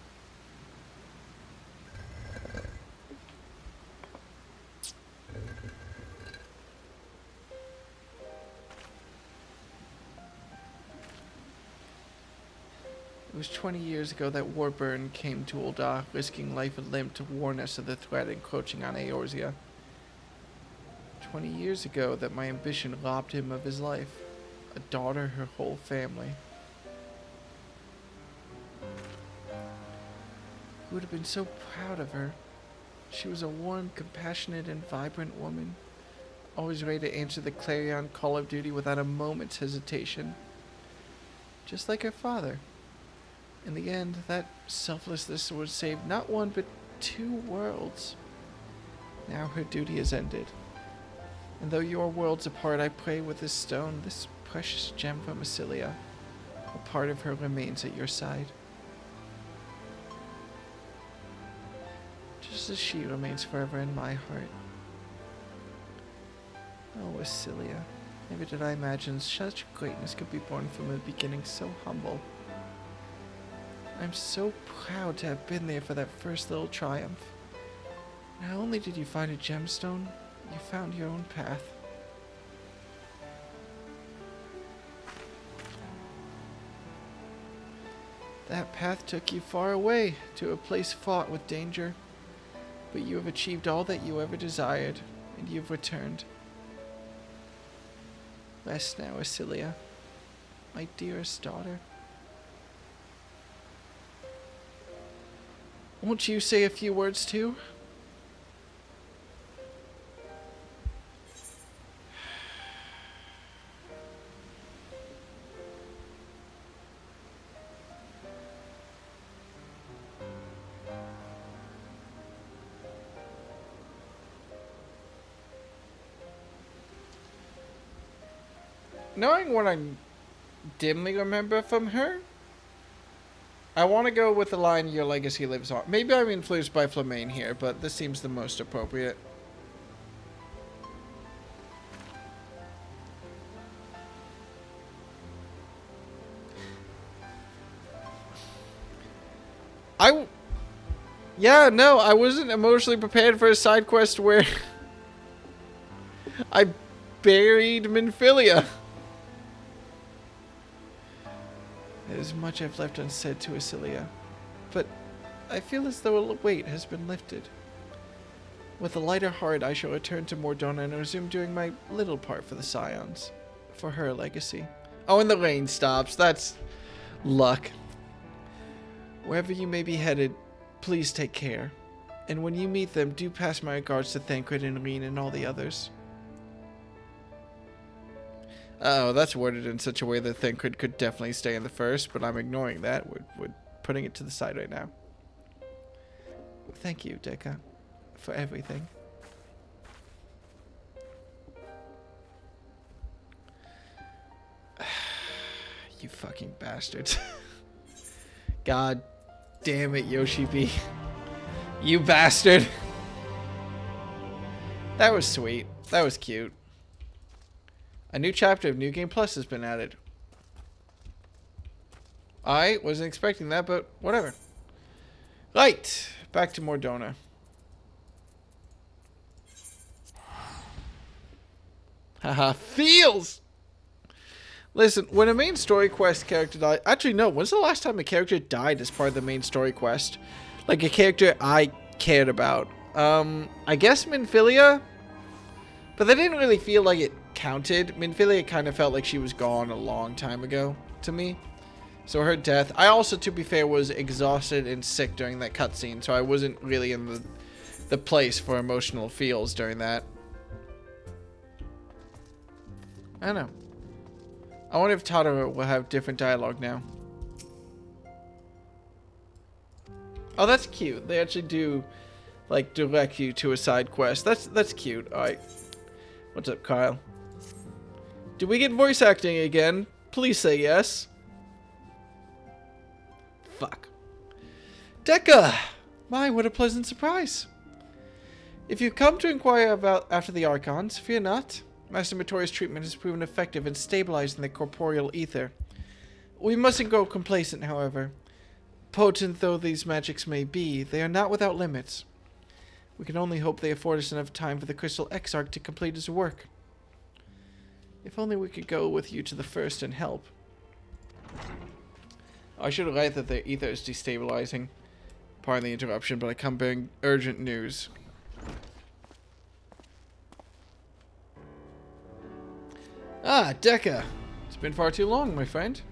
It was 20 years ago that Warburn came to Ul'dah, risking life and limb to warn us of the threat encroaching on Eorzea. 20 years ago that my ambition robbed him of his life, a daughter, her whole family. He would have been so proud of her. She was a warm, compassionate, and vibrant woman, always ready to answer the clarion call of duty without a moment's hesitation. Just like her father. In the end, that selflessness would save not one but 2 worlds. Now her duty is ended. And though you are worlds apart, I pray with this stone, this precious gem from Massilia, a part of her remains at your side. Just as she remains forever in my heart. Oh, Massilia, never did I imagine such greatness could be born from a beginning so humble. I'm so proud to have been there for that first little triumph. Not only did you find a gemstone, you found your own path. That path took you far away, to a place fraught with danger. But you have achieved all that you ever desired, and you've returned. Rest now, Massilia, my dearest daughter. Won't you say a few words too? Knowing what I dimly remember from her, I want to go with the line, "Your legacy lives on." Maybe I'm influenced by Flamene here, but this seems the most appropriate. Yeah, no, I wasn't emotionally prepared for a side quest where I buried Minfilia. There's much I've left unsaid to Asilia, but I feel as though a weight has been lifted. With a lighter heart, I shall return to Mordona and resume doing my little part for the Scions, for her legacy. Oh, and the rain stops. That's luck. Wherever you may be headed, please take care. And when you meet them, do pass my regards to Thancred and Reen and all the others. Oh, that's worded in such a way that Thancred could definitely stay in the first, but I'm ignoring that. We're putting it to the side right now. Thank you, Deka, for everything. You fucking bastards. God damn it, Yoshi B. You bastard. That was sweet. That was cute. A new chapter of New Game Plus has been added. I wasn't expecting that, but whatever. Right. Back to Mordona. Haha. Feels! Listen, when a main story quest character died... Actually, no. When's the last time a character died as part of the main story quest? Like a character I cared about. I guess Minfilia? But that didn't really feel like it counted. Minfilia kind of felt like she was gone a long time ago to me. So her death... I also, to be fair, was exhausted and sick during that cutscene. So I wasn't really in the place for emotional feels during that. I don't know. I wonder if Totoro will have different dialogue now. Oh, that's cute. They actually do, like, direct you to a side quest. That's cute. Alright. What's up, Kyle? Do we get voice acting again? Please say yes. Fuck. Deka! My, what a pleasant surprise. If you come to inquire about after the Archons, fear not. Master Matori's treatment has proven effective in stabilizing the corporeal ether. We mustn't grow complacent, however. Potent though these magics may be, they are not without limits. We can only hope they afford us enough time for the Crystal Exarch to complete his work. If only we could go with you to the first and help. I should have liked that the ether is destabilizing. Pardon the interruption, but I come bearing urgent news. Ah, Deka. It's been far too long, my friend.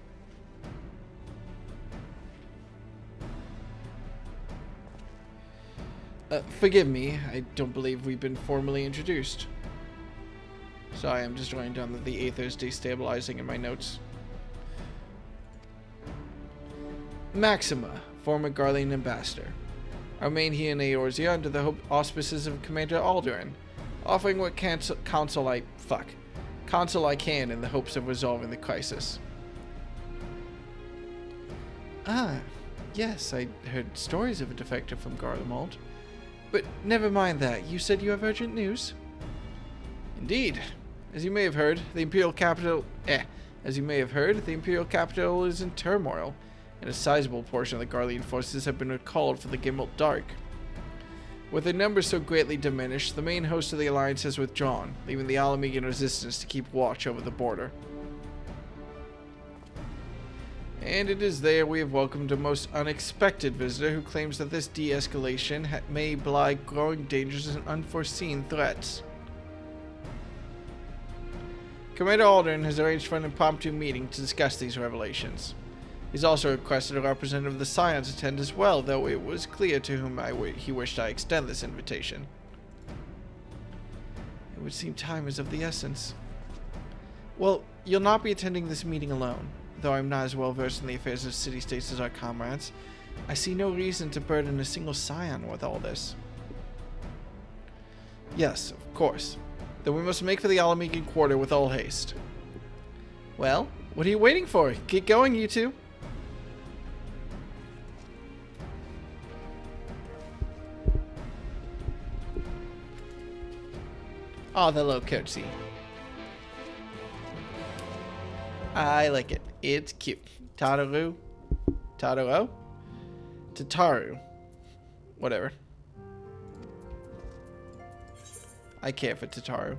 Forgive me. I don't believe we've been formally introduced. Sorry, I'm just writing down that the ether is destabilizing in my notes. Maxima, former Garlean ambassador. I remain here in Eorzea under the auspices of Commander Alduin, offering what counsel I can in the hopes of resolving the crisis. Ah, yes, I heard stories of a defector from Garlemald. But never mind that. You said you have urgent news? Indeed. As you may have heard, the Imperial capital is in turmoil, and a sizable portion of the Garlean forces have been recalled for the Gimelt Dark. With their numbers so greatly diminished, the main host of the Alliance has withdrawn, leaving the Alamegan resistance to keep watch over the border. And it is there we have welcomed a most unexpected visitor who claims that this de-escalation may belie growing dangers and unforeseen threats. Commander Alduin has arranged for an impromptu meeting to discuss these revelations. He's also requested a representative of the Scions attend as well, though it was clear to whom he wished I extend this invitation. It would seem time is of the essence. Well, you'll not be attending this meeting alone. Though I'm not as well versed in the affairs of city-states as our comrades, I see no reason to burden a single Scion with all this. Yes, of course. Then we must make for the Alamegan quarter with all haste. Well, what are you waiting for? Get going, you two. Oh, the little curtsy. I like it. It's cute. Totoro? Tataru. Whatever. I care for Tataru.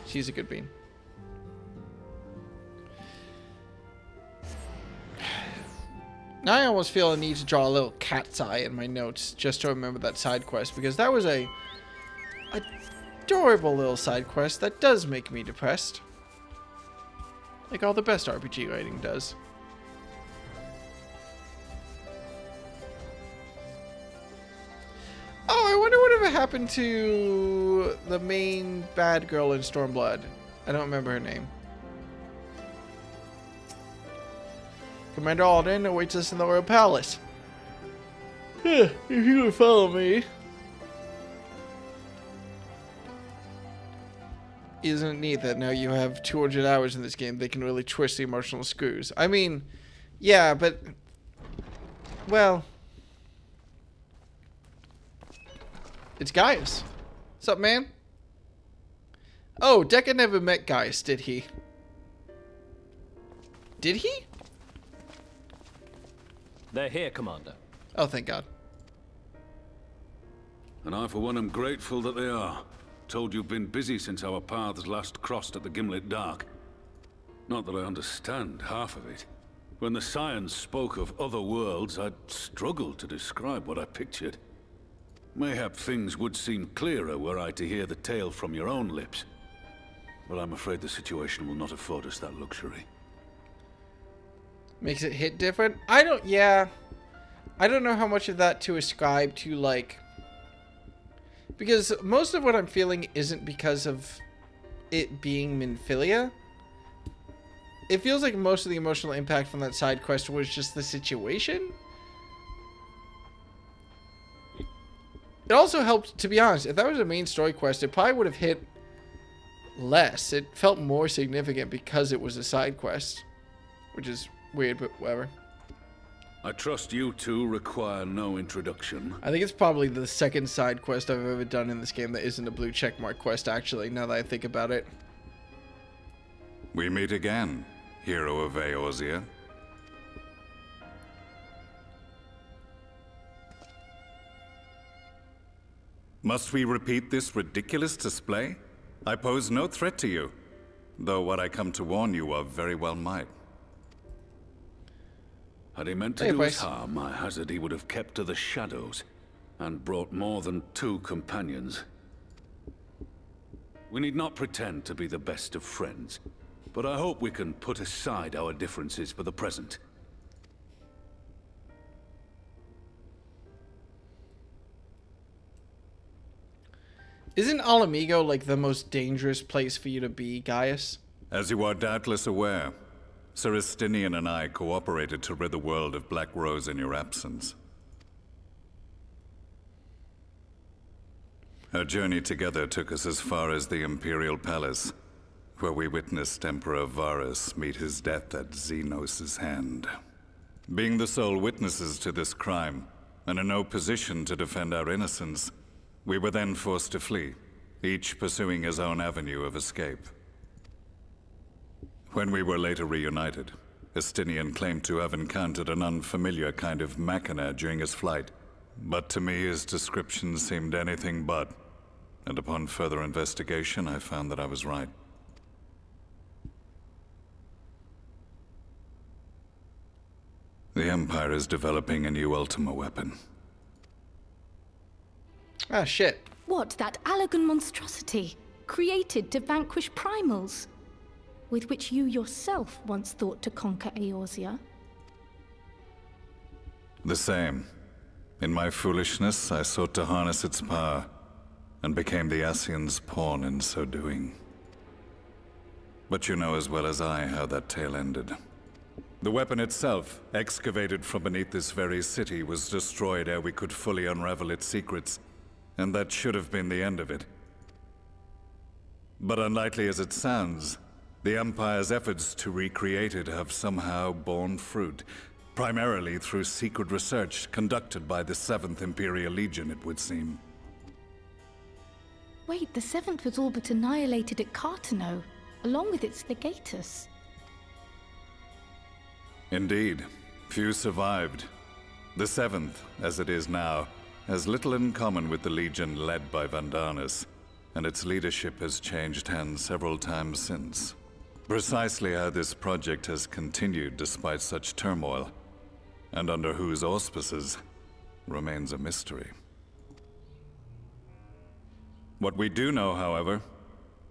She's a good bean. Now I almost feel a need to draw a little cat's eye in my notes just to remember that side quest, because that was a adorable little side quest that does make me depressed. Like all the best RPG writing does. Oh, I wonder whatever happened to the main bad girl in Stormblood. I don't remember her name. Commander Alden awaits us in the Royal Palace. If you would follow me. Isn't it neat that now you have 200 hours in this game, they can really twist the emotional screws? I mean, yeah, but... Well... It's Gaius. What's up, man? Oh, Deca never met Gaius, did he? Did he? They're here, Commander. Oh, thank God. And I, for one, am grateful that they are. Told you've been busy since our paths last crossed at the Gimlet Dark. Not that I understand half of it. When the Scions spoke of other worlds, I'd struggled to describe what I pictured. Mayhap things would seem clearer were I to hear the tale from your own lips. But I'm afraid the situation will not afford us that luxury. Makes it hit different? I don't know how much of that to ascribe to, like... Because most of what I'm feeling isn't because of it being Minfilia. It feels like most of the emotional impact from that side quest was just the situation. It also helped, to be honest, if that was a main story quest, it probably would have hit less. It felt more significant because it was a side quest. Which is weird, but whatever. I trust you two require no introduction. I think it's probably the second side quest I've ever done in this game that isn't a blue checkmark quest, actually, now that I think about it. We meet again, hero of Eorzea. Must we repeat this ridiculous display? I pose no threat to you, though what I come to warn you of very well might. Had he meant to do us harm, I hazard he would have kept to the shadows, and brought more than 2 companions. We need not pretend to be the best of friends, but I hope we can put aside our differences for the present. Isn't Alamigo like the most dangerous place for you to be, Gaius? As you are doubtless aware, Sir Estinian and I cooperated to rid the world of Black Rose in your absence. Our journey together took us as far as the Imperial Palace, where we witnessed Emperor Varus meet his death at Xenos' hand. Being the sole witnesses to this crime, and in no position to defend our innocence, we were then forced to flee, each pursuing his own avenue of escape. When we were later reunited, Estinian claimed to have encountered an unfamiliar kind of machina during his flight, but to me his description seemed anything but, and upon further investigation I found that I was right. The Empire is developing a new Ultima weapon. Ah, shit. What, that Allagan monstrosity, created to vanquish primals, with which you yourself once thought to conquer Eorzea? The same. In my foolishness, I sought to harness its power, and became the Ascian's pawn in so doing. But you know as well as I how that tale ended. The weapon itself, excavated from beneath this very city, was destroyed ere we could fully unravel its secrets, and that should have been the end of it. But unlikely as it sounds, the Empire's efforts to recreate it have somehow borne fruit, primarily through secret research conducted by the 7th Imperial Legion, it would seem. Wait, the 7th was all but annihilated at Cartano, along with its legatus. Indeed. Few survived. The Seventh, as it is now, has little in common with the Legion led by Vandarnus, and its leadership has changed hands several times since. Precisely how this project has continued despite such turmoil, and under whose auspices, remains a mystery. What we do know, however,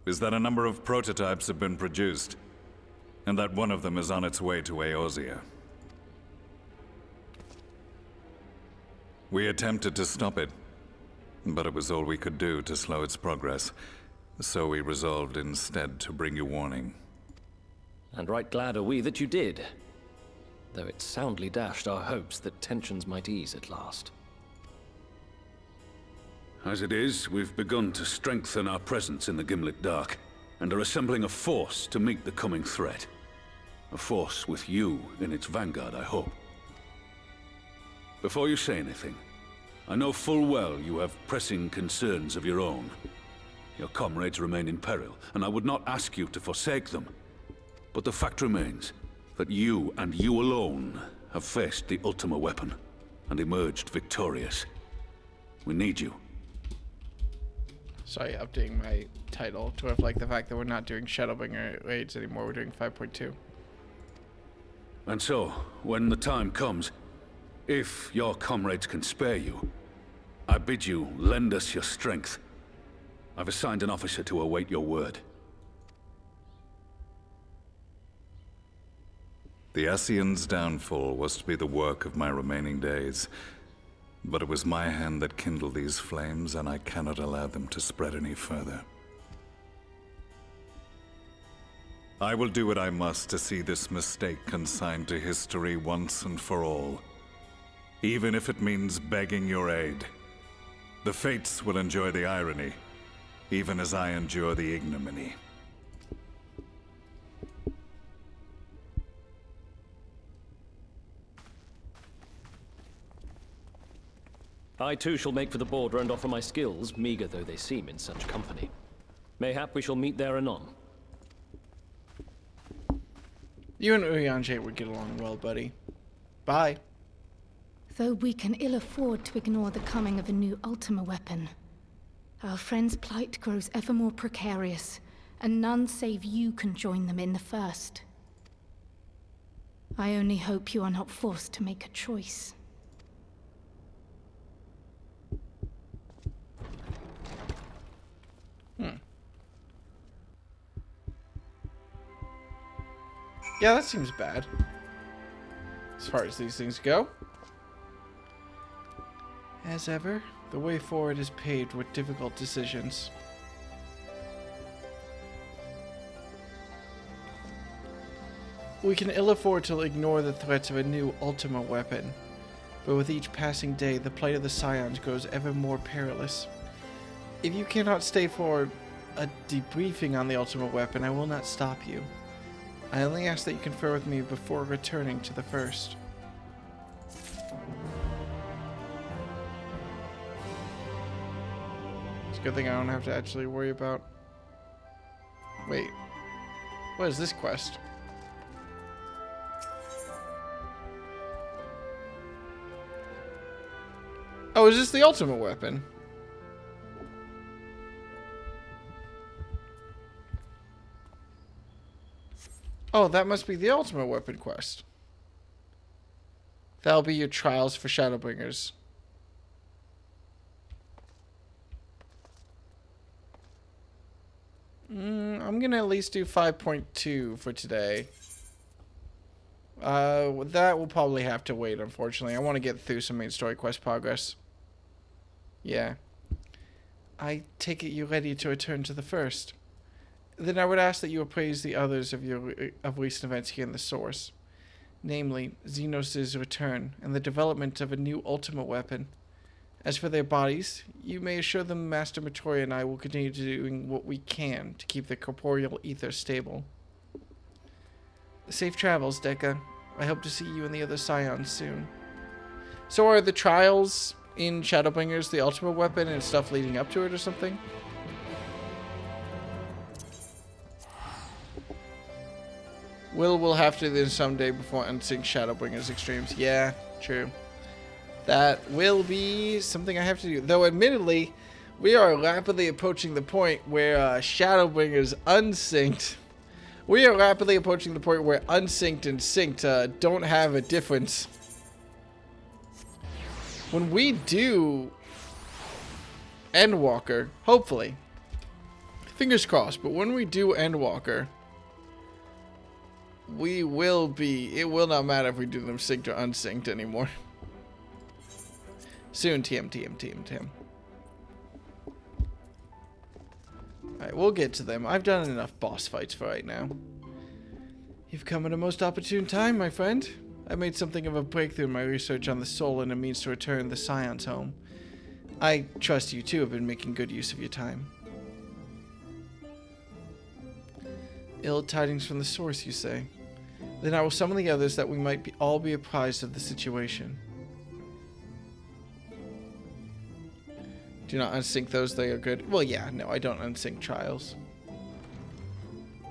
is that a number of prototypes have been produced, and that one of them is on its way to Eorzea. We attempted to stop it, but it was all we could do to slow its progress, so we resolved instead to bring you warning. And right glad are we that you did, though it soundly dashed our hopes that tensions might ease at last. As it is, we've begun to strengthen our presence in the Gimlet Dark, and are assembling a force to meet the coming threat. A force with you in its vanguard, I hope. Before you say anything, I know full well you have pressing concerns of your own. Your comrades remain in peril, and I would not ask you to forsake them. But the fact remains that you, and you alone, have faced the Ultima weapon, and emerged victorious. We need you. Sorry, updating my title to reflect the fact that we're not doing Shadowbringer raids anymore, we're doing 5.2. And so, when the time comes, if your comrades can spare you, I bid you lend us your strength. I've assigned an officer to await your word. The Ascian's downfall was to be the work of my remaining days. But it was my hand that kindled these flames, and I cannot allow them to spread any further. I will do what I must to see this mistake consigned to history once and for all. Even if it means begging your aid. The Fates will enjoy the irony, even as I endure the ignominy. I too shall make for the border and offer my skills, meager though they seem in such company. Mayhap we shall meet there anon. You and Urianger would get along well, buddy. Bye. Though we can ill afford to ignore the coming of a new Ultima weapon, our friend's plight grows ever more precarious, and none save you can join them in the first. I only hope you are not forced to make a choice. Yeah, that seems bad. As far as these things go. As ever, the way forward is paved with difficult decisions. We can ill afford to ignore the threats of a new Ultima weapon, but with each passing day, the plight of the Scions grows ever more perilous. If you cannot stay for a debriefing on the Ultima weapon, I will not stop you. I only ask that you confer with me before returning to the first. It's a good thing I don't have to actually worry about... Wait. What is this quest? Oh, is this the Ultima weapon? Oh, that must be the Ultima weapon quest. That'll be your trials for Shadowbringers. I'm gonna at least do 5.2 for today. That will probably have to wait, unfortunately. I want to get through some main story quest progress. Yeah. I take it you're ready to return to the first. Then I would ask that you appraise the others of recent events here in the source. Namely, Xenos' return and the development of a new Ultima weapon. As for their bodies, you may assure them Master Matoria and I will continue doing what we can to keep their corporeal ether stable. Safe travels, Dekka. I hope to see you and the other Scions soon. So are the trials in Shadowbringers the Ultima weapon and stuff leading up to it or something? We'll have to then someday before unsync Shadowbringers extremes. Yeah, true. That will be something I have to do. Though admittedly, we are rapidly approaching the point where Shadowbringers unsynced. We are rapidly approaching the point where unsynced and synced don't have a difference. When we do Endwalker, hopefully, fingers crossed, but when we do Endwalker, we will be, it will not matter if we do them synced or unsynced anymore. Soon, TM. Alright, we'll get to them. I've done enough boss fights for right now. You've come at a most opportune time, my friend. I made something of a breakthrough in my research on the soul and a means to return the Scions home. I trust you too have been making good use of your time. Ill tidings from the source, you say? Then I will summon the others that we might all be apprised of the situation. Do not unsync those, they are good. Well, yeah, no, I don't unsync trials.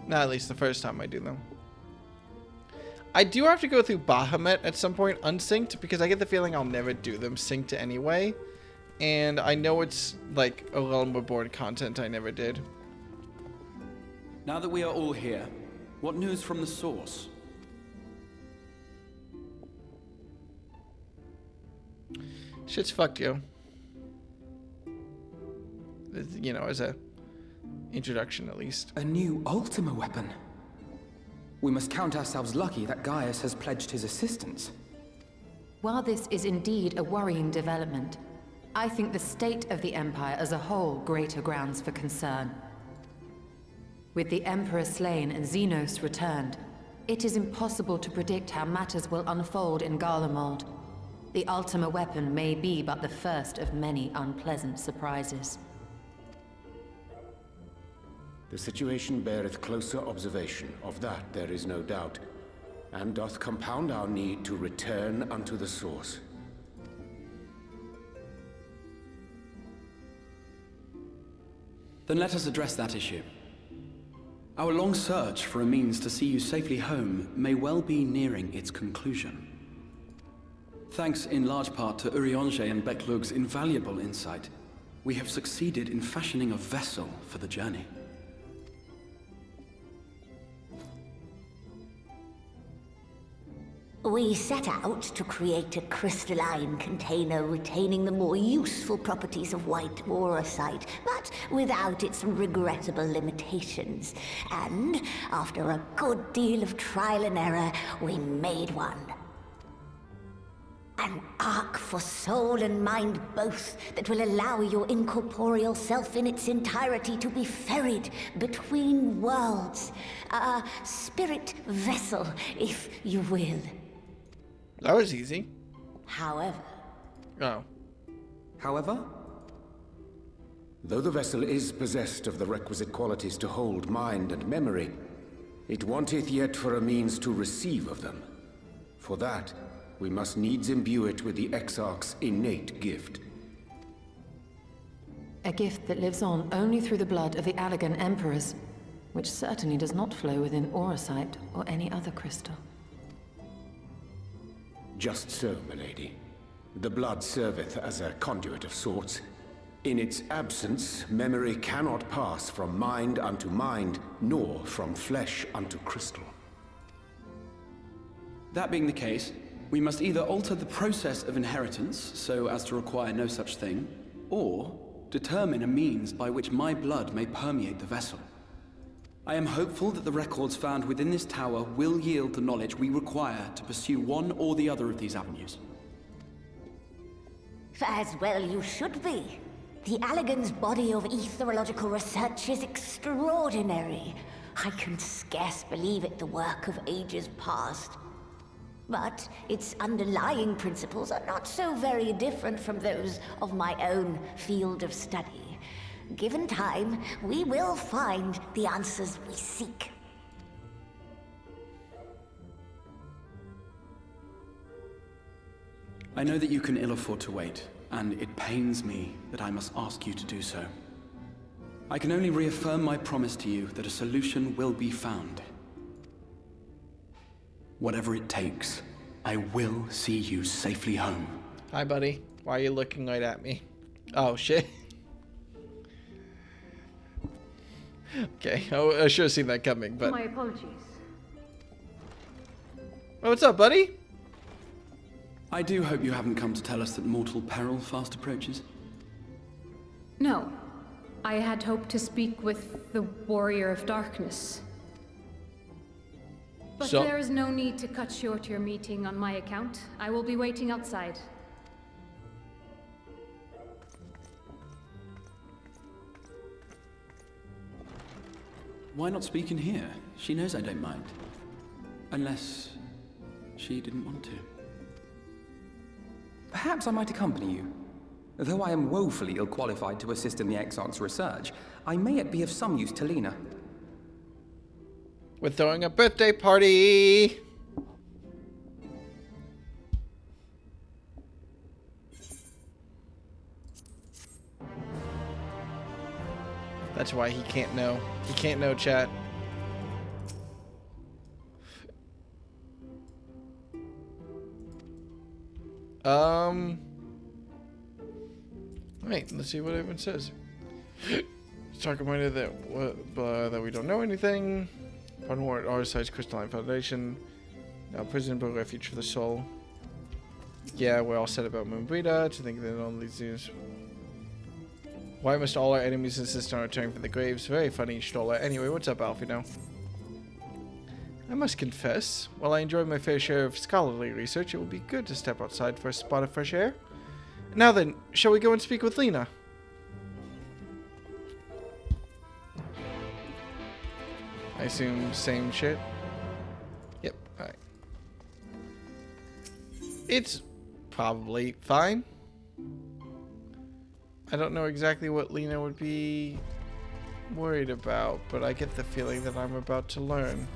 Not at least the first time I do them. I do have to go through Bahamut at some point unsynced, because I get the feeling I'll never do them synced anyway. And I know it's like a Realm Reborn content I never did. Now that we are all here, what news from the source? Shit's fucked, yo. You know, as a introduction at least. A new Ultima weapon. We must count ourselves lucky that Gaius has pledged his assistance. While this is indeed a worrying development, I think the state of the Empire as a whole greater grounds for concern. With the Emperor slain and Xenos returned, it is impossible to predict how matters will unfold in Garlemald. The Ultima weapon may be but the first of many unpleasant surprises. The situation beareth closer observation, of that there is no doubt, and doth compound our need to return unto the source. Then let us address that issue. Our long search for a means to see you safely home may well be nearing its conclusion. Thanks in large part to Urianger and Beklug's invaluable insight, we have succeeded in fashioning a vessel for the journey. We set out to create a crystalline container retaining the more useful properties of white aurosite, but without its regrettable limitations. And after a good deal of trial and error, we made one. An ark for soul and mind both that will allow your incorporeal self in its entirety to be ferried between worlds. A spirit vessel, if you will. That was easy. However... Oh. However? Though the vessel is possessed of the requisite qualities to hold mind and memory, it wanteth yet for a means to receive of them. For that, we must needs imbue it with the Exarch's innate gift. A gift that lives on only through the blood of the Allagan Emperors, which certainly does not flow within aurosite or any other crystal. Just so, milady. The blood serveth as a conduit of sorts. In its absence, memory cannot pass from mind unto mind, nor from flesh unto crystal. That being the case, we must either alter the process of inheritance so as to require no such thing, or determine a means by which my blood may permeate the vessel. I am hopeful that the records found within this tower will yield the knowledge we require to pursue one or the other of these avenues. As well you should be. The Allagan's body of etherological research is extraordinary. I can scarce believe it the work of ages past. But its underlying principles are not so very different from those of my own field of study. Given time, we will find the answers we seek. I know that you can ill afford to wait, and it pains me that I must ask you to do so. I can only reaffirm my promise to you that a solution will be found. Whatever it takes, I will see you safely home. Hi, buddy. Why are you looking right at me? Oh, shit. Okay, I should have seen that coming, but... My apologies. Oh, what's up, buddy? I do hope you haven't come to tell us that mortal peril fast approaches. No. I had hoped to speak with the Warrior of Darkness. But So- there is no need to cut short your meeting on my account. I will be waiting outside. Why not speak in here? She knows I don't mind. Unless she didn't want to. Perhaps I might accompany you. Though I am woefully ill-qualified to assist in the Exarch's research, I may yet be of some use to Lena. We're throwing a birthday party! That's why he can't know. He can't know, chat. Wait, let's see what everyone says. Stark reminded that we don't know anything. Upon war at our side's crystalline foundation. Now prison but refuge for the soul. Yeah, we're all set about Moonbrita to think that only these. Why must all our enemies insist on returning from the graves? Very funny, Stola. Anyway, what's up, Alfino? I must confess, while I enjoy my fair share of scholarly research, it would be good to step outside for a spot of fresh air. Now then, shall we go and speak with Lena? I assume same shit? Yep, alright. It's probably fine. I don't know exactly what Lena would be worried about, but I get the feeling that I'm about to learn.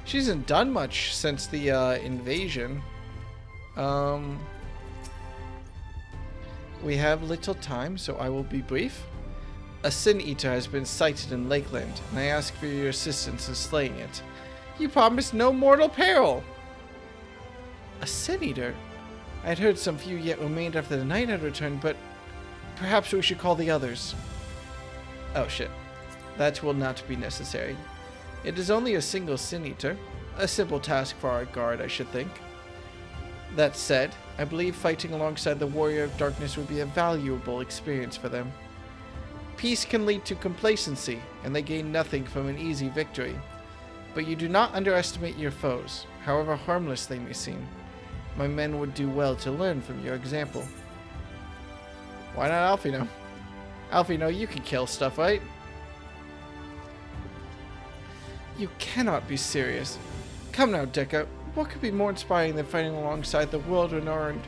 She hasn't done much since the invasion. We have little time, so I will be brief. A Sin Eater has been sighted in Lakeland, and I ask for your assistance in slaying it. You promised no mortal peril! A Sin Eater? I had heard some few yet remained after the night had returned, but perhaps we should call the others. Oh shit. That will not be necessary. It is only a single Sin Eater. A simple task for our guard, I should think. That said, I believe fighting alongside the Warrior of Darkness would be a valuable experience for them. Peace can lead to complacency, and they gain nothing from an easy victory. But you do not underestimate your foes, however harmless they may seem. My men would do well to learn from your example. Why not Alfino? Alfino, you can kill stuff, right? You cannot be serious. Come now, Deca. What could be more inspiring than fighting alongside the world-renowned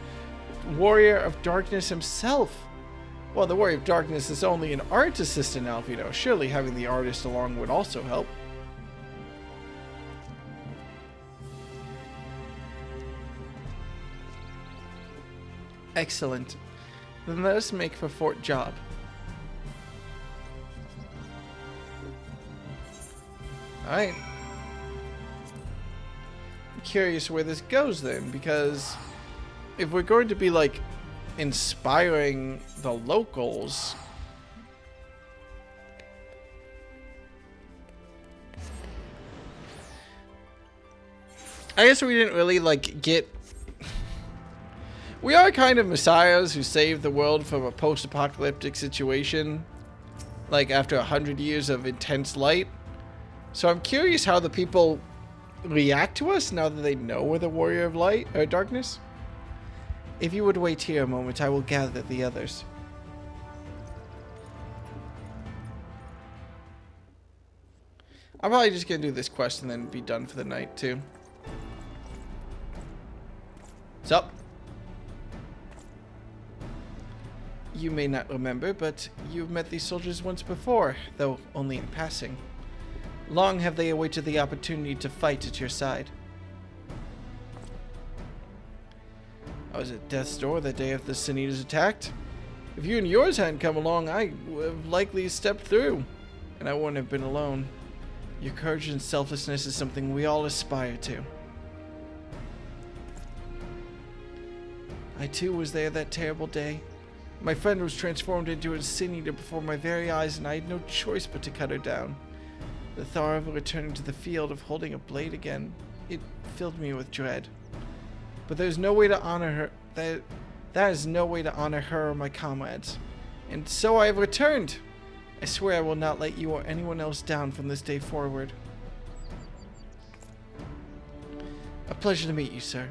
Warrior of Darkness himself? Well, the Warrior of Darkness is only an art assistant, Alfino. Surely having the artist along would also help. Excellent. Then let us make for Fort Job. Alright. I'm curious where this goes then, because if we're going to be like inspiring the locals, I guess we didn't really like get. We are kind of messiahs who saved the world from a post-apocalyptic situation, like after 100 years of intense light. So I'm curious how the people react to us now that they know we're the Warrior of Light or Darkness. If you would wait here a moment, I will gather the others. I'm probably just gonna do this quest and then be done for the night too. What's up? You may not remember, but you've met these soldiers once before, though only in passing. Long have they awaited the opportunity to fight at your side. I was at death's door the day after the Sin Eaters attacked. If you and yours hadn't come along, I would have likely stepped through, and I wouldn't have been alone. Your courage and selflessness is something we all aspire to. I too was there that terrible day. My friend was transformed into a sin eater before my very eyes, and I had no choice but to cut her down. The thought of her returning to the field of holding a blade again, it filled me with dread. But there's no way to honor her. That is no way to honor her or my comrades. And so I have returned. I swear I will not let you or anyone else down from this day forward. A pleasure to meet you, sir.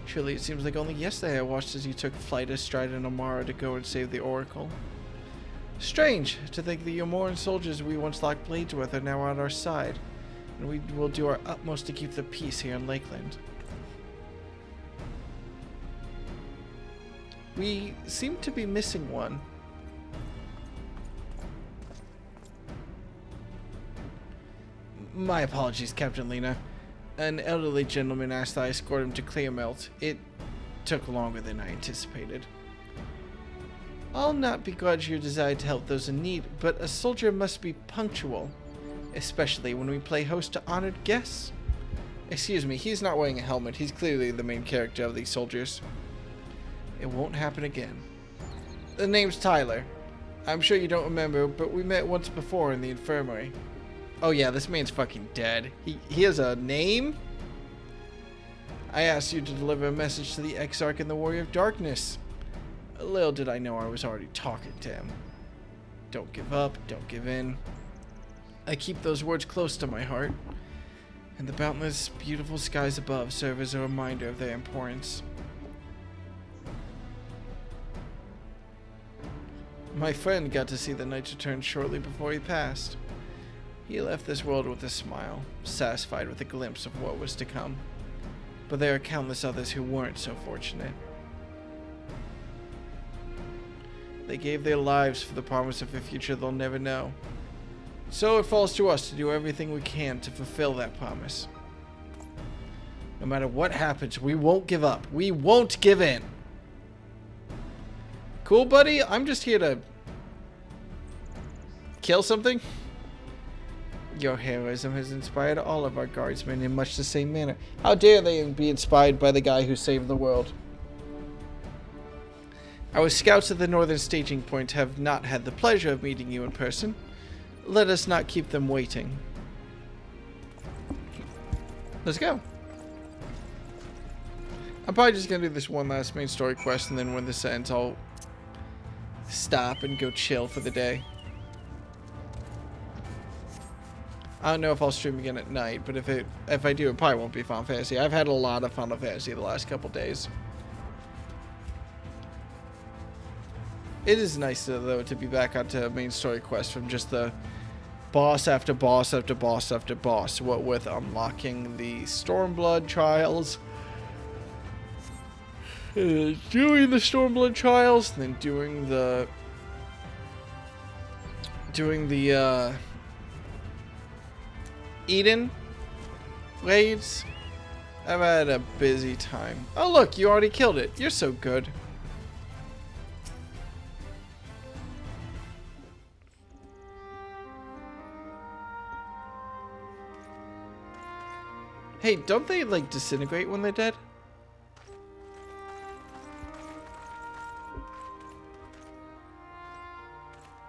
Truly, it seems like only yesterday I watched as you took flight astride an Amara to go and save the Oracle. Strange to think the Yomoran soldiers we once locked blades with are now on our side, and we will do our utmost to keep the peace here in Lakeland. We seem to be missing one. My apologies, Captain Lena. An elderly gentleman asked that I escort him to Clearmelt. It took longer than I anticipated. I'll not begrudge your desire to help those in need, but a soldier must be punctual, especially when we play host to honored guests. Excuse me, he's not wearing a helmet. He's clearly the main character of these soldiers. It won't happen again. The name's Tyler. I'm sure you don't remember, but we met once before in the infirmary. Oh yeah, this man's fucking dead. He has a name? I asked you to deliver a message to the Exarch and the Warrior of Darkness. Little did I know I was already talking to him. Don't give up, don't give in. I keep those words close to my heart, and the boundless, beautiful skies above serve as a reminder of their importance. My friend got to see the Knight's return shortly before he passed. He left this world with a smile, satisfied with a glimpse of what was to come. But there are countless others who weren't so fortunate. They gave their lives for the promise of a future they'll never know. So it falls to us to do everything we can to fulfill that promise. No matter what happens, we won't give up. We won't give in. Cool, buddy? I'm just here to kill something? Your heroism has inspired all of our guardsmen in much the same manner. How dare they be inspired by the guy who saved the world? Our scouts at the northern staging point have not had the pleasure of meeting you in person. Let us not keep them waiting. Let's go. I'm probably just gonna do this one last main story quest, and then when this ends, I'll stop and go chill for the day. I don't know if I'll stream again at night, but if I do, it probably won't be Final Fantasy. I've had a lot of Final Fantasy the last couple days. It is nice, though, to be back onto main story quest from just the boss after boss after boss after boss. What with unlocking the Stormblood trials, doing the Stormblood trials, and then doing the Eden raids. I've had a busy time. Oh look, you already killed it. You're so good. Hey, don't they like disintegrate when they're dead?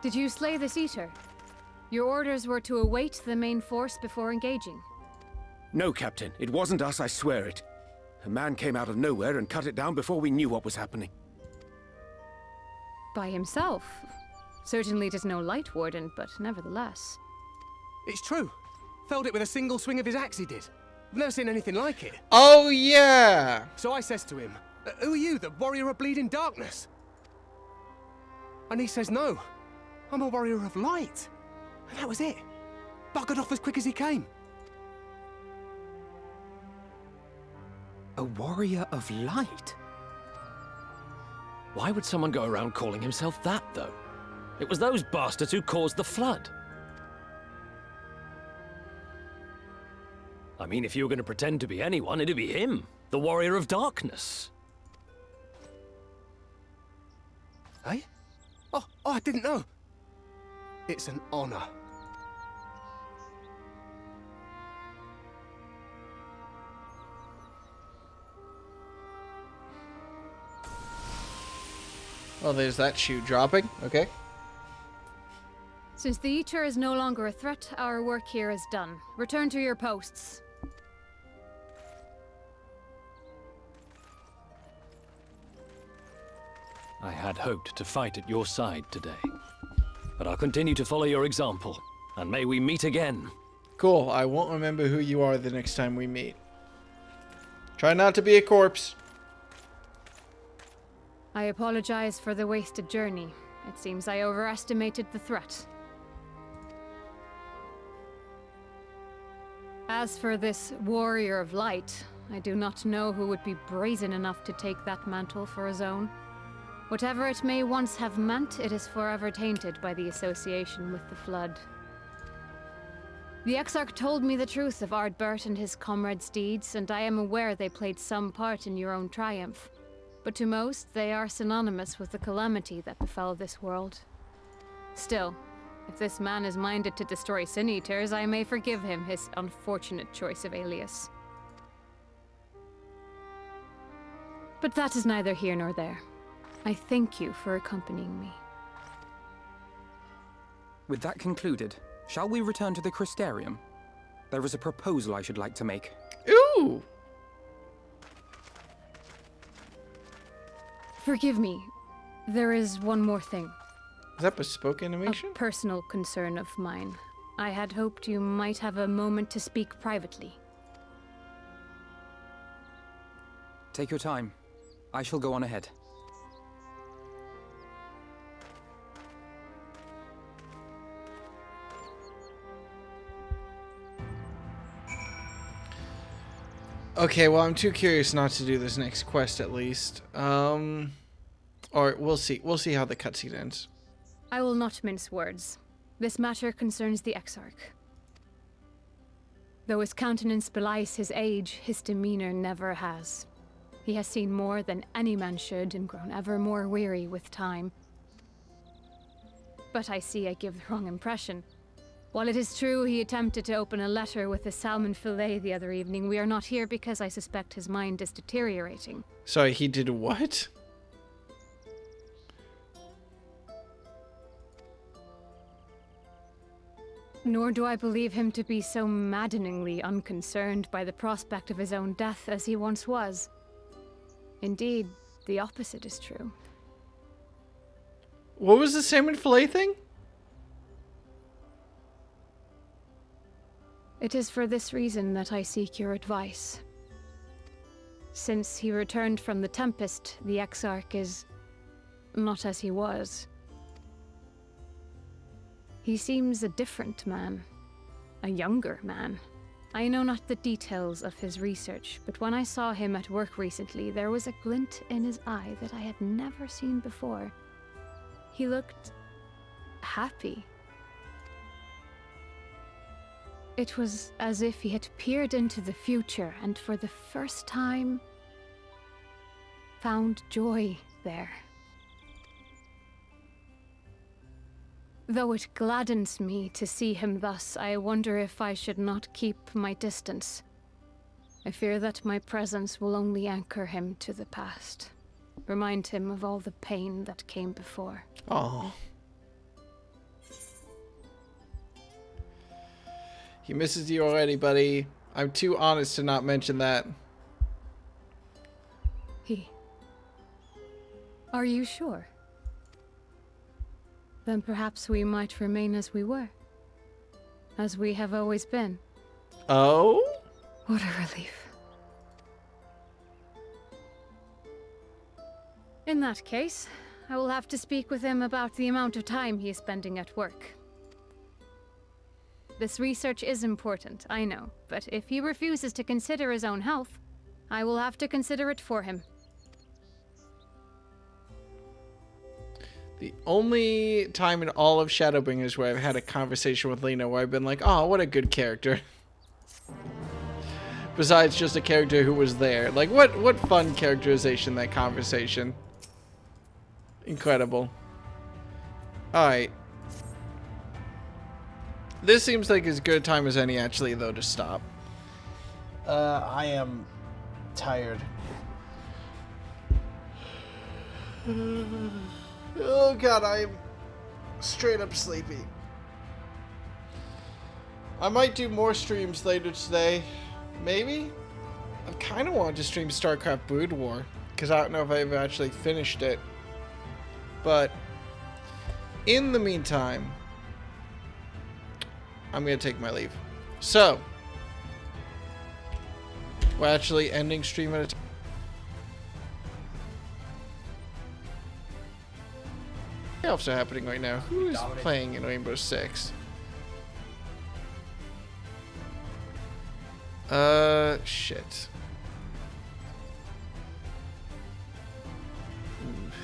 Did you slay this eater? Your orders were to await the main force before engaging. No, Captain. It wasn't us, I swear it. A man came out of nowhere and cut it down before we knew what was happening. By himself. Certainly it is no light warden, but nevertheless. It's true. Felled it with a single swing of his axe, he did. I've never seen anything like it. Oh, yeah! So I says to him, who are you, the warrior of bleeding darkness? And he says, no, I'm a warrior of light. And that was it. Buggered off as quick as he came. A warrior of light? Why would someone go around calling himself that, though? It was those bastards who caused the flood. I mean, if you were going to pretend to be anyone, it'd be him, the warrior of darkness. Hey? Oh, I didn't know. It's an honor. Well, there's that shoe dropping. Okay. Since the Eater is no longer a threat, our work here is done. Return to your posts. I had hoped to fight at your side today. But I'll continue to follow your example, and may we meet again. Cool. I won't remember who you are the next time we meet. Try not to be a corpse. I apologize for the wasted journey. It seems I overestimated the threat. As for this warrior of light, I do not know who would be brazen enough to take that mantle for his own. Whatever it may once have meant, it is forever tainted by the association with the Flood. The Exarch told me the truth of Ardbert and his comrades' deeds, and I am aware they played some part in your own triumph. But to most, they are synonymous with the calamity that befell this world. Still, if this man is minded to destroy Sin Eaters, I may forgive him his unfortunate choice of alias. But that is neither here nor there. I thank you for accompanying me. With that concluded, shall we return to the Crystarium? There is a proposal I should like to make. Ooh! Forgive me. There is one more thing. Is that bespoke animation? A personal concern of mine. I had hoped you might have a moment to speak privately. Take your time. I shall go on ahead. Okay, well, I'm too curious not to do this next quest, at least. Or we'll see. We'll see how the cutscene ends. I will not mince words. This matter concerns the Exarch. Though his countenance belies his age, his demeanor never has. He has seen more than any man should and grown ever more weary with time. But I see I give the wrong impression. While it is true he attempted to open a letter with a salmon fillet the other evening, we are not here because I suspect his mind is deteriorating. Sorry, he did what? Nor do I believe him to be so maddeningly unconcerned by the prospect of his own death as he once was. Indeed, the opposite is true. What was the salmon fillet thing? It is for this reason that I seek your advice. Since he returned from the Tempest, the Exarch is not as he was. He seems a different man, a younger man. I know not the details of his research, but when I saw him at work recently, there was a glint in his eye that I had never seen before. He looked happy. It was as if he had peered into the future and for the first time found joy there. Though it gladdens me to see him thus, I wonder if I should not keep my distance. I fear that my presence will only anchor him to the past, remind him of all the pain that came before. Oh. He misses you already, buddy. I'm too honest to not mention that. Are you sure? Then perhaps we might remain as we were. As we have always been. Oh? What a relief. In that case, I will have to speak with him about the amount of time he is spending at work. This research is important, I know, but if he refuses to consider his own health, I will have to consider it for him. The only time in all of Shadowbringers where I've had a conversation with Lena where I've been like, oh, what a good character. Besides just a character who was there. Like, what fun characterization, that conversation. Incredible. Alright. This seems like as good a time as any, actually, though, to stop. I am tired. Oh god, I'm straight up sleepy. I might do more streams later today. Maybe? I kind of wanted to stream StarCraft Brood War, because I don't know if I ever actually finished it. But in the meantime, I'm going to take my leave. So, we're actually ending stream at a time. What else are happening right now? Who is playing in Rainbow Six? Shit.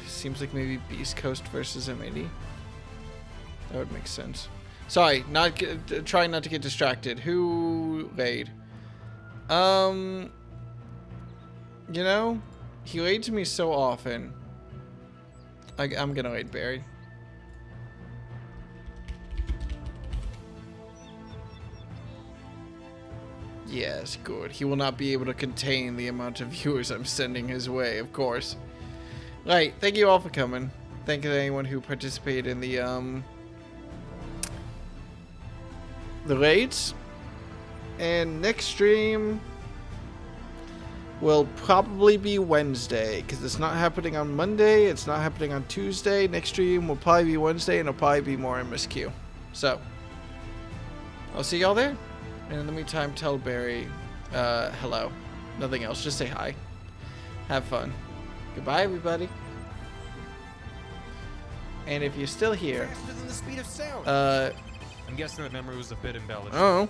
Seems like maybe Beast Coast versus M80. That would make sense. Sorry, trying not to get distracted. Who laid? You know, he laid to me so often. I'm gonna raid Barry. Yes, good. He will not be able to contain the amount of viewers I'm sending his way, of course. Right, thank you all for coming. Thank you to anyone who participated in the raids. And next stream will probably be Wednesday, because it's not happening on Monday, it's not happening on Tuesday. Next stream will probably be Wednesday, and it'll probably be more MSQ. So, I'll see y'all there. And in the meantime, tell Barry hello. Nothing else, just say hi. Have fun. Goodbye, everybody. And if you're still here, faster than the speed of sound. I'm guessing that memory was a bit embellished. I don't know.